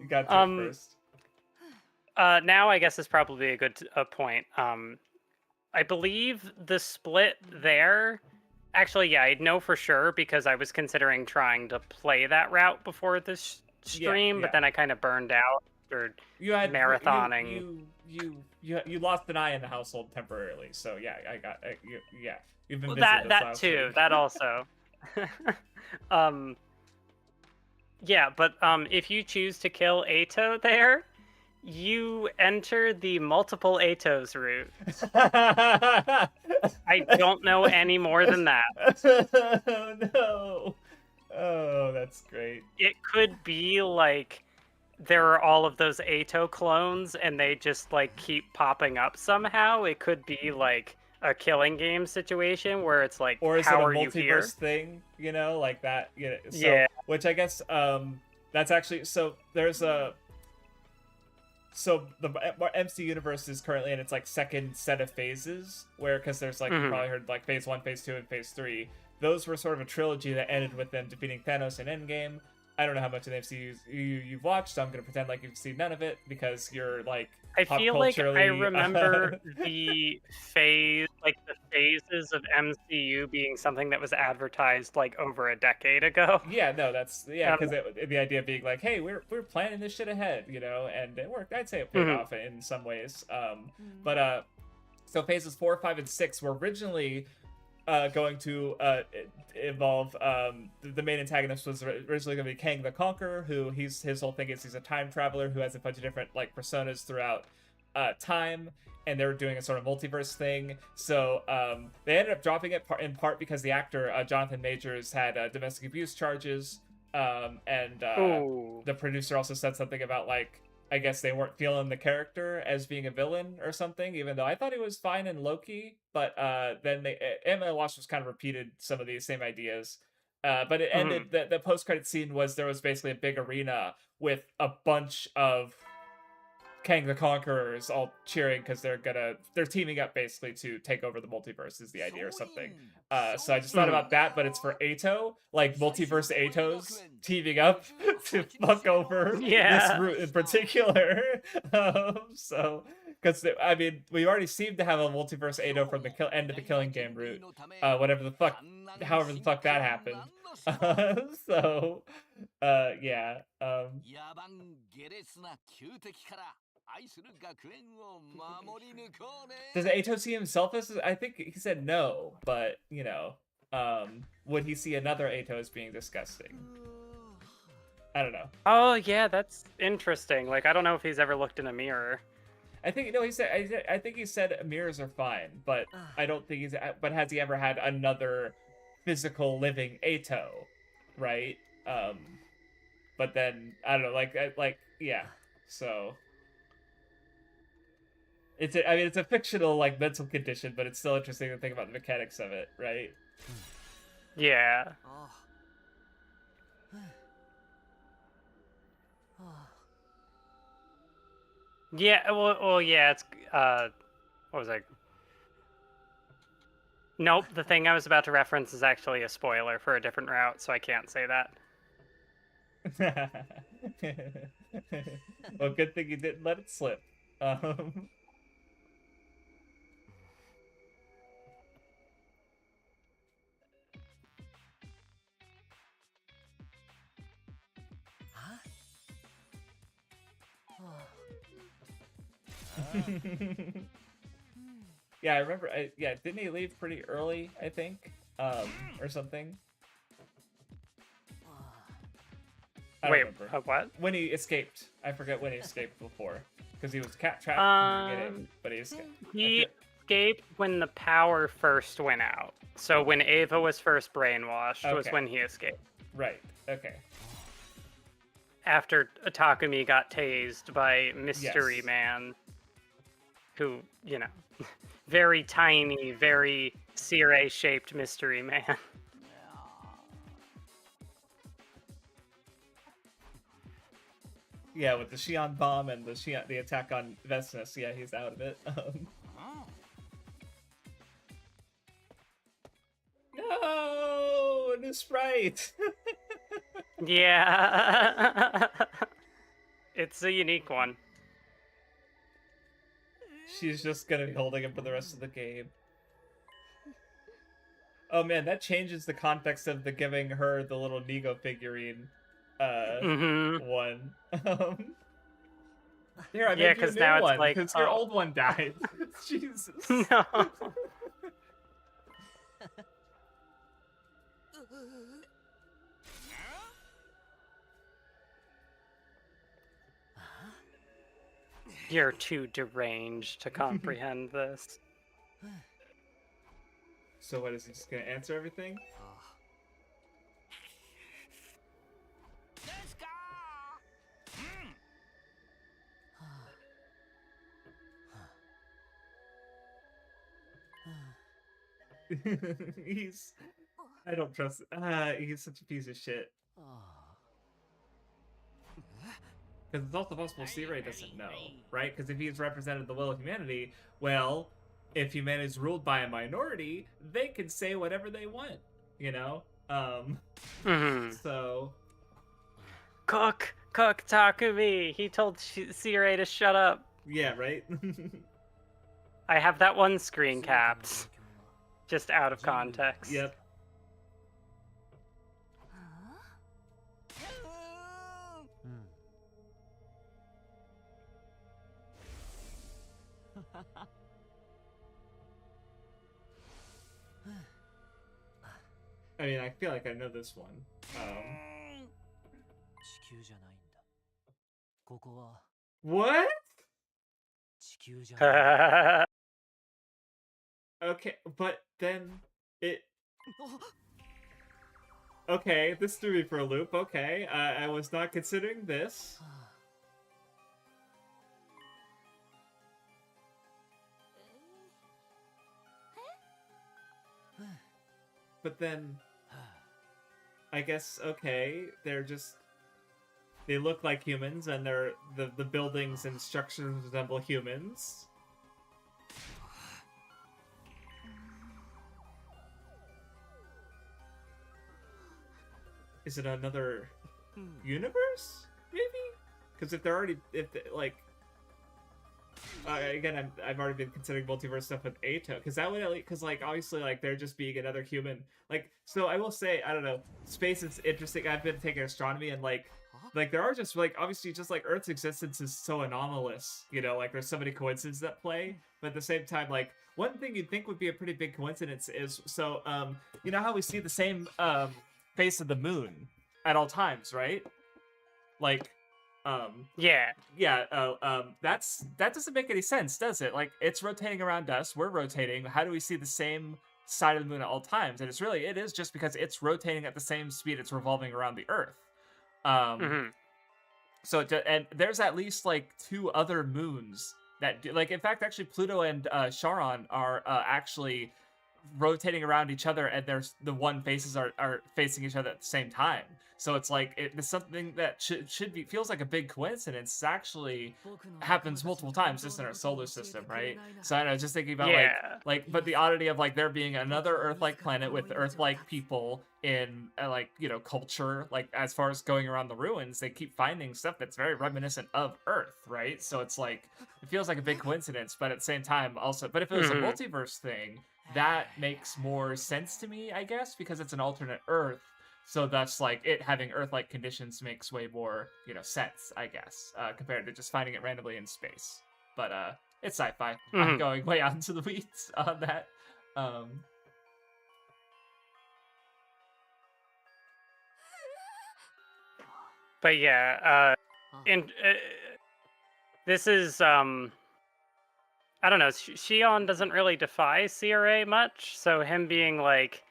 You got to first. Now I guess is probably a good point. I believe the split there Actually, yeah, I know for sure because I was considering trying to play that route before this stream, but yeah. then I kind of burned out after You had marathoning. you lost an eye in the household temporarily, so yeah, yeah. You've been Well, busy this that last too. week. That also. um. Yeah, but if you choose to kill Ato there, you enter the multiple Atos route. I don't know any more than that. Oh no! Oh, that's great. It could be like there are all of those Ato clones and they just like keep popping up somehow. It could be like a killing game situation where it's like, Or is it how a are you here? multiverse thing? You know, like that. You know, so, Yeah. Which I guess that's actually so. There's a so the MC universe is currently in its like second set of phases, where because there's like you probably heard like phase 1, phase 2, and phase 3. Those were sort of a trilogy that ended with them defeating Thanos in Endgame. I don't know how much of the MCU you've watched, so I'm gonna pretend like you've seen none of it because you're like I pop feel like I culturally, remember the phases of MCU being something that was advertised like over a decade ago. Yeah, no, that's because the idea being like, hey, we're planning this shit ahead, you know, and it worked. I'd say it paid off in some ways. But so phases 4, 5, and 6 were originally going to involve the main antagonist was originally going to be Kang the Conqueror, who his whole thing is he's a time traveler who has a bunch of different like personas throughout time, and they were doing a sort of multiverse thing. So they ended up dropping it in part because the actor Jonathan Majors had domestic abuse charges, and the producer also said something about like I guess they weren't feeling the character as being a villain or something, even though I thought he was fine in Loki. But then Emma Watch was kind of repeated some of these same ideas. But it ended, the post-credit scene was there was basically a big arena with a bunch of Kang the Conquerors all cheering because they're teaming up basically to take over the multiverse is the idea or something. So I just thought about that, but it's for Ato, like multiverse Atos teaming up to fuck over this route in particular. So because I mean we already seem to have a multiverse Ato from the end of the Killing Game route, however the fuck that happened. So yeah. Does Ato see himself as? I think he said no, but you know, would he see another Ato as being disgusting? I don't know. Oh yeah, that's interesting. Like I don't know if he's ever looked in a mirror. I think no, he said. I think he said mirrors are fine, but I don't think he's. But has he ever had another physical living Ato? Right. But then I don't know. Like yeah. So. It's a fictional like mental condition, but it's still interesting to think about the mechanics of it, right? Yeah. Yeah. Well, yeah. It's what was I? Nope. The thing I was about to reference is actually a spoiler for a different route, so I can't say that. Well, good thing you didn't let it slip. Yeah, I remember. Yeah, didn't he leave pretty early? I think, or something. I don't remember. What? When he escaped, I forget when he escaped before, because he was trapped from the beginning. But he escaped. He escaped when the power first went out. So when Ava was first brainwashed was when he escaped. Right. Okay. After Takumi got tased by Mystery Man, who, you know, very tiny, very Sirei-shaped Mystery Man. Yeah, with the Xi'an bomb and the attack on Vesnus, yeah, he's out of it. No, a new sprite. Yeah. It's a unique one. She's just gonna be holding him for the rest of the game. Oh man, that changes the context of the giving her the little Nego figurine Mm-hmm. one. Here, I Yeah, made you a because new now it's one like, because your old one died. Jesus. no. You're too deranged to comprehend this. So what is he just gonna answer everything? ですか He's I don't trust he's such a piece of shit. Because it's also possible Sirei doesn't know, right? Because if he's represented the will of humanity, well, if humanity is ruled by a minority, they can say whatever they want, you know? Mm-hmm. So Cook Takumi. He told Sirei to shut up. yeah, right? I have that one screen capped, just out of context. Yep. I mean, I feel like I know this one. 地球じゃないんだ。ここは What? 地球じゃない。 Okay, but then it. Okay, this threw me for a loop. Okay, I was not considering this. But then, I guess okay, they look like humans, and the buildings and structures resemble humans. Is it another universe? Maybe? Because if they're already, like, again, I've already been considering multiverse stuff with Ato, because that would at least, because like obviously like they're just being another human. Like, so I will say, I don't know, space is interesting. I've been taking astronomy, and like there are just like obviously just like Earth's existence is so anomalous, you know, like there's so many coincidences that play, but at the same time, like one thing you'd think would be a pretty big coincidence is you know how we see the same face of the moon at all times, right? Like Yeah. that doesn't make any sense, does it? Like, it's rotating around us, we're rotating. How do we see the same side of the moon at all times? And it is just because it's rotating at the same speed it's revolving around the Earth. So and there's at least like 2 other moons that do, like, in fact, actually Pluto and Charon are actually rotating around each other, and there's the one faces are facing each other at the same time. So it's like it's something that should be feels like a big coincidence. It actually happens multiple times just in our solar system, right? So I know, just thinking about but the oddity of like there being another Earth-like planet with Earth-like people in like, you know, culture, like as far as going around the ruins, they keep finding stuff that's very reminiscent of Earth, right? So it's like it feels like a big coincidence, but at the same time also, but if it was a multiverse thing, that makes more sense to me, I guess, because it's an alternate Earth. So that's like it having Earth-like conditions makes way more, you know, sense, I guess, compared to just finding it randomly in space. But it's sci-fi. I'm going way out into the weeds on that. But yeah, this is I don't know. Shion doesn't really defy Sirei much, so him being like,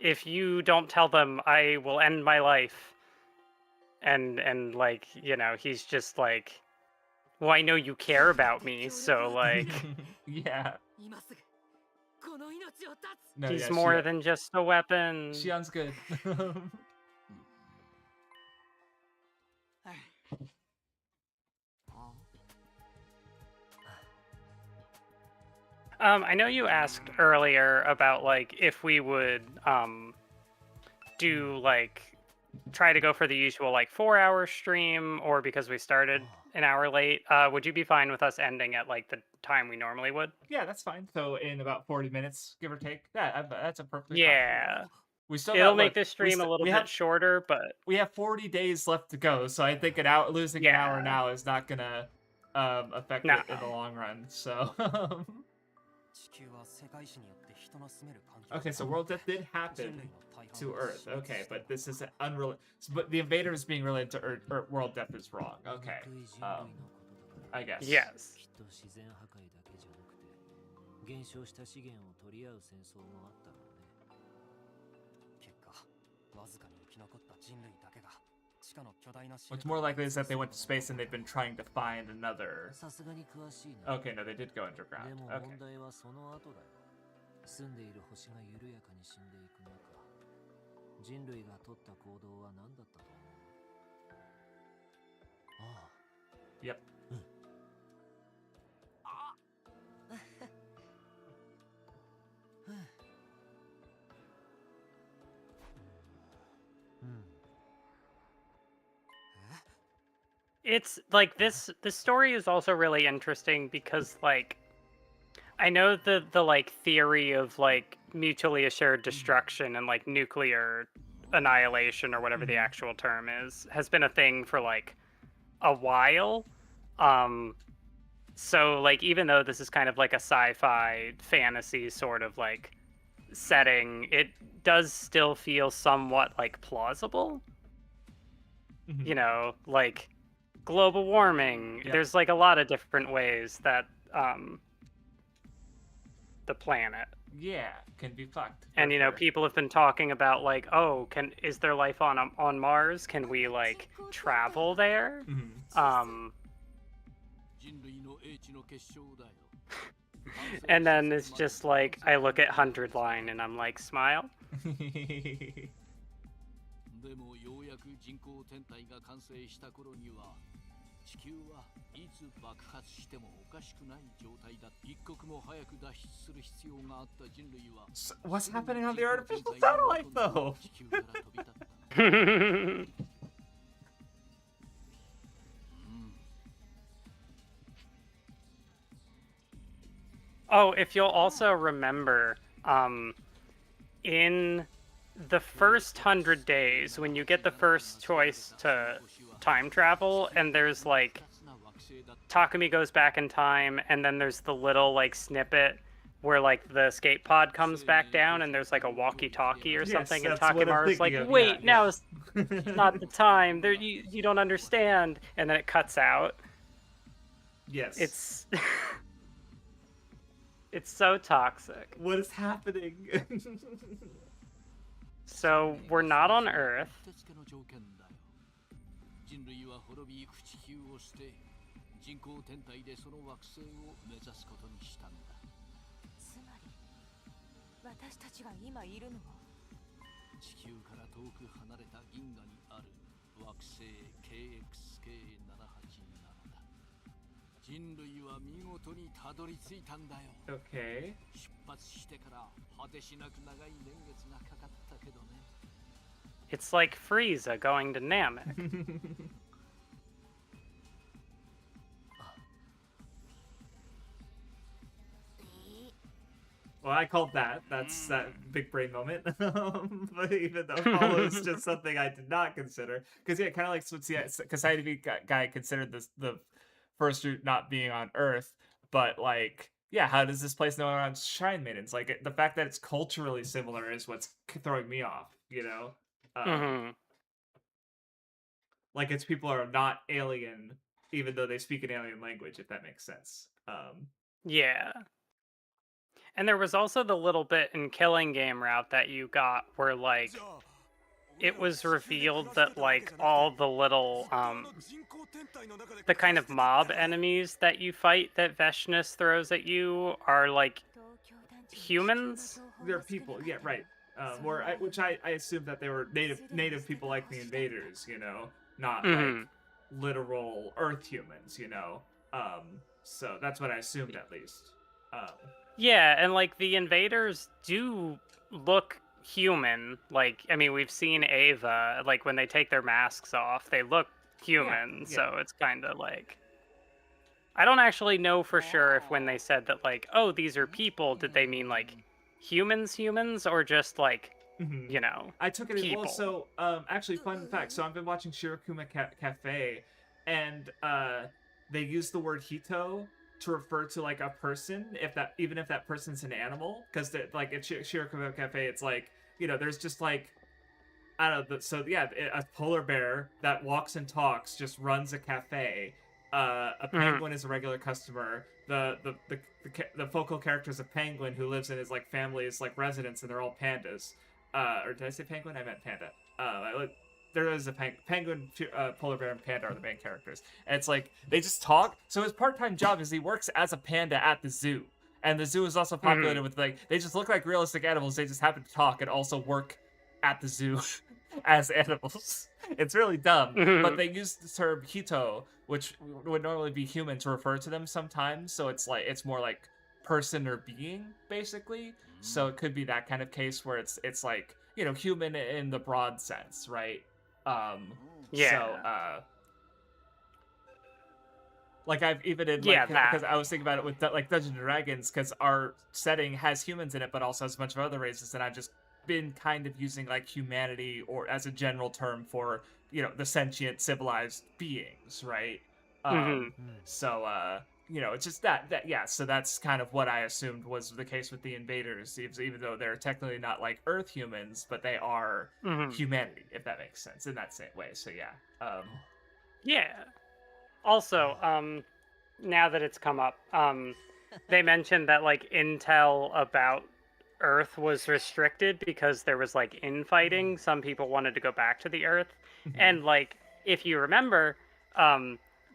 if you don't tell them, I will end my life. And like, you know, he's just like, well, I know you care about me, so like, yeah. 今すぐこの命を絶つ No, he's yeah, more than just a weapon. Shion's good. I know you asked earlier about like if we would do like try to go for the usual like 4-hour stream, or because we started an hour late. Would you be fine with us ending at like the time we normally would? Yeah, that's fine. So in about 40 minutes, give or take. That's a perfectly fine. Yeah. We still It'll got make look, this we stream a st- little we bit have shorter, but we have 40 days left to go, so I think losing an hour Yeah. now is not gonna affect No. it in the long run. So 地球は世界史によって人の住める環境 okay, so world death did happen 人類の大半 to は Earth. 死滅 Okay, した but this is unreal. But the invaders being related to Earth, world death is wrong. Okay, 憎い人類のことだから I guess. yes. きっと自然破壊だけじゃなくて減少した資源を取り合う戦争もあったろうね。結果わずかに生き残った人類だけが地下の巨大な資 What's 源 more likely is that they went to space and they've been trying to find another. さすがに詳しいな。 Okay, no, they did go で underground. も Okay. 問題はその後だよ。住んでいる星が緩やかに死んでいく中、人類が取った行動は何だったと思う？ああ、 Yep. It's like this story is also really interesting because like I know the like theory of like mutually assured destruction and like nuclear annihilation or whatever the actual term is has been a thing for like a while. So like even though this is kind of like a sci-fi fantasy sort of like setting, it does still feel somewhat like plausible. Mhm. You know, like global warming. Yeah. There's like a lot of different ways that the planet. Yeah, can be fucked. And for you know, sure. people have been talking about like, oh, is there life on Mars? Can we like travel there? Mhm. 人類の英知の結晶だよ。 And then it's just like I look at 100 line and I'm like, smile. でもようやく人工天体が完成した頃には地球はいつ爆発してもおかしくない状態だ。一刻も早く脱出する必要があった人類は So what's happening on the artificial satellite, though? 地球から飛び立った。 Oh, if you'll also remember, in the first 100 days, when you get the first choice to time travel, and there's like Takumi goes back in time, and then there's the little like snippet where like the escape pod comes back down, and there's like a walkie-talkie or Yes, something, and that's what I'm Takumaru's like, thinking of, "Wait, yeah, now yeah. is not the time. There, you don't understand," and then it cuts out. Yes. It's it's so toxic. What is happening? So we're not on Earth. うってつけの条件だよ。人類は滅びゆく地球を捨て、人工天体でその惑星を目指すことにしたんだ。つまり私たちが今いるのは地球から遠く離れた銀河にある惑星 KXK787 だ。人類は見事にたどり着いたんだよ。 Okay. 出発してから果てしなく長い年月がかかったけどね。 It's like Frieza going to Namek. Well, I called that. That's that big brain moment. But even though Apollo is just something I did not consider, because yeah, kind of like because Scientific guy considered this the first route not being on Earth, but like, yeah, how does this place know around Shrine Maidens? Like the fact that it's culturally similar is what's throwing me off. You know, Mhm. like its people are not alien, even though they speak an alien language. If that makes sense. Yeah. And there was also the little bit in Killing Game route that you got where like it was revealed that like all the little the kind of mob enemies that you fight that Veshnus throws at you are like humans? They're people, yeah, right. Which I assumed that they were native people like the invaders, you know, not like literal Earth humans, you know. So that's what I assumed at least. Yeah, and like the invaders do look human. Like, I mean, we've seen Ava, like when they take their masks off, they look human. yeah. So it's kind of like I don't actually know for sure if when they said that, like, oh, these are people, did they mean like humans, or just like, Mhm. you know, I took it people? well. So, actually, fun fact. So, I've been watching Shirokuma Cafe, and they use the word hito to refer to like a person, even if that person's an animal, because like at Shirokuma Cafe, it's like there's just like I don't know. So yeah, a polar bear that walks and talks just runs a cafe. A penguin is a regular customer. The focal character is a penguin who lives in his like family's like residence, and they're all pandas. Or did I say penguin? I meant panda. There is a penguin, polar bear, and panda are the main characters. And it's like they just talk. So his part-time job is he works as a panda at the zoo. And the zoo is also populated with like they just look like realistic animals. They just happen to talk and also work at the zoo as animals. It's really dumb, but they use the term hito, which would normally be human, to refer to them sometimes. So it's more like person or being, basically. So it could be that kind of case where it's like human in the broad sense, right? Yeah. So like I've even in Yeah, like that. because I was thinking about it with like Dungeons and Dragons, because our setting has humans in it, but also has a bunch of other races, and I've just been kind of using like humanity or as a general term for the sentient civilized beings, right? So it's just that yeah. So that's kind of what I assumed was the case with the invaders, even though they're technically not like Earth humans, but they are humanity, if that makes sense, in that same way. So yeah. Yeah. Also, now that it's come up, they mentioned that like intel about Earth was restricted because there was like infighting. Some people wanted to go back to the Earth, and like if you remember,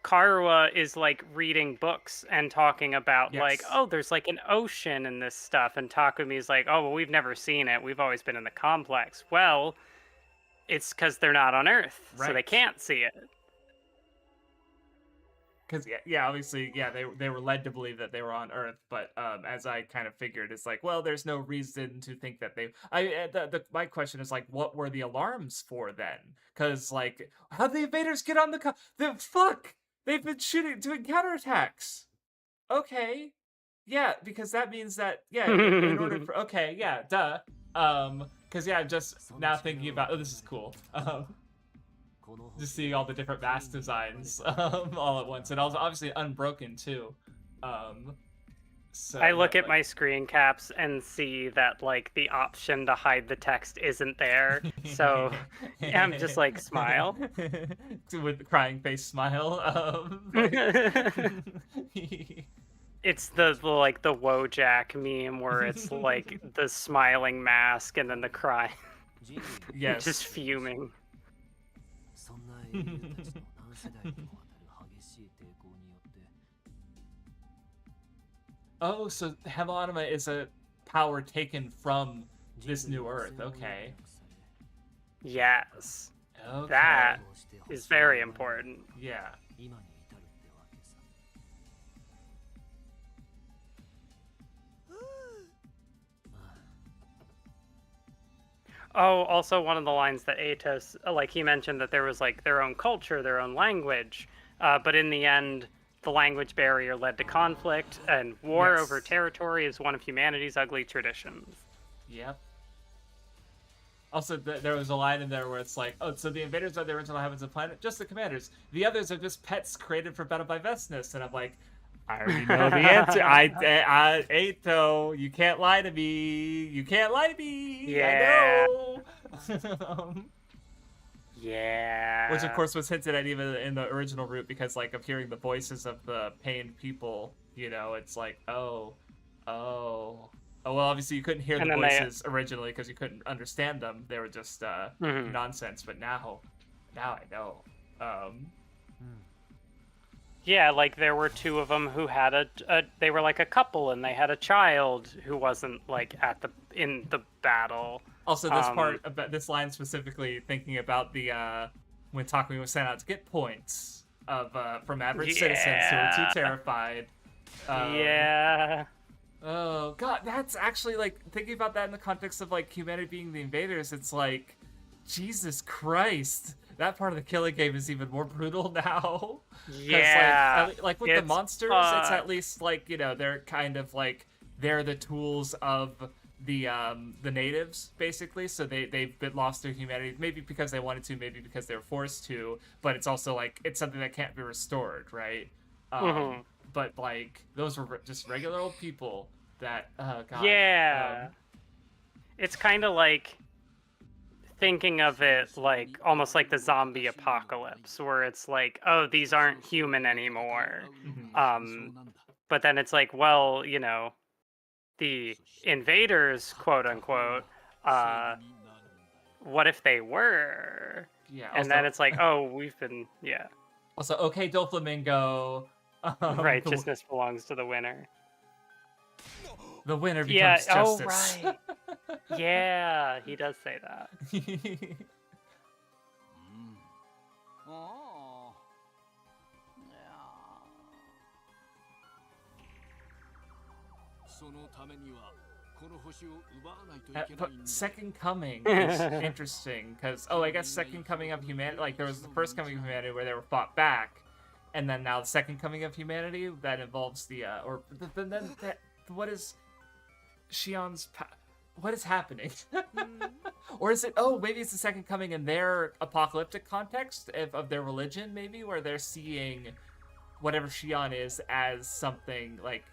Karua is like reading books and talking about like, oh, there's like an ocean and this stuff, and Takumi's like, oh, well, we've never seen it. We've always been in the complex. Well, it's because they're not on Earth, so they can't see it. Because yeah, obviously, yeah, they were led to believe that they were on Earth, but as I kind of figured, it's like, well, there's no reason to think that they. My question is like, what were the alarms for then? Because like, how'd the invaders get on the fuck? They've been doing counterattacks. Okay, yeah, because that means that in order for duh. Because yeah, I'm just now thinking about. Oh, this is cool. Just seeing all the different mask designs all at once, and also obviously unbroken too. So I look at my screen caps and see that like the option to hide the text isn't there, so I'm just like smile with the crying face smile. It's the like the Wojak meme where it's like the smiling mask and then the cry. Yes, just fuming. Oh, so Hemonima is a power taken from this new Earth. Okay. Yes. Okay. That is very important. Yeah. Oh, also one of the lines that Atos, like he mentioned that there was like their own culture, their own language, but in the end, the language barrier led to conflict, and war over territory is one of humanity's ugly traditions. Yep. Also, there was a line in there where it's like, oh, so the invaders are the original inhabitants of the planet, just the commanders. The others are just pets created for battle by Vestness. And I'm like, I already know the answer. Ato, you can't lie to me. You can't lie to me. Yeah. I know. Yeah. Which, of course, was hinted at even in the original route, because, like, of hearing the voices of the pained people, it's like, oh, well, obviously you couldn't hear the voices originally because you couldn't understand them. They were just nonsense. But now I know. Yeah, like there were two of them who had they were like a couple, and they had a child who wasn't like in the battle. Also, this part about this line specifically, thinking about the when Takumi was sent out to get points from average citizens who were too terrified. Yeah. Oh god, that's actually like thinking about that in the context of like humanity being the invaders. It's like, Jesus Christ, that part of the killing game is even more brutal now. 'Cause, Yeah. like with the It's, monsters, it's at least like, they're kind of like they're the tools of the natives basically. So they've been lost their humanity, maybe because they wanted to, maybe because they were forced to. But it's also like it's something that can't be restored, right? Mhm. But like those were just regular old people that God. Yeah. It's kind of like thinking of it like almost like the zombie apocalypse, where it's like, oh, these aren't human anymore. But then it's like, well, the invaders, quote unquote, what if they were? Yeah. And then it's like, oh, we've been, Also, okay, Doflamingo. righteousness belongs to the winner. The winner Yeah, becomes justice. oh, right. Yeah, he does say that. ああいやそのためにはこの星を奪わないといけない But んだ Second Coming is interesting because I guess Second Coming of Humanity, like there was the First Coming of Humanity where they were fought back, and then now the Second Coming of Humanity that involves what is Shion's what is happening? Or is it, maybe it's the Second Coming in their apocalyptic context of their religion, maybe, where they're seeing whatever Shion is as something like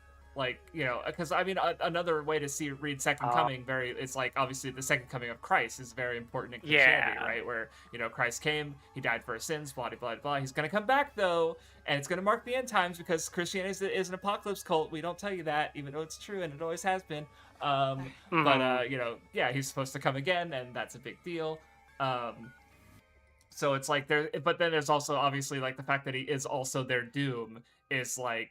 because I mean another way to read Second Coming it's like obviously the Second Coming of Christ is very important in Christianity, right? Where Christ came, he died for our sins, blah blah blah blah. He's gonna come back though, and it's gonna mark the end times because Christianity is an apocalypse cult. We don't tell you that, even though it's true and it always has been. But he's supposed to come again, and that's a big deal. So it's like but then there's also obviously like the fact that he is also their doom is like,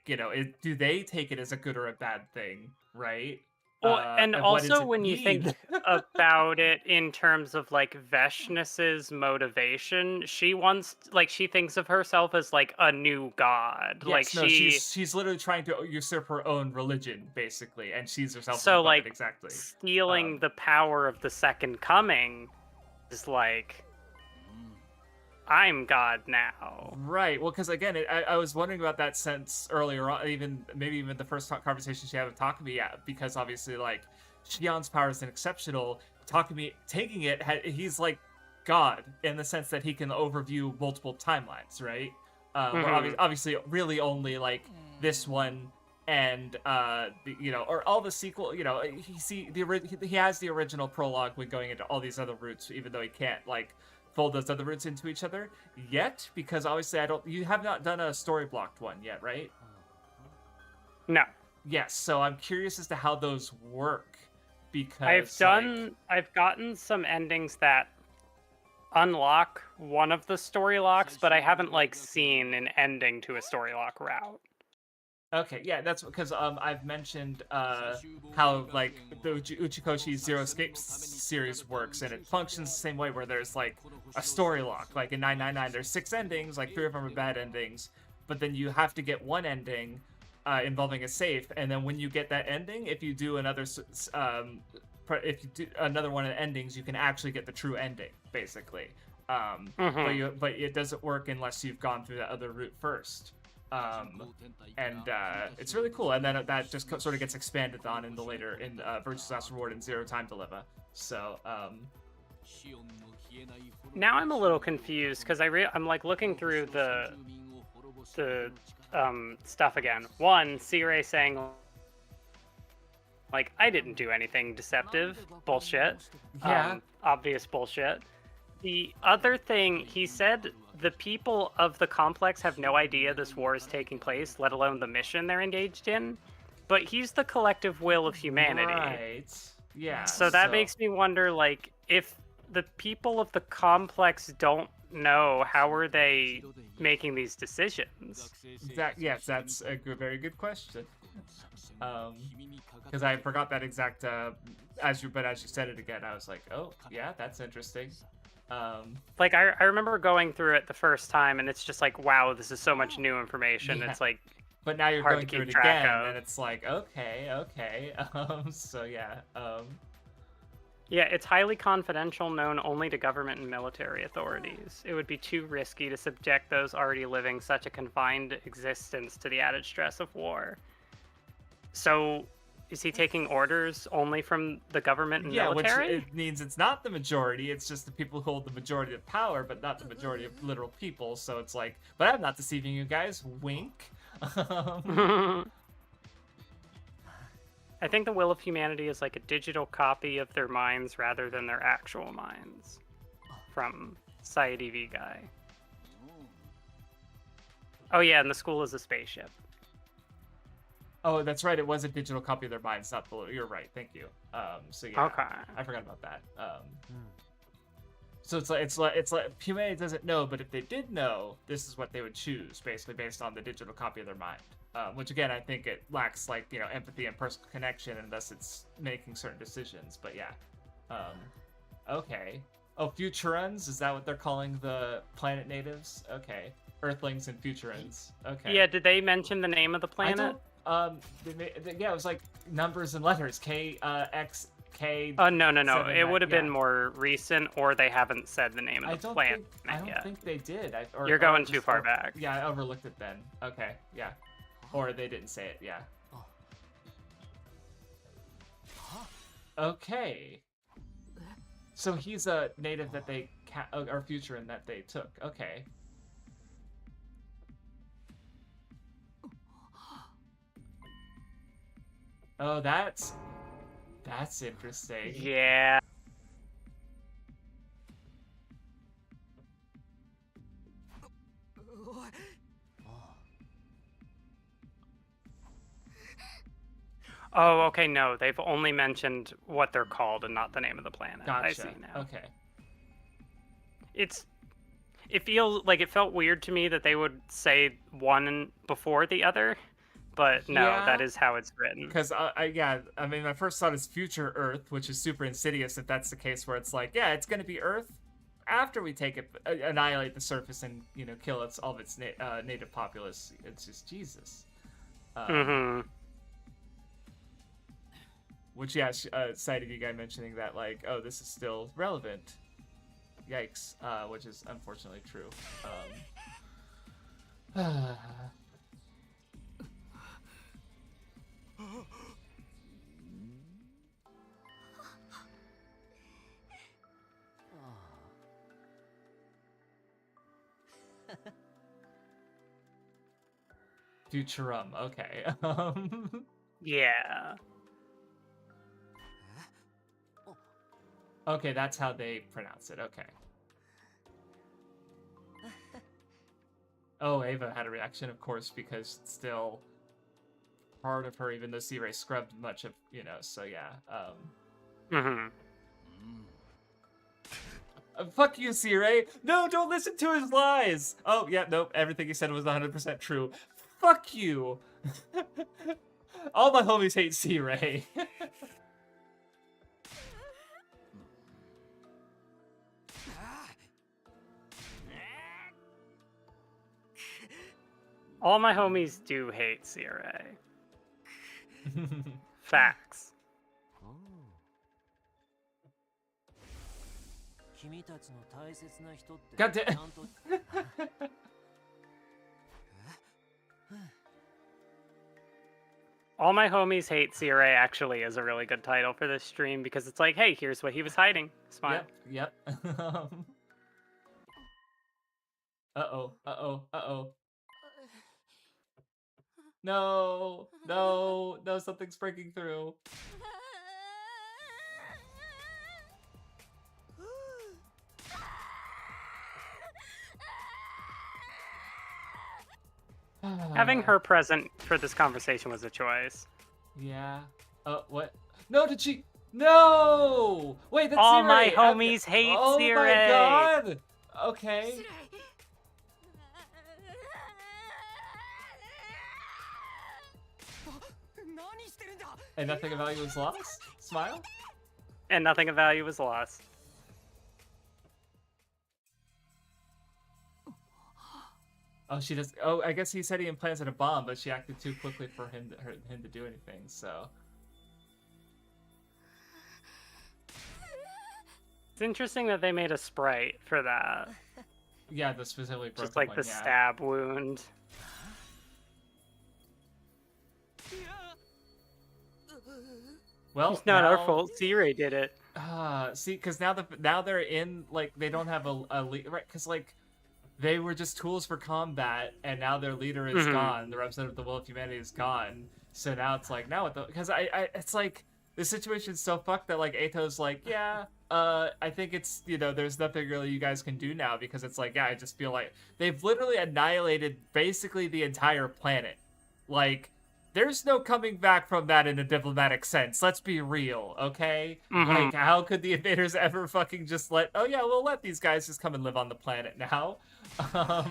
do they take it as a good or a bad thing, right? Well, and also when you mean? think about it in terms of like Veshness's motivation, she thinks of herself as like a new god. She's literally trying to usurp her own religion, basically, and she's herself. So like exactly stealing the power of the Second Coming is like, I'm God now. Right. Well, because again, I was wondering about that sense earlier on, maybe even the first conversation she had with Takumi, because obviously, like, Shion's power is exceptional. Takumi taking it, he's like God in the sense that he can overview multiple timelines, right? Where obviously, really only like this one and or all the sequel. He has the original prologue when going into all these other routes, even though he can't like fold those other routes into each other yet, because obviously you have not done a story blocked one yet, right? No. Yes, so I'm curious as to how those work, because I've gotten some endings that unlock one of the story locks, but I haven't like seen an ending to a story lock route. Okay, yeah, that's because I've mentioned how like the Uchikoshi Zero Escape series works, and it functions the same way, where there's like a story lock. Like in 999, there's 6 endings, like 3 of them are bad endings, but then you have to get one ending involving a safe, and then when you get that ending, if you do another one of the endings, you can actually get the true ending, basically. But it doesn't work unless you've gone through that other route first. It's really cool, and then that just sort of gets expanded on in Virtue's Last Reward and Zero Time Dilemma. So now I'm a little confused because I'm like looking through the stuff again. One, Sirei saying like, I didn't do anything deceptive. Bullshit. Yeah. Obvious bullshit. The other thing, he said the people of the complex have no idea this war is taking place, let alone the mission they're engaged in. But he's the collective will of humanity. Right. Yeah. So that makes me wonder, like, if the people of the complex don't know, how are they making these decisions? Yes, that's a very good question. Because I forgot that exact. As you said it again, I was like, oh yeah, that's interesting. Like I remember going through it the first time, and it's just like, wow, this is so much new information. Yeah. It's like, but now you're hard going to through keep it track again, of. and it's like, okay. So yeah. Yeah, it's highly confidential, known only to government and military authorities. It would be too risky to subject those already living such a confined existence to the added stress of war. So, is he taking orders only from the government and Yeah, military? which it means it's not the majority. It's just the people who hold the majority of power, but not the majority of literal people. So it's like, but I'm not deceiving you guys. Wink. I think the will of humanity is like a digital copy of their minds rather than their actual minds. From Sirei V guy. Oh yeah, and the school is a spaceship. Oh, that's right. It was a digital copy of their minds, not the. You're right. Thank you. So yeah, Okay. I forgot about that. So it's like humanity doesn't know, but if they did know, this is what they would choose, basically based on the digital copy of their mind. Which again, I think it lacks like empathy and personal connection, and thus it's making certain decisions. But yeah, okay. Oh, Futurans, is that what they're calling the planet natives? Okay, Earthlings and Futurans. Okay. Yeah, did they mention the name of the I planet? don't. Yeah, it was like numbers and letters. K, X, K. Oh no. 7, It would have been yeah. more recent, or they haven't said the name of the planet I don't yet. think they did. You're going too far back. Yeah, I overlooked it then. Okay, yeah. Or they didn't say it, yeah. Okay. So he's a native that they, or Futuran that they took. Okay. Oh, that's interesting. Yeah. Oh, okay, no. They've only mentioned what they're called and not the name of the planet. Gotcha. I see now. Okay. It felt weird to me that they would say one before the other, but no, Yeah. that is how it's written. Because I mean, my first thought is future Earth, which is super insidious if that's the case, where it's like, yeah, it's going to be Earth after we take it, annihilate the surface and kill all of its native populace. It's just Jesus. Which, yeah, cited you guy mentioning that, like, oh, this is still relevant. Yikes. Which is unfortunately true. Futurum, okay. Yeah. Okay, that's how they pronounce it, okay. Oh, Ava had a reaction, of course, because it's still part of her, even though Sirei scrubbed much of, so yeah. Fuck you, Sirei! No, don't listen to his lies! Oh, yeah, nope, everything he said was 100% true. Fuck you! All my homies hate Sirei. All my homies do hate Sirei. Facts. God damn. All my homies hate Sirei actually is a really good title for this stream because it's like, hey, here's what he was hiding. Smile. Yep. Uh-oh. No, something's breaking through. Having her present for this conversation was a choice. Yeah. What? No, did she? No! Wait, that's All Sirei. my homies hate Sirei. Oh my god! Okay. And nothing of value was lost? Smile? And nothing of value was lost. Oh, she does. Oh, I guess he said he implanted a bomb, but she acted too quickly for him to do anything. So. It's interesting that they made a sprite for that. Yeah, the specifically broken Just like one, the yeah. stab wound. Well, It's not our now- fault. Sirei did it. See, because now they're in, like, they don't have a lead, right? Because, like, they were just tools for combat, and now their leader is Mhm. gone. The representative of the will of humanity is gone. So now it's like, now what the? Because it's like the situation's so fucked that like Ato's like, yeah, I think it's, you know, there's nothing really you guys can do now, because it's like, yeah, I just feel like they've literally annihilated basically the entire planet. Like, there's no coming back from that in a diplomatic sense. Let's be real, okay? Mhm. Like, how could the invaders ever fucking just oh yeah, we'll let these guys just come and live on the planet now?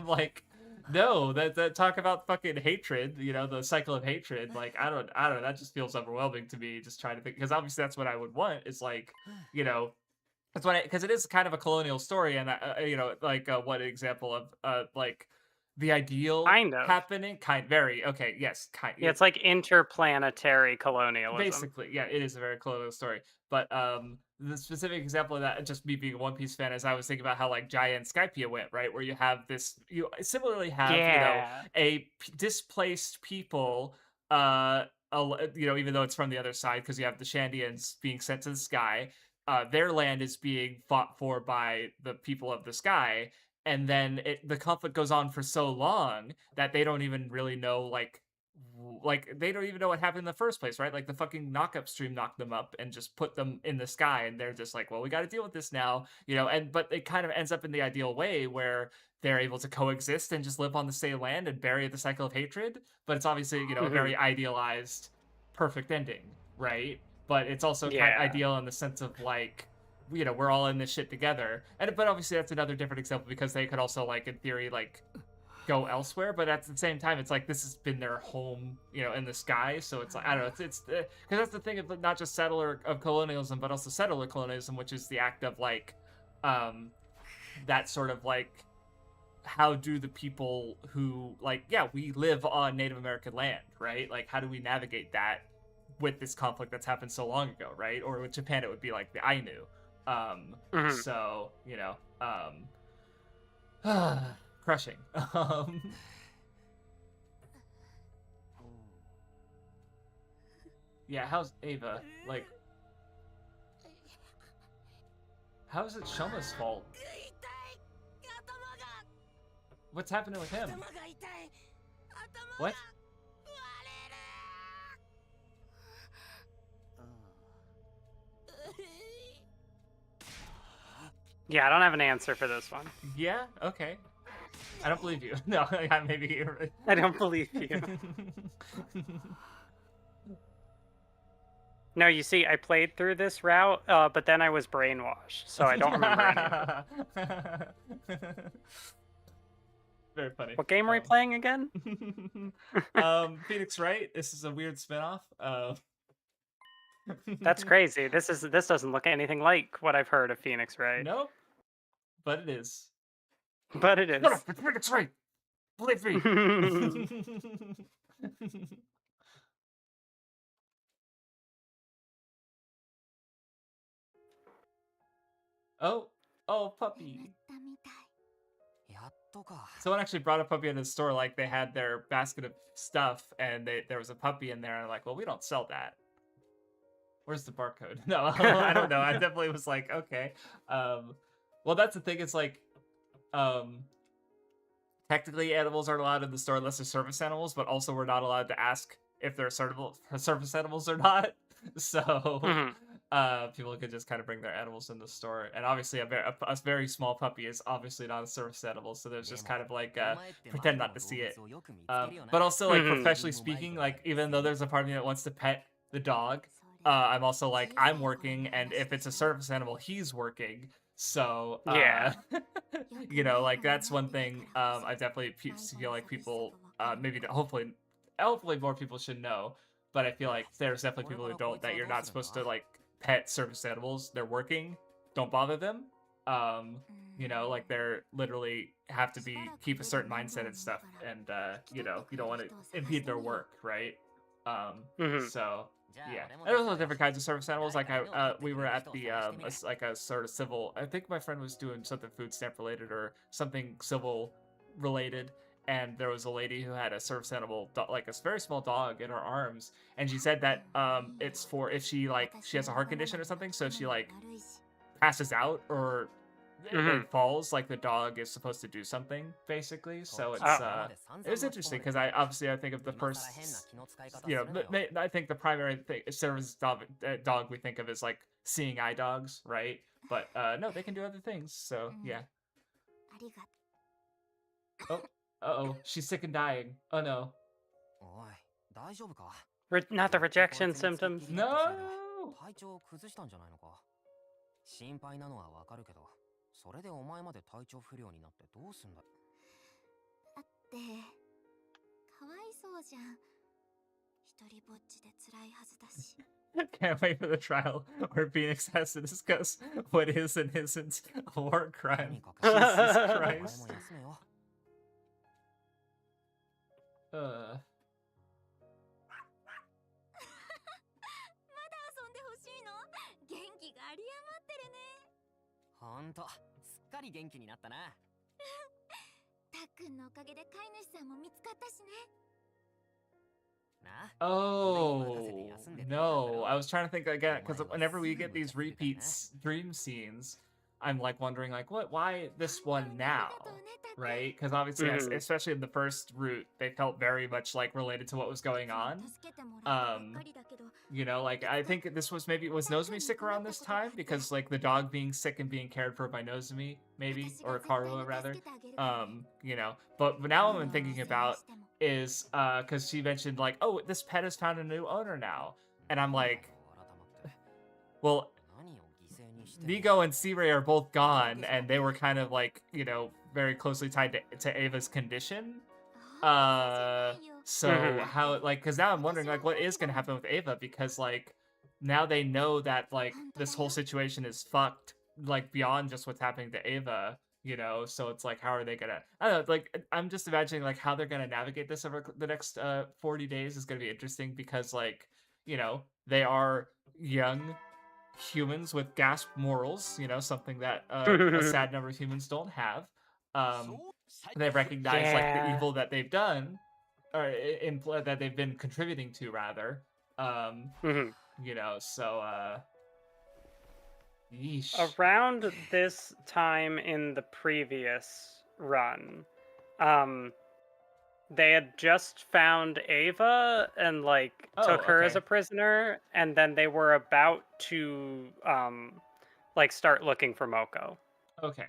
Like, no, that talk about fucking hatred, you know, the cycle of hatred. Like, I don't know. That just feels overwhelming to me. Just trying to think, because obviously that's what I would want. Is like, you know, that's what because it is kind of a colonial story, and you know, like what example of like the ideal Kind of. happening, very okay, yes, Yeah, it's like interplanetary colonialism. basically, yeah, it is a very colonial story. But the specific example of that, just me being a One Piece fan, is I was thinking about how like Jaya and Skypiea went, right, where you have this, you similarly have, you know, Yeah. displaced people, you know, even though it's from the other side, because you have the Shandians being sent to the sky, their land is being fought for by the people of the sky, and then the conflict goes on for so long that they don't even really know, like they don't even know what happened in the first place, right? Like the fucking knockup stream knocked them up and just put them in the sky, and they're just like, well, we got to deal with this now, you know. And but it kind of ends up in the ideal way where they're able to coexist and just live on the same land and bury the cycle of hatred. But it's obviously, you know, a very idealized, perfect ending, right? But it's also kind of ideal in the sense of like, you know, we're all in this shit together. And but obviously that's another different example, because they could also, like, in theory, like, go elsewhere, but at the same time it's like this has been their home, you know, in the sky. So it's like, I don't know, it's because that's the thing of not just settler of colonialism, but also settler colonialism, which is the act of like that sort of like, how do the people who, like, yeah, we live on Native American land, right? Like, how do we navigate that with this conflict that's happened so long ago, right? Or with Japan it would be like the Ainu. So, you know, crushing. Yeah, how's Ava? Like, how is it Shoma's fault? What's happening with him? What? Yeah, I don't have an answer for this one. Yeah, okay. I don't believe you. No, maybe you're right. I don't believe you. No, you see, I played through this route, but then I was brainwashed, so I don't remember any of it. Very funny. What game are we playing again? Phoenix Wright. This is a weird spinoff. That's crazy. This doesn't look anything like what I've heard of Phoenix Wright. Nope. But it is. But it is. Shut up, it's Phoenix Wright. Believe me. Oh, puppy. Someone actually brought a puppy into the store. Like, they had their basket of stuff, and there was a puppy in there. And I'm like, well, we don't sell that. Where's the barcode? No, I don't know. I definitely was like, okay. Well, that's the thing. It's like, technically animals aren't allowed in the store unless they're service animals, but also we're not allowed to ask if they're service animals or not. So people could just kind of bring their animals in the store. And obviously a very small puppy is obviously not a service animal, so there's just kind of like pretend not to see it. But also, like, professionally speaking, like, even though there's a part of me that wants to pet the dog, I'm also like, I'm working, and if it's a service animal, he's working. So you know, like, that's one thing I definitely feel like people maybe hopefully more people should know. But I feel like there's definitely people who don't, that you're not supposed to, like, pet service animals. They're working. Don't bother them. You know, like, they're literally have to keep a certain mindset and stuff. And, you know, you don't want to impede their work, right? So Yeah, and there's also different kinds of service animals. Like we were at the like a sort of civil. I think my friend was doing something food stamp related or something civil related, and there was a lady who had a service animal, like a very small dog, in her arms, and she said that it's for if she has a heart condition or something, so if she passes out or it falls, like the dog is supposed to do something basically. So it's it was interesting because I think of the first, I think the primary service dog we think of is like seeing eye dogs, right? But no, they can do other things. So yeah. Oh, uh-oh, she's sick and dying. Oh no. Not the rejection symptoms. No. 体調を崩したんじゃないのか。心配なのはわかるけど、それでお前まで体調不良になってどうすんだ。だってかわいそうじゃん。一人ぼっちで辛いはずだし。Can't wait for the trial where Phoenix has to discuss what is and isn't a war crime. Jesus Christ. 元気が有り余ってるね。ほんと、すっかり元気になったな。たっくんのおかげで飼い主さんも見つかったしね。Oh no! I was trying to think again because whenever we get these repeats dream scenes, I'm like wondering like why this one now, right? Because obviously, especially in the first route, they felt very much like related to what was going on. Like I think this was was Nozomi sick around this time because like the dog being sick and being cared for by Nozomi, maybe, or Karuo rather. But now what I'm thinking about is because she mentioned like, oh, this pet has found a new owner now, and I'm like, well, Nigo and Sirei are both gone, and they were kind of like, very closely tied to Ava's condition. So how, like, because now I'm wondering, like, what is going to happen with Ava? Because, like, now they know that, like, this whole situation is fucked, like, beyond just what's happening to Ava, So it's like, how are they going to, I don't know, like, I'm just imagining, like, how they're going to navigate this over the next 40 days is going to be interesting because, like, they are young humans with gasp morals, something that a sad number of humans don't have. They recognize like the evil that they've done, or that they've been contributing to, rather. So yeesh. Around this time in the previous run, they had just found Ava and like took her as a prisoner, and then they were about to like start looking for Moko. Okay.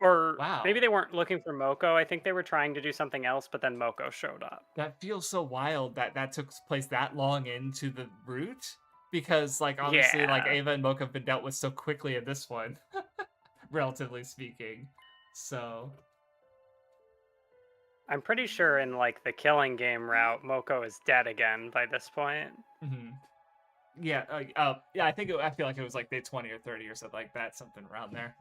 Or wow. Maybe they weren't looking for Moko. I think they were trying to do something else, but then Moko showed up. That feels so wild that took place that long into the route, because like obviously like Ava and Moko have been dealt with so quickly in this one, relatively speaking. So I'm pretty sure in like the killing game route, Moko is dead again by this point. Yeah, I feel like it was like day 20 or 30 or something like that, something around there.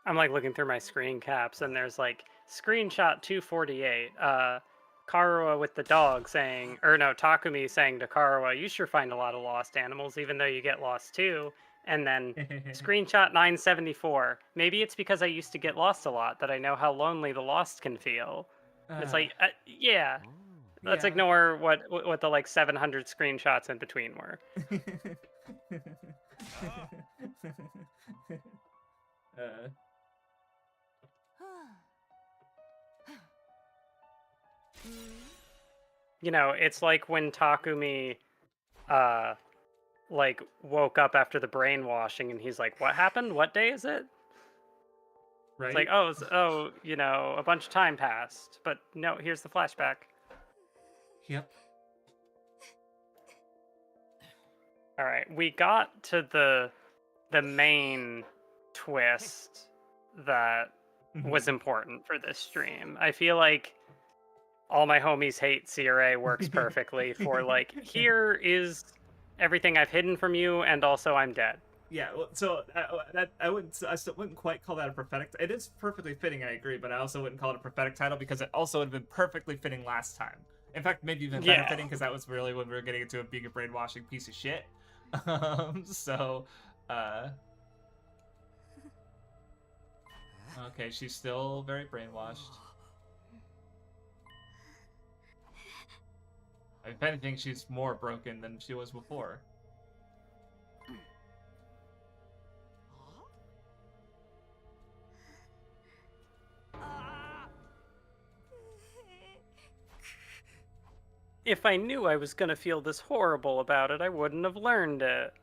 I'm like looking through my screen caps, and there's like screenshot 248. Karuo with the dog saying, or no, Takumi saying to Karuo, "You sure find a lot of lost animals, even though you get lost too." And then screenshot 974. Maybe it's because I used to get lost a lot that I know how lonely the lost can feel. It's like, yeah. Let's ignore what the like 700 screenshots in between were. It's like when Takumi like woke up after the brainwashing and he's like, what happened? What day is it? Right. It's like, a bunch of time passed. But no, here's the flashback. Yep. All right, we got to the main twist that was important for this stream. I feel like all my homies hate Sirei works perfectly for like, here is everything I've hidden from you, and also I'm dead. Yeah, well, so I still wouldn't quite call that a prophetic. It is perfectly fitting, I agree, but I also wouldn't call it a prophetic title because it also would have been perfectly fitting last time. In fact, maybe even better fitting because that was really when we were getting into being a brainwashing piece of shit. Okay, she's still very brainwashed. If anything, she's more broken than she was before. If I knew I was gonna feel this horrible about it, I wouldn't have learned it.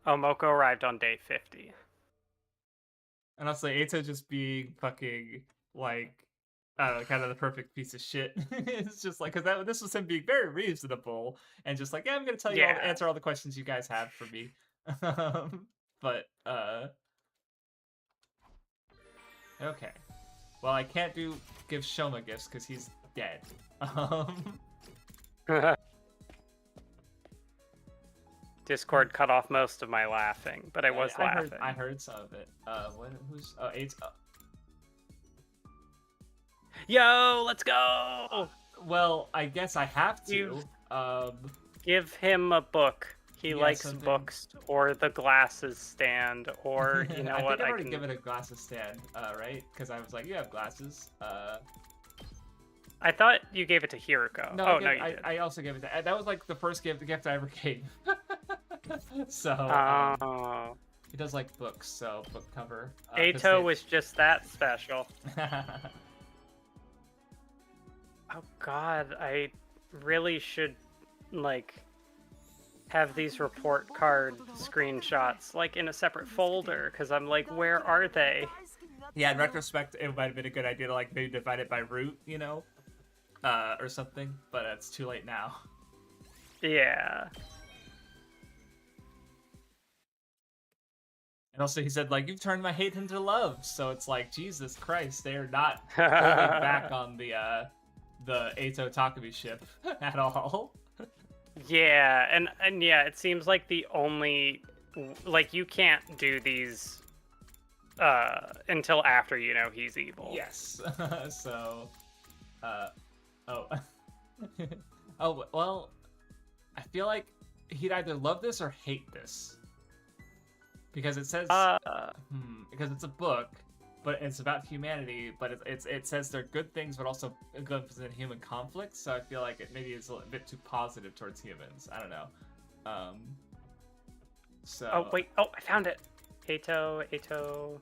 Oh, Moko arrived on day 50. And also, Eito just being fucking, like, I don't know, kind of the perfect piece of shit. It's just like, because this was him being very reasonable and just like, yeah, I'm going to tell you all, answer all the questions you guys have for me. But, okay. Well, I can't give Shoma gifts because he's dead. Discord cut off most of my laughing, but I was laughing. I heard some of it. Who's? Oh, Eight's. Yo, let's go! Well, I guess I have to. Give him a book. He likes something. books, or the glasses stand, or you know what? I already give it a glasses stand, right? Because I was like, you have glasses. I thought you gave it to Hiroko. No, no, you did. I also gave it to. That was like the gift I ever gave. So. He does like books, so book cover. Eito was just that special. Oh God, I really should like have these report card screenshots like in a separate folder because I'm like, where are they? Yeah, in retrospect, it might have been a good idea to like maybe divide it by route, you know, or something. But it's too late now. Yeah. And also, he said like, "You've turned my hate into love." So it's like, Jesus Christ, they are not holding back on the Eito Takumi ship at all. Yeah, and yeah, it seems like the only like you can't do these until after you know he's evil. Yes. So oh. Oh, well, I feel like he'd either love this or hate this. Because it says because it's a book, but it's about humanity, but it says they're good things, but also good in human conflict. So I feel like it maybe is a bit too positive towards humans. I don't know. So. Oh wait! Oh, I found it. Eito,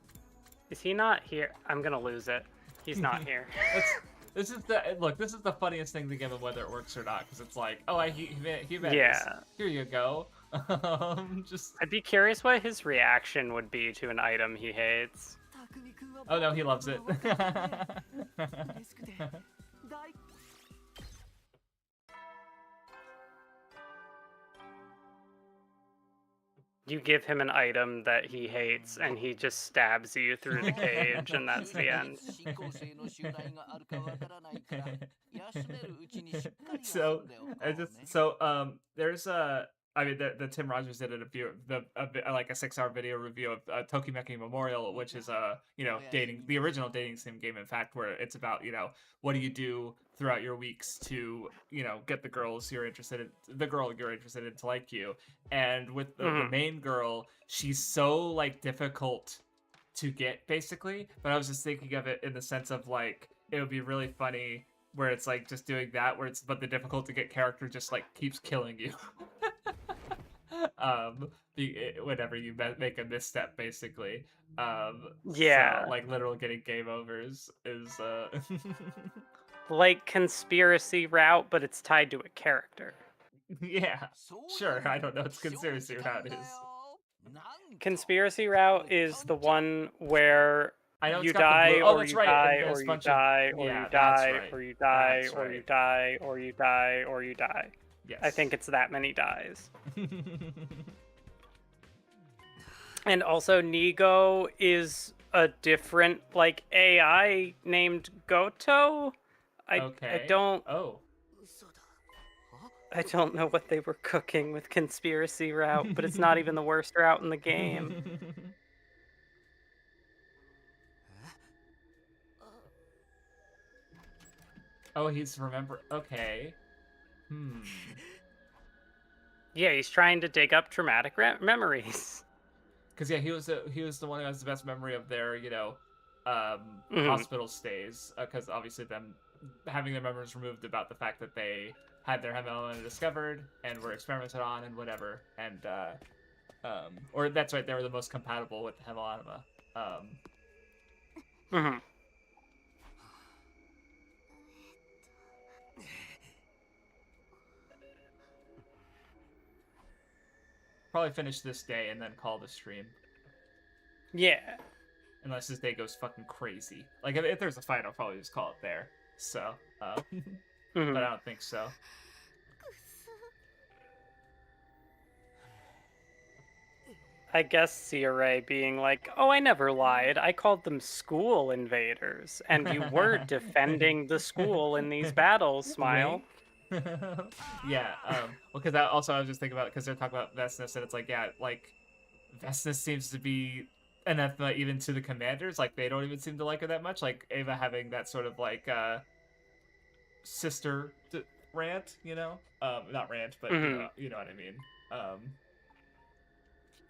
is he not here? I'm gonna lose it. He's not here. This is the funniest thing to give him, whether it works or not, because it's like, oh, humanity. Yeah. Here you go. I'd be curious what his reaction would be to an item he hates. Oh no, he loves it. You give him an item that he hates, and he just stabs you through the cage, and that's the end. There's the Tim Rogers did like a 6-hour video review of Tokimeki Memorial, which is the original dating sim game, in fact, where it's about what do you do throughout your weeks to get the girl you're interested in to like you. And with the main girl, she's so like difficult to get, basically. But I was just thinking of it in the sense of like it would be really funny where it's like just doing that, but the difficult to get character just like keeps killing you. Whenever you make a misstep, basically. Yeah. So, like literal getting game overs is like conspiracy route, but it's tied to a character. Yeah, sure. I don't know what conspiracy route is. Conspiracy route is the one where you die, or you die, or you die, or you die, or you die, or you die, or you die, or you die. Yes. I think it's that many dies. And also, Nigo is a different like AI named Goto. I Okay. don't Oh. 嘘だ。は I don't know what they were cooking with conspiracy route, but it's not even the worst route in the game. あ Oh, he's remember. Okay. Yeah, he's trying to dig up traumatic memories. Because yeah, he was the one who has the best memory of their Mhm. hospital stays. Because obviously them having their memories removed about the fact that they had their hemel discovered and were experimented on and whatever. And or that's right, they were the most compatible with the hemel. Mhm. Probably finish this day and then call the stream. Yeah. Unless this day goes fucking crazy. Like if there's a fight, I'll probably just call it there. So, but Mhm. I don't think so. I guess Sirei being like, "Oh, I never lied. I called them school invaders, and you were defending the school in these battles." Smile. Wink. Yeah. Well, because I was just thinking about it because they're talking about Vestas, and it's like, yeah, like Vestas seems to be anathema even to the commanders. Like they don't even seem to like her that much. Like Ava having that sort of like sister rant, not rant, but Mhm. you know what I mean.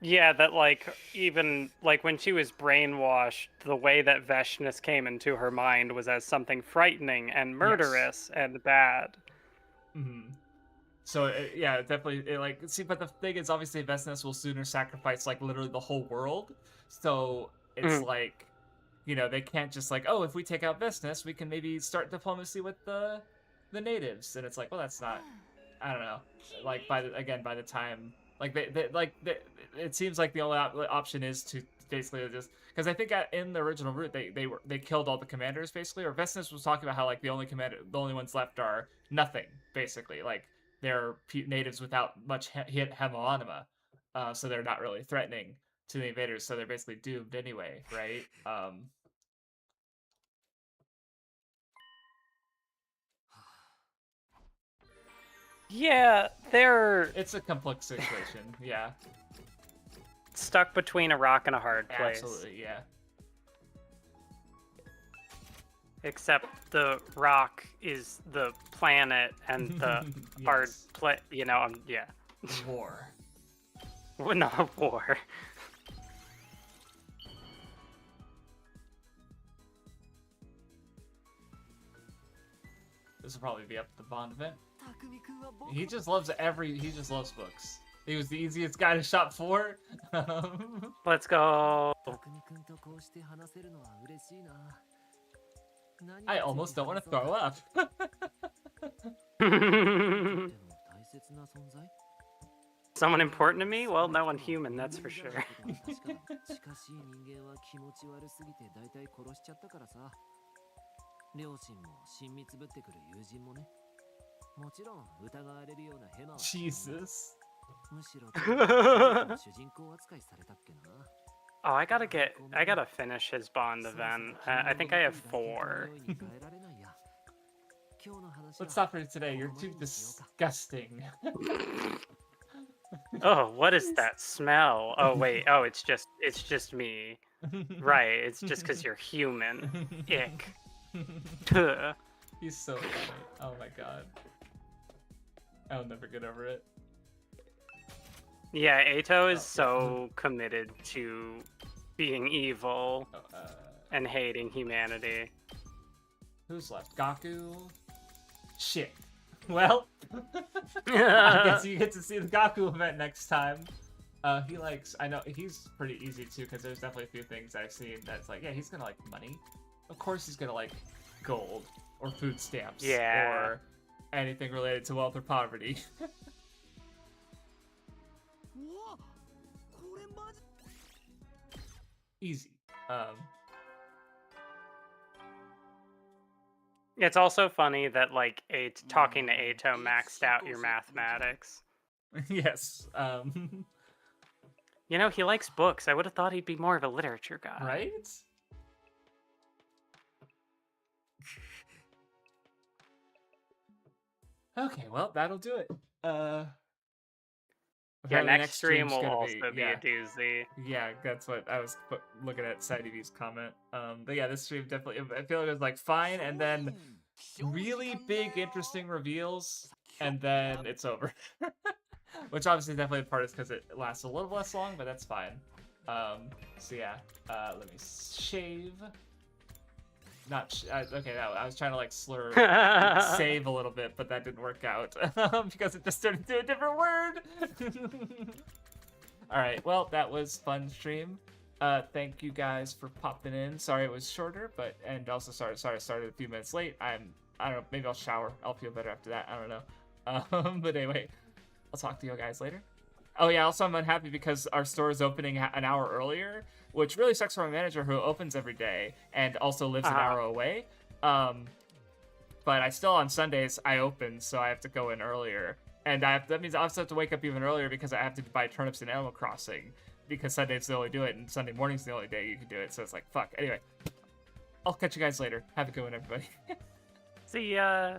Yeah, that like even like when she was brainwashed, the way that Veshness came into her mind was as something frightening and murderous and bad. Mm-hmm. So yeah, definitely. See, but the thing is, obviously, Vesnas will sooner sacrifice like literally the whole world. So it's Mhm. like, they can't just like, oh, if we take out Vesnas, we can maybe start diplomacy with the natives. And it's like, well, that's not. I don't know. Like by the time it seems like the only option is to basically just because I think in the original route they killed all the commanders basically, or Vesnas was talking about how like the only ones left are nothing basically, like they're natives without much hit hemonima, so they're not really threatening to the invaders, so they're basically doomed anyway, right? Yeah, they're It's a complex situation, yeah. stuck between a rock and a hard place. Absolutely, yeah. Except the rock is the planet and the hard Yes. yeah. War. Well, not war. This will probably be up to the Bond event. 匠君は僕 He just loves books. He was the easiest guy to shop for. Let's go. 匠君とこうして話せるのは嬉しいな。何について I almost don't want to throw up. とっても大切な存在 Someone important to me? Well, no one human, that's for sure. 確かに近しい人間は気持ち悪すぎて大体殺しちゃったからさ。両親も親密ぶってくる友人もね。もちろん疑われるようなヘマは Jesus. むしろ主人公扱いされたっけな。 Oh, I gotta finish his Bond event. I think I have 4. Let's stop for today. You're too disgusting. Oh, what is that smell? Oh wait, oh it's just me. Right, it's just because you're human. Ick. Tuh. He's so funny. Oh my god. I'll never get over it. Yeah, Eito is so committed to being evil and hating humanity. Who's left? Gaku? Shit. Well, I guess you get to see the Gaku event next time. I know he's pretty easy too, because there's definitely a few things I've seen that's like, yeah, he's gonna like money. Of course he's gonna like gold or food stamps, Yeah. or anything related to wealth or poverty. うわこれマジ Easy. It's also funny that like talking to Eito maxed out your mathematics. Yes. You know, he likes books. I would have thought he'd be more of a literature guy. Right? Okay, well, that'll do it. Yeah, apparently next stream stream's will gonna also be yeah. a doozy. Yeah, that's what I was looking at SideTV's comment. But yeah, this stream definitely, I feel like it was like fine, and then really big, interesting reveals, and then it's over. Which obviously definitely the part is because it lasts a little less long, but that's fine. So yeah, let me shave. Not okay. No, I was trying to like slur save a little bit, but that didn't work out because it just turned into a different word. All right, well, that was fun stream. Thank you guys for popping in. Sorry it was shorter, and also sorry I started a few minutes late. I don't know, maybe I'll shower. I'll feel better after that. I don't know. But anyway, I'll talk to you guys later. Oh yeah, also I'm unhappy because our store is opening an hour earlier, which really sucks for my manager who opens every day and also lives an hour away. But I still on Sundays I open, so I have to go in earlier. And that means I also have to wake up even earlier because I have to buy turnips in Animal Crossing because Sundays they only do it and Sunday morning's the only day you can do it. So it's like, fuck. Anyway, I'll catch you guys later. Have a good one, everybody. See ya.